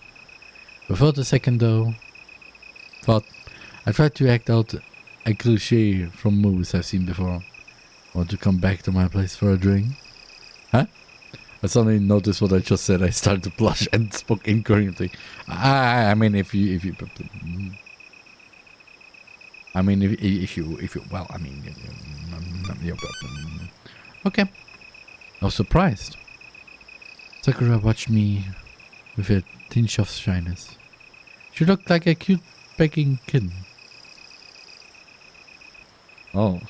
[SPEAKER 1] Without a second though, I tried to act out a cliché from movies I've seen before. Want to come back to my place for a drink? Huh? I suddenly noticed what I just said. I started to blush and spoke incoherently. I mean, if you, well, I mean, okay. I was surprised. Sakura watched me with a tinge of shyness. She looked like a cute begging kitten. Oh,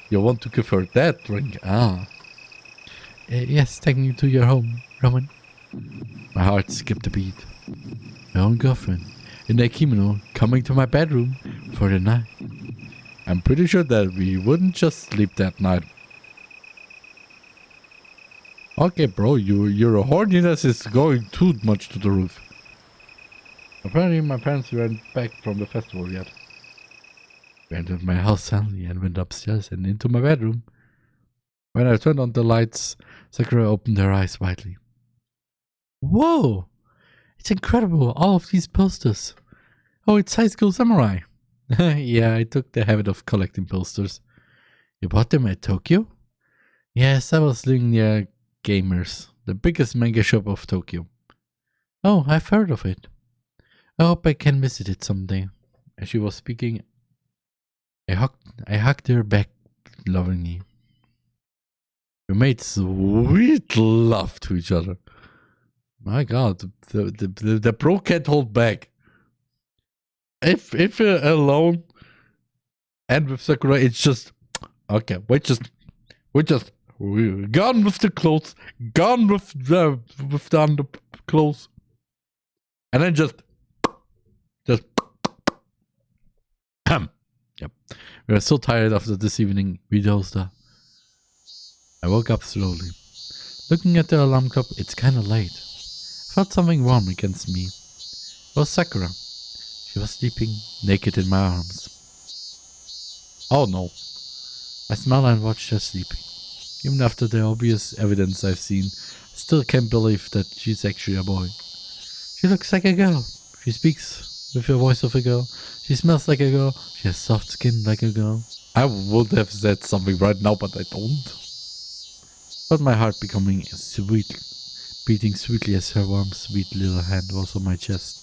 [SPEAKER 1] you want to give her that drink? Ah. Yes, take me to your home, Roman. My heart skipped a beat. My own girlfriend, in a kimono, coming to my bedroom for the night. I'm pretty sure that we wouldn't just sleep that night. Okay, bro, your horniness is going too much to the roof. Apparently, my parents weren't back from the festival yet. We entered my house suddenly and went upstairs and into my bedroom. When I turned on the lights, Sakura opened her eyes widely. Whoa! It's incredible, all of these posters. Oh, it's High School Samurai. Yeah, I took the habit of collecting posters. You bought them at Tokyo? Yes, I was living near Gamers, the biggest manga shop of Tokyo. Oh, I've heard of it. I hope I can visit it someday. As she was speaking, I hugged her back lovingly. We made sweet love to each other. My God, the bro can't hold back. If you're alone and with Sakura, it's just okay. We're gone with the clothes, gone with the underclothes, and then just yep. We were so tired after this evening, we dozed off. I woke up slowly. Looking at the alarm clock, it's kinda late. I felt something warm against me. It was Sakura. She was sleeping, naked in my arms. Oh no. I smiled and watched her sleeping. Even after the obvious evidence I've seen, I still can't believe that she's actually a boy. She looks like a girl. She speaks with the voice of a girl. She smells like a girl. She has soft skin like a girl. I would have said something right now, but I don't. But my heart becoming sweet, beating sweetly as her warm, sweet little hand was on my chest.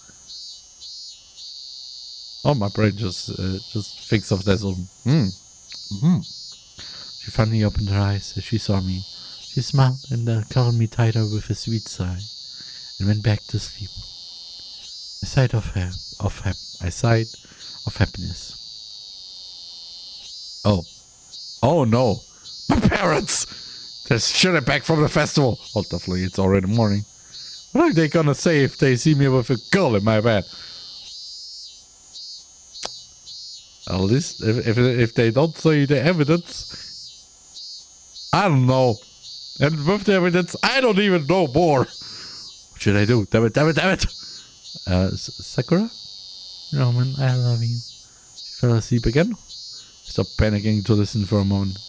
[SPEAKER 1] Oh, my brain just thinks of that sort of, She finally opened her eyes as she saw me. She smiled and then cuddled me tighter with a sweet sigh, and went back to sleep. I sighed of happiness. Oh no, my parents! They're surely back from the festival. Well, definitely, it's already morning. What are they gonna say if they see me with a girl in my bed? At least, if they don't see the evidence, I don't know. And with the evidence, I don't even know more. What should I do? Damn it. Sakura? Roman, I love you. She fell asleep again. Stopped panicking to listen for a moment. I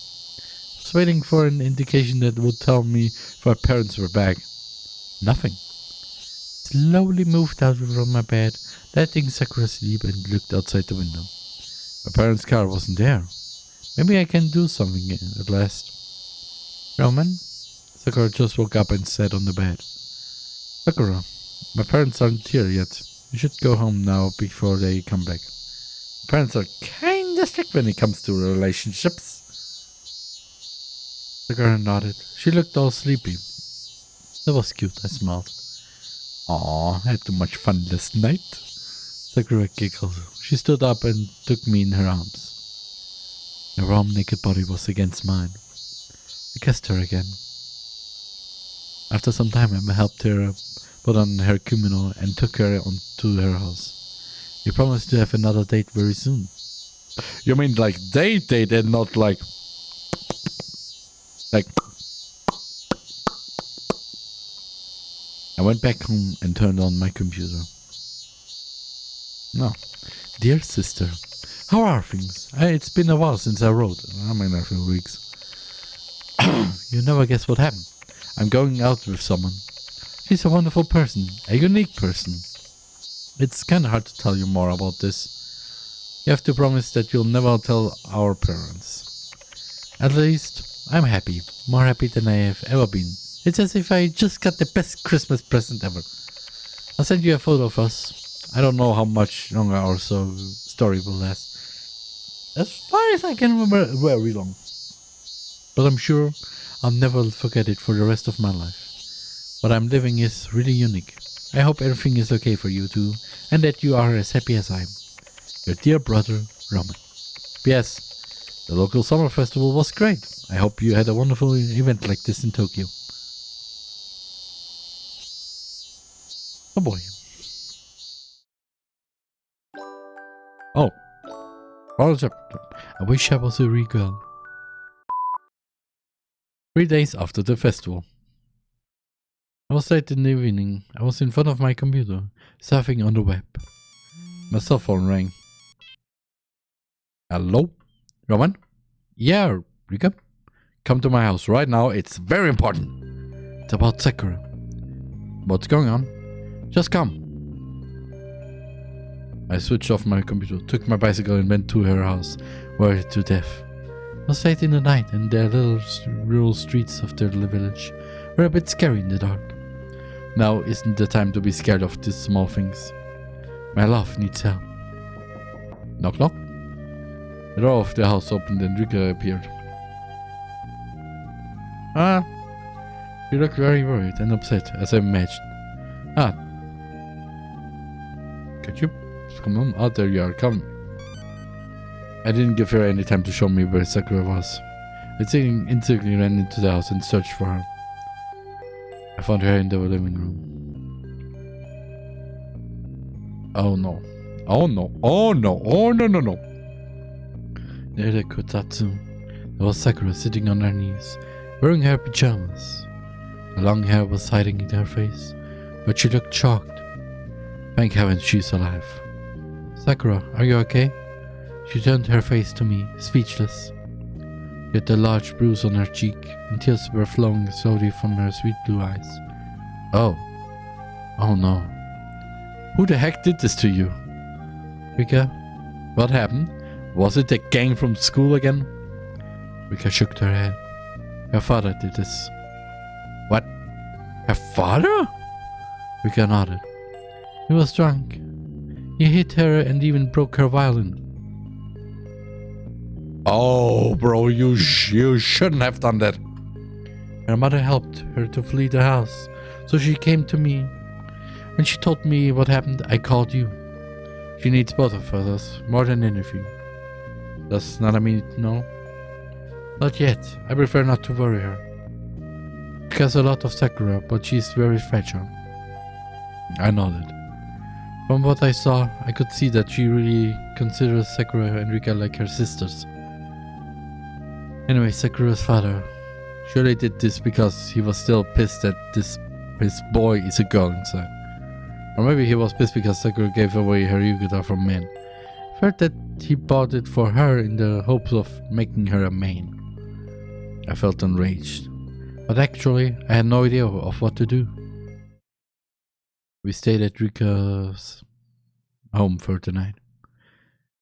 [SPEAKER 1] was waiting for an indication that would tell me if my parents were back. Nothing. Slowly moved out from my bed, letting Sakura sleep, and looked outside the window. My parents' car wasn't there. Maybe I can do something at last. Roman? Sakura just woke up and sat on the bed. Sakura, my parents aren't here yet. You should go home now before they come back. Parents are kinda strict when it comes to relationships. The girl nodded. She looked all sleepy. That was cute, I smiled. Aw, I had too much fun last night. Sakura giggled. She stood up and took me in her arms. Her warm, naked body was against mine. I kissed her again. After some time, I helped her put on her kimono and took her on to her house. We promised to have another date very soon. You mean like date and not like... I went back home and turned on my computer. No. Dear sister, how are things? It's been a while since I wrote. I mean, a few weeks. You never guess what happened. I'm going out with someone. She's a wonderful person, a unique person. It's kinda hard to tell you more about this. You have to promise that you'll never tell our parents. At least, I'm happy. More happy than I have ever been. It's as if I just got the best Christmas present ever. I'll send you a photo of us. I don't know how much longer our story will last. As far as I can remember, very long. But I'm sure I'll never forget it for the rest of my life. What I'm living is really unique. I hope everything is okay for you too, and that you are as happy as I am. Your dear brother, Roman. P.S. The local summer festival was great. I hope you had a wonderful event like this in Tokyo. Oh boy. Oh. I wish I was a real girl. 3 days after the festival. I was late in the evening. I was in front of my computer, surfing on the web. My cell phone rang. Hello? Roman? Yeah, Rika? Come to my house right now. It's very important. It's about Sakura. What's going on? Just come. I switched off my computer, took my bicycle and went to her house, worried to death. It was late in the night and the little rural streets of the village were a bit scary in the dark. Now isn't the time to be scared of these small things. My love needs help. Knock knock. The door of the house opened and Rika appeared. She looked very worried and upset, as I imagined. Could you come on? Oh, there you are, come. I didn't give her any time to show me where Sakura was. I instantly ran into the house and searched for her. I found her in the living room. Oh no. Oh no. Oh no. Oh no no no. Near the kotatsu, there was Sakura sitting on her knees, wearing her pajamas. The long hair was hiding in her face, but she looked shocked. Thank heaven she's alive. Sakura, are you okay? She turned her face to me, speechless. She had a large bruise on her cheek, and tears were flowing slowly from her sweet blue eyes. Oh. Oh no. Who the heck did this to you? Rika, what happened? Was it the gang from school again? Rika shook her head. Her father did this. What? Her father? Rika nodded. He was drunk. He hit her and even broke her violin. Oh, bro, you shouldn't have done that. Her mother helped her to flee the house, so she came to me. When she told me what happened, I called you. She needs both of us more than anything. Does Nanami know? Not yet. I prefer not to worry her. She has a lot of Sakura, but she's very fragile. I nodded. From what I saw, I could see that she really considers Sakura and Rika like her sisters. Anyway, Sakura's father surely did this because he was still pissed that his boy is a girl inside. Or maybe he was pissed because Sakura gave away her yukata from men. I heard that he bought it for her in the hopes of making her a main. I felt enraged, but actually I had no idea of what to do. We stayed at Rika's home for the night,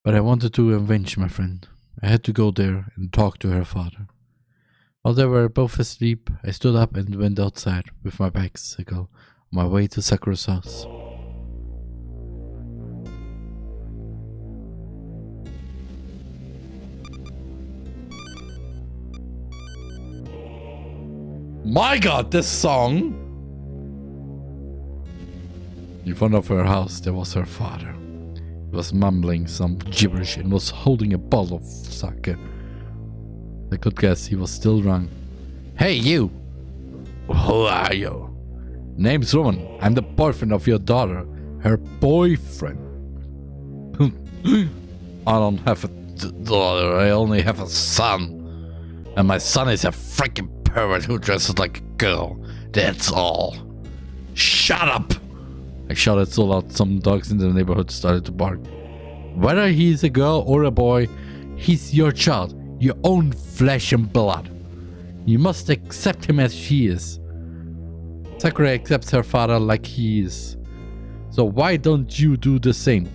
[SPEAKER 1] but I wanted to avenge my friend. I had to go there and talk to her father. While they were both asleep, I stood up and went outside with my bicycle on my way to Sakura's house. my god, this song! In front of her house, there was her father. He was mumbling some gibberish and was holding a bottle of sake. I could guess he was still drunk. Hey, you! Who are you? Name's Roman. I'm the boyfriend of your daughter. Her boyfriend. I don't have a daughter. I only have a son. And my son is a freaking pervert who dresses like a girl. That's all. Shut up! I shouted so loud some dogs in the neighborhood started to bark. Whether he's a girl or a boy, he's your child. Your own flesh and blood. You must accept him as he is. Sakura accepts her father like he is. So why don't you do the same?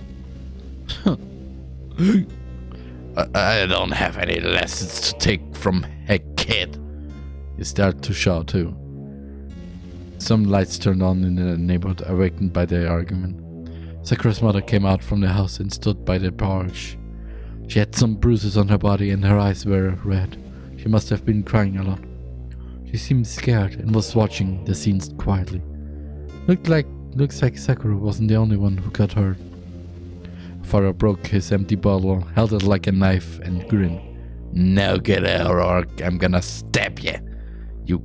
[SPEAKER 1] I don't have any lessons to take from a kid. He started to shout too. Some lights turned on in the neighborhood, awakened by the argument. Sakura's mother came out from the house and stood by the porch. She had some bruises on her body and her eyes were red. She must have been crying a lot. She seemed scared and was watching the scenes quietly. Looks like Sakura wasn't the only one who got hurt. Father broke his empty bottle, held it like a knife and grinned. Now get out or I'm gonna stab you, you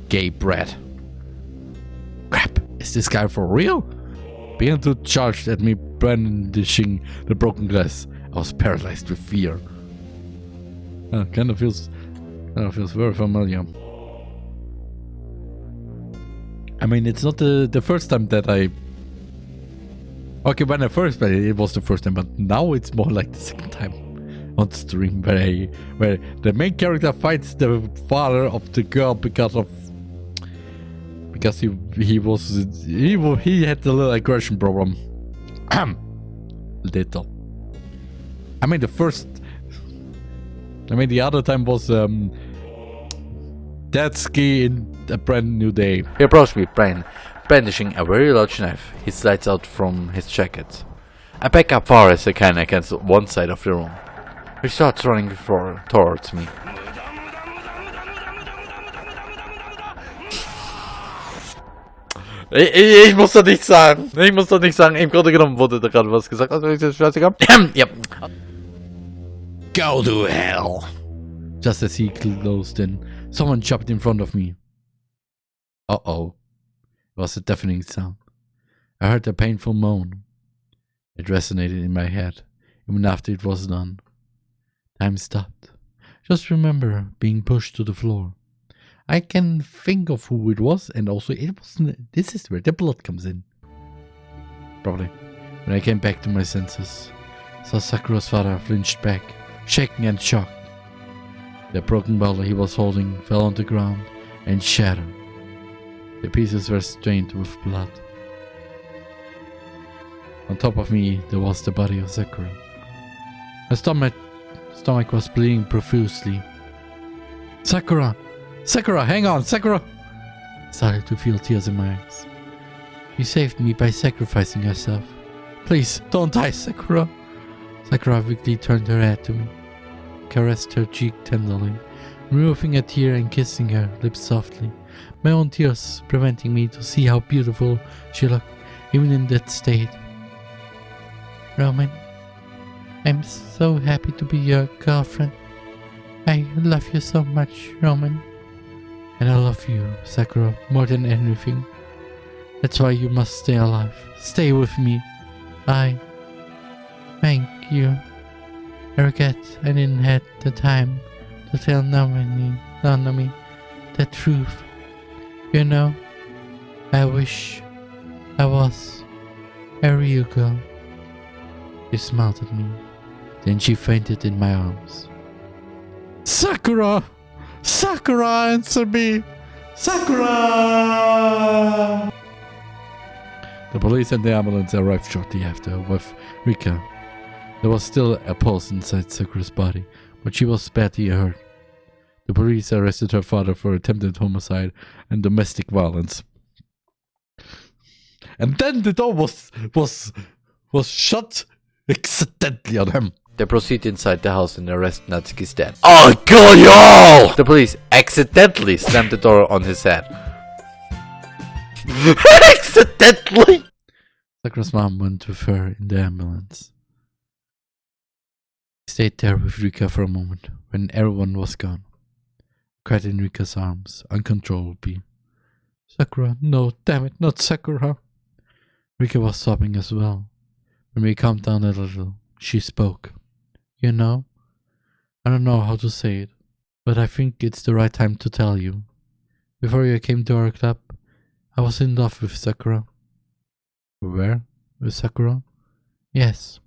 [SPEAKER 1] gay brat. Crap, is this guy for real? Began to charge at me, brandishing the broken glass. I was paralyzed with fear. Kind of feels very familiar. I mean, it's not the first time that I... Okay, when I first played it, it was the first time, but now it's more like the second time on stream where the main character fights the father of the girl because he had a little aggression problem. Little. I mean, the other time was Datsuki in A Brand New Day.
[SPEAKER 4] He approached me, brandishing a very large knife. He slides out from his jacket. I back up far as I can against one side of the room. He starts running towards me. Ich muss doch nichts sagen. Im Grunde genommen wurde da gerade was gesagt. Also, yep.
[SPEAKER 1] Go to hell! Just as he closed in, someone jumped in front of me. Uh-oh. It was a deafening sound. I heard a painful moan. It resonated in my head, even after it was done. Time stopped. Just remember being pushed to the floor. I can think of who it was, and also it wasn't. This is where the blood comes in. Probably. When I came back to my senses, saw Sakura's father flinched back, shaking and shocked. The broken bottle he was holding fell on the ground and shattered. The pieces were stained with blood. On top of me, there was the body of Sakura. My stomach was bleeding profusely. Sakura! Sakura, hang on, Sakura! I started to feel tears in my eyes. You saved me by sacrificing yourself. Please, don't die, Sakura! Sakura weakly turned her head to me, caressed her cheek tenderly, removing a tear and kissing her lips softly. My own tears preventing me to see how beautiful she looked, even in that state. Roman, I'm so happy to be your girlfriend. I love you so much, Roman. And I love you, Sakura, more than anything. That's why you must stay alive. Stay with me. Thank you. I regret I didn't have the time to tell Nanami the truth. You know, I wish I was a real girl. She smiled at me. Then she fainted in my arms. Sakura! Sakura, answer me! Sakura! The police and the ambulance arrived shortly after with Rika. There was still a pulse inside Sakura's body, but she was badly hurt. The police arrested her father for attempted homicide and domestic violence. And then the door was shut accidentally on him.
[SPEAKER 4] They proceed inside the house and arrest Natsuki's dad. I'll kill you all! The police accidentally slam the door on his head. Accidentally!
[SPEAKER 1] Sakura's mom went with her in the ambulance. He stayed there with Rika for a moment when everyone was gone. Cried in Rika's arms, uncontrollably. Sakura, no, damn it, not Sakura. Rika was sobbing as well. When we calmed down a little, she spoke. You know, I don't know how to say it, but I think it's the right time to tell you. Before you came to our club, I was in love with Sakura. Where? With Sakura? Yes.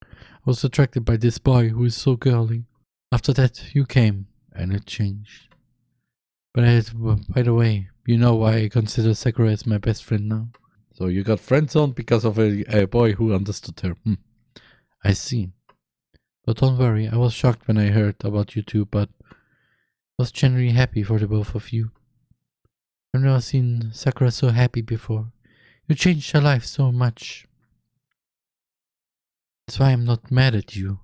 [SPEAKER 1] I was attracted by this boy who is so girly. After that, you came, and it changed. But by the way, you know why I consider Sakura as my best friend now? So you got friendzoned because of a boy who understood her. I see. But don't worry, I was shocked when I heard about you two, but I was genuinely happy for the both of you. I've never seen Sakura so happy before. You changed her life so much. That's why I'm not mad at you.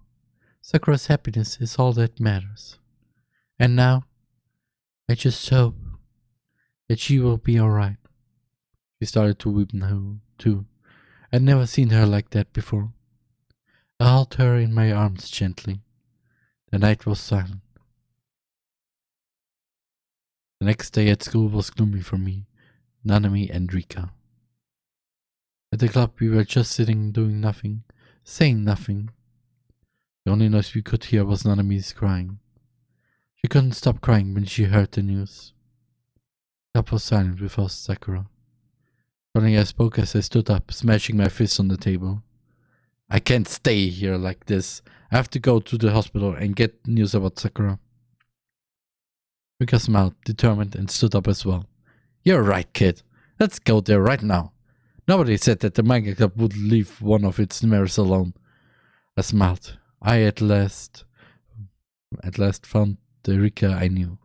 [SPEAKER 1] Sakura's happiness is all that matters. And now, I just hope that she will be alright. She started to weep now, too. I'd never seen her like that before. I held her in my arms gently. The night was silent. The next day at school was gloomy for me, Nanami and Rika. At the club we were just sitting doing nothing, saying nothing. The only noise we could hear was Nanami's crying. She couldn't stop crying when she heard the news. The club was silent without Sakura. Suddenly I spoke as I stood up, smashing my fist on the table. I can't stay here like this. I have to go to the hospital and get news about Sakura. Rika smiled, determined, and stood up as well. You're right, kid. Let's go there right now. Nobody said that the manga club would leave one of its members alone. I smiled. I at last found the Rika I knew.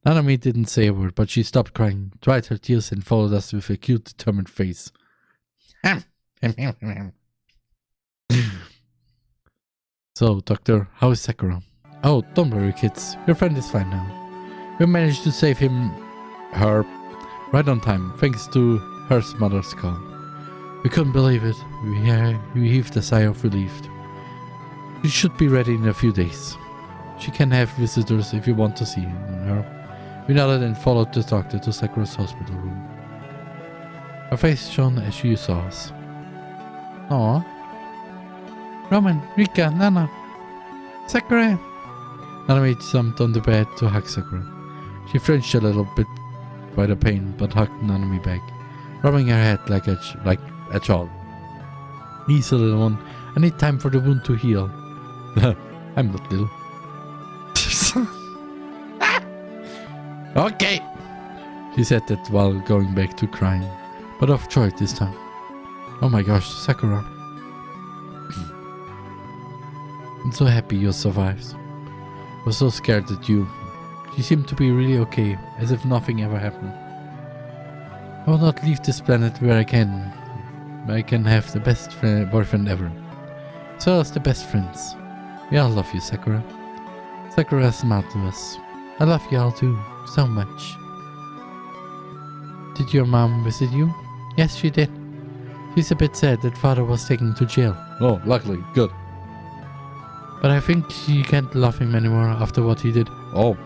[SPEAKER 1] Nanami didn't say a word, but she stopped crying, dried her tears, and followed us with a cute, determined face. So, doctor, how is Sakura? Oh, don't worry, kids. Your friend is fine now. We managed to save her, right on time, thanks to her mother's call. We couldn't believe it. We heaved a sigh of relief. She should be ready in a few days. She can have visitors if you want to see her. We nodded and followed the doctor to Sakura's hospital room. Her face shone as she saw us. Aww. Roman, Rika, Nana, Sakura. Nanami jumped on the bed to hug Sakura. She flinched a little bit by the pain, but hugged Nanami back, rubbing her head like a child. He's a little one. I need time for the wound to heal. I'm not little. Okay, she said that while going back to crying, but of joy this time. Oh my gosh, Sakura. I'm so happy you survived. I was so scared that you seemed to be really okay, as if nothing ever happened. I will not leave this planet where I can have the best boyfriend ever. As well as the best friends. We all love you, Sakura. Sakura smiled to us. I love you all too, so much. Did your mom visit you? Yes, she did. She's a bit sad that father was taken to jail. Oh, luckily, good. But I think she can't love him anymore after what he did. Oh.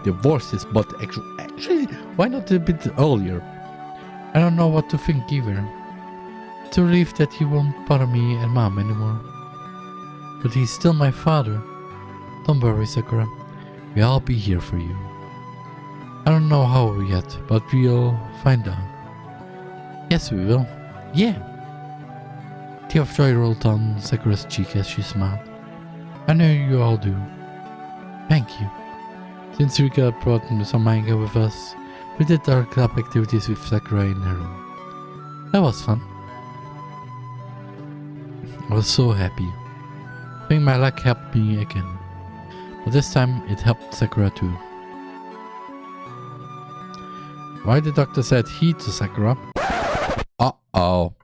[SPEAKER 1] Divorces, but actually, why not a bit earlier? I don't know what to think either. It's a relief that he won't bother me and mom anymore. But he's still my father. Don't worry, Sakura. We'll be here for you. I don't know how yet, but we'll find out. Yes, we will. Yeah. A tear of joy rolled down Sakura's cheek as she smiled. I know you all do. Thank you. Since Rika brought some manga with us, we did our club activities with Sakura in her room. That was fun. I was so happy. I think my luck helped me again. But this time it helped Sakura too. Why the doctor said he to Sakura? Uh-oh.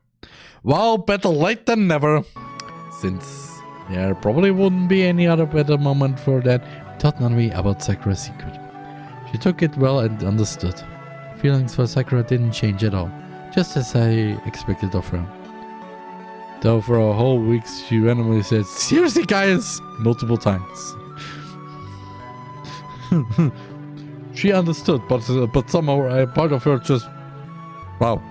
[SPEAKER 1] Well, better late than never. since there probably wouldn't be any other better moment for that, we told Nanami about Sakura's secret. She took it well and understood. Feelings for Sakura didn't change at all, just as I expected of her. Though for a whole week she randomly said, "Seriously guys!" multiple times. She understood, but somehow a part of her just... Wow.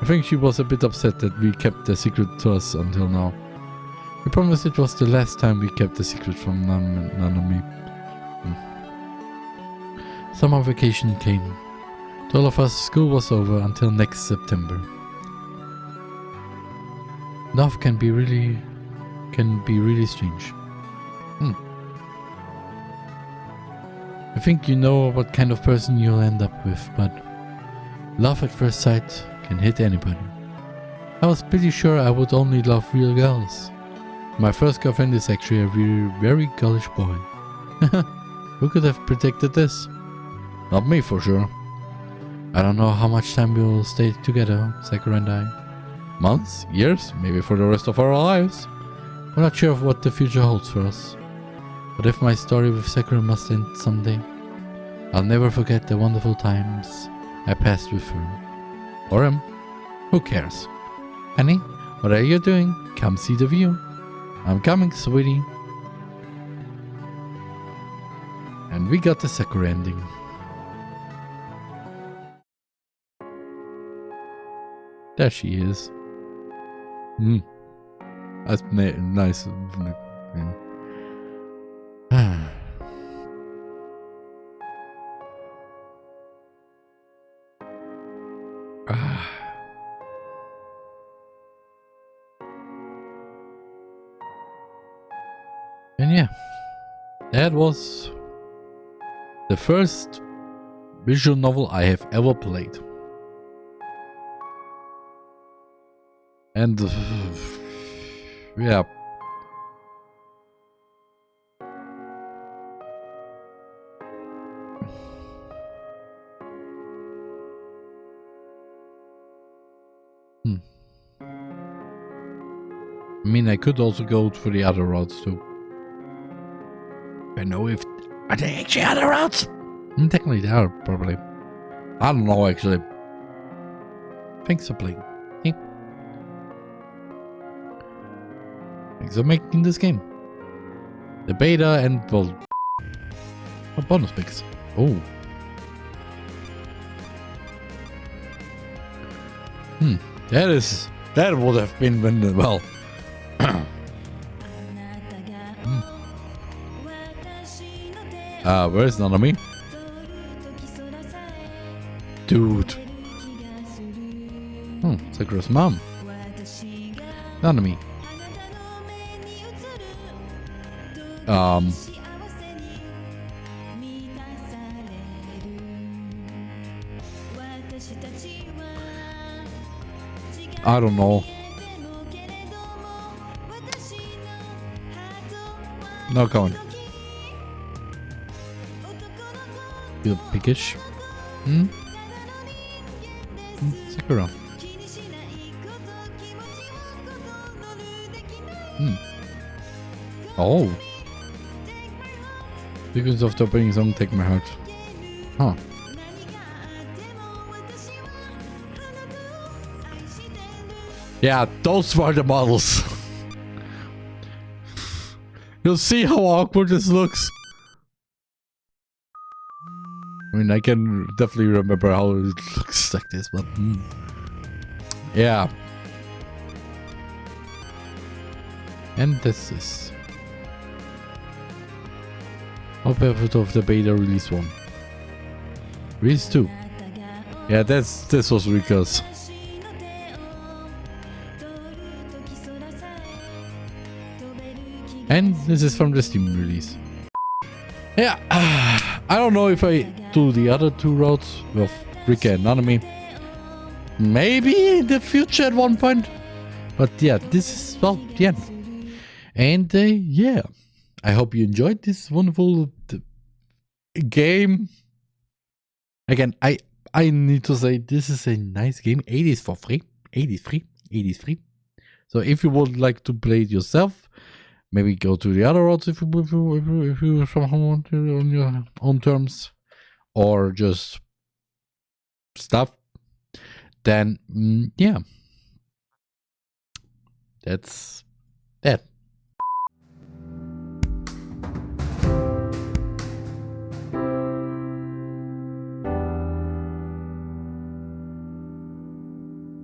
[SPEAKER 1] I think she was a bit upset that we kept the secret to us until now. We promised it was the last time we kept the secret from Nanami. Summer vacation came. To all of us, school was over until next September. Love can be really strange. I think you know what kind of person you'll end up with, but love at first sight can hit anybody. I was pretty sure I would only love real girls. My first girlfriend is actually a very girlish boy. Who could have predicted this? Not me for sure. I don't know how much time we'll stay together, Sakura and I. Months? Years? Maybe for the rest of our lives? I'm not sure of what the future holds for us. But if my story with Sakura must end someday, I'll never forget the wonderful times I passed with her. Or him. Who cares? Honey, what are you doing? Come see the view. I'm coming, sweetie. And we got the Sakura ending. There she is. That's nice. And yeah, that was the first visual novel I have ever played. And yeah. I mean, I could also go for the other routes too. I know if... Are they actually other routes? Technically they are, probably. I don't know, actually. Thanks for playing. Yeah. Thanks for making this game. The beta and, well... Oh, bonus picks. Oh. That would have been when, well... Where's Nanami? Dude. Sakura's mom. Nanami. I don't know. No comment. Feel piggish. Sakura. Oh. Because of the opening song, Take My Heart. Huh. Yeah, those were the models. You'll see how awkward this looks. I mean, I can definitely remember how it looks like this, but... Yeah. And this is... Opposite of the beta release 1. Release 2. Yeah, this was Rika's. And this is from the Steam release. Yeah, I don't know if I do the other two routes with Rika and Nanami. Maybe in the future at one point. But yeah, this is, well, the end. And yeah, I hope you enjoyed this wonderful game. Again, I need to say this is a nice game. 8 is for free. 8 is free. 8 is free. So if you would like to play it yourself, maybe go to the other routes if you somehow want to on your own terms, or just stuff. Then yeah, that's